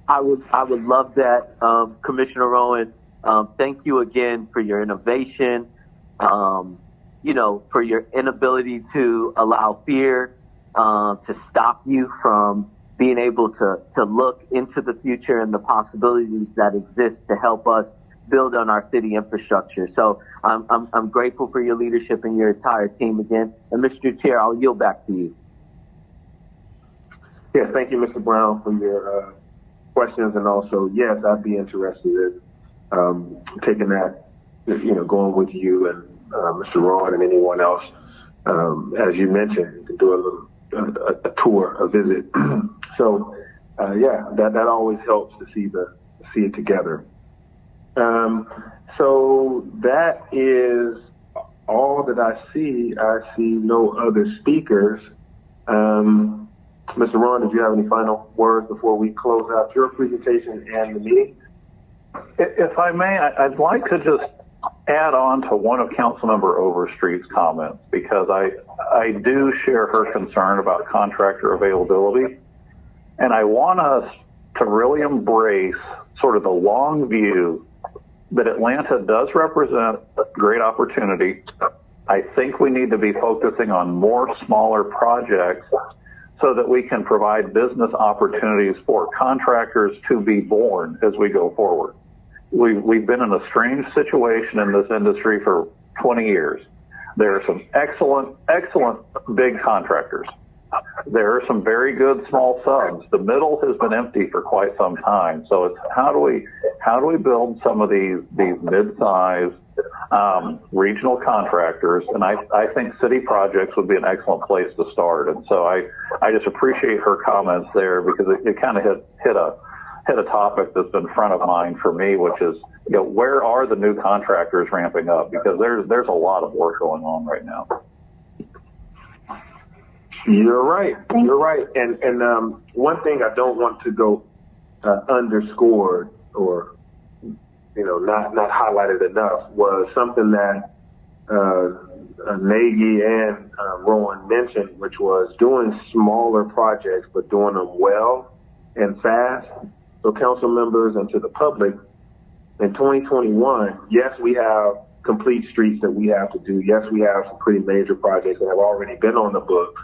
I would love that, Commissioner Rowan. Thank you again for your innovation, you know, for your inability to allow fear to stop you from being able to look into the future and the possibilities that exist to help us build on our city infrastructure. So I'm grateful for your leadership and your entire team again. And Mr. Chair, I'll yield back to you. Yes, thank you, Mr. Brown, for your questions. And also, yes, I'd be interested in taking that, you know, going with you and Mr. Rowan and anyone else. As you mentioned, to do a tour, a visit. So, yeah, that always helps to see it together. So that is all that I see. I see no other speakers. Mr. Ron, did you have any final words before we close out your presentation and the meeting? If I may, I'd like to just add on to one of Councilmember Overstreet's comments, because I do share her concern about contractor availability, and I want us to really embrace sort of the long view that Atlanta does represent a great opportunity. I think we need to be focusing on more smaller projects so that we can provide business opportunities for contractors to be born as we go forward. We've been in a strange situation in this industry for 20 years. There are some excellent big contractors. There are some very good small subs. The middle has been empty for quite some time. So it's how do we build some of these mid-sized regional contractors? And I think city projects would be an excellent place to start. And so I just appreciate her comments there, because it kind of hit a topic that's been front of mind for me, which is, you know, where are the new contractors ramping up? Because there's a lot of work going on right now. You're right. You're right. And one thing I don't want to go underscored or, you know, not highlighted enough was something that Nagy and Rowan mentioned, which was doing smaller projects but doing them well and fast. So council members and to the public, in 2021, yes, we have complete streets that we have to do. Yes, we have some pretty major projects that have already been on the books.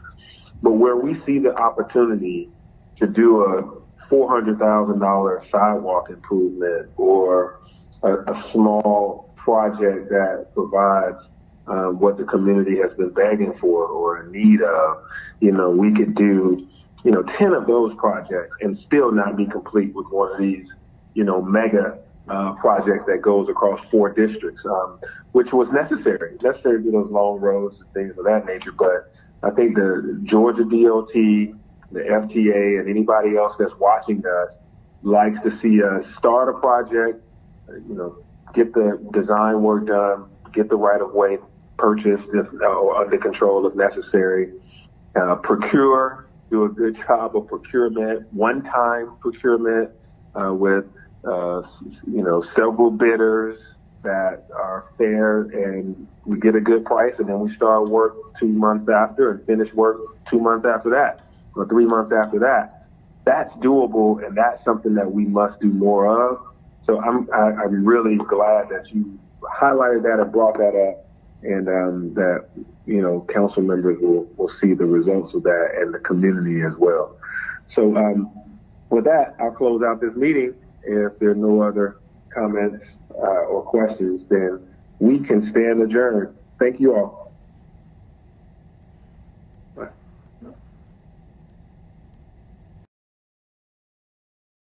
But where we see the opportunity to do a $400,000 sidewalk improvement or a small project that provides what the community has been begging for or in need of, we could do, 10 of those projects and still not be complete with one of these, mega project that goes across 4 districts, which was necessary to do those long roads and things of that nature. But I think the Georgia DOT, the FTA, and anybody else that's watching us likes to see us start a project, get the design work done, get the right-of-way purchased or under control if necessary, procure, do a good job of procurement, one-time procurement with several bidders that are fair, and we get a good price, and then we start work 2 months after and finish work 2 months after that or 3 months after that. That's doable, and that's something that we must do more of. So I'm really glad that you highlighted that and brought that up, and that council members will see the results of that and the community as well. So with that, I'll close out this meeting. If there are no other comments or questions, then we can stand adjourned. Thank you all.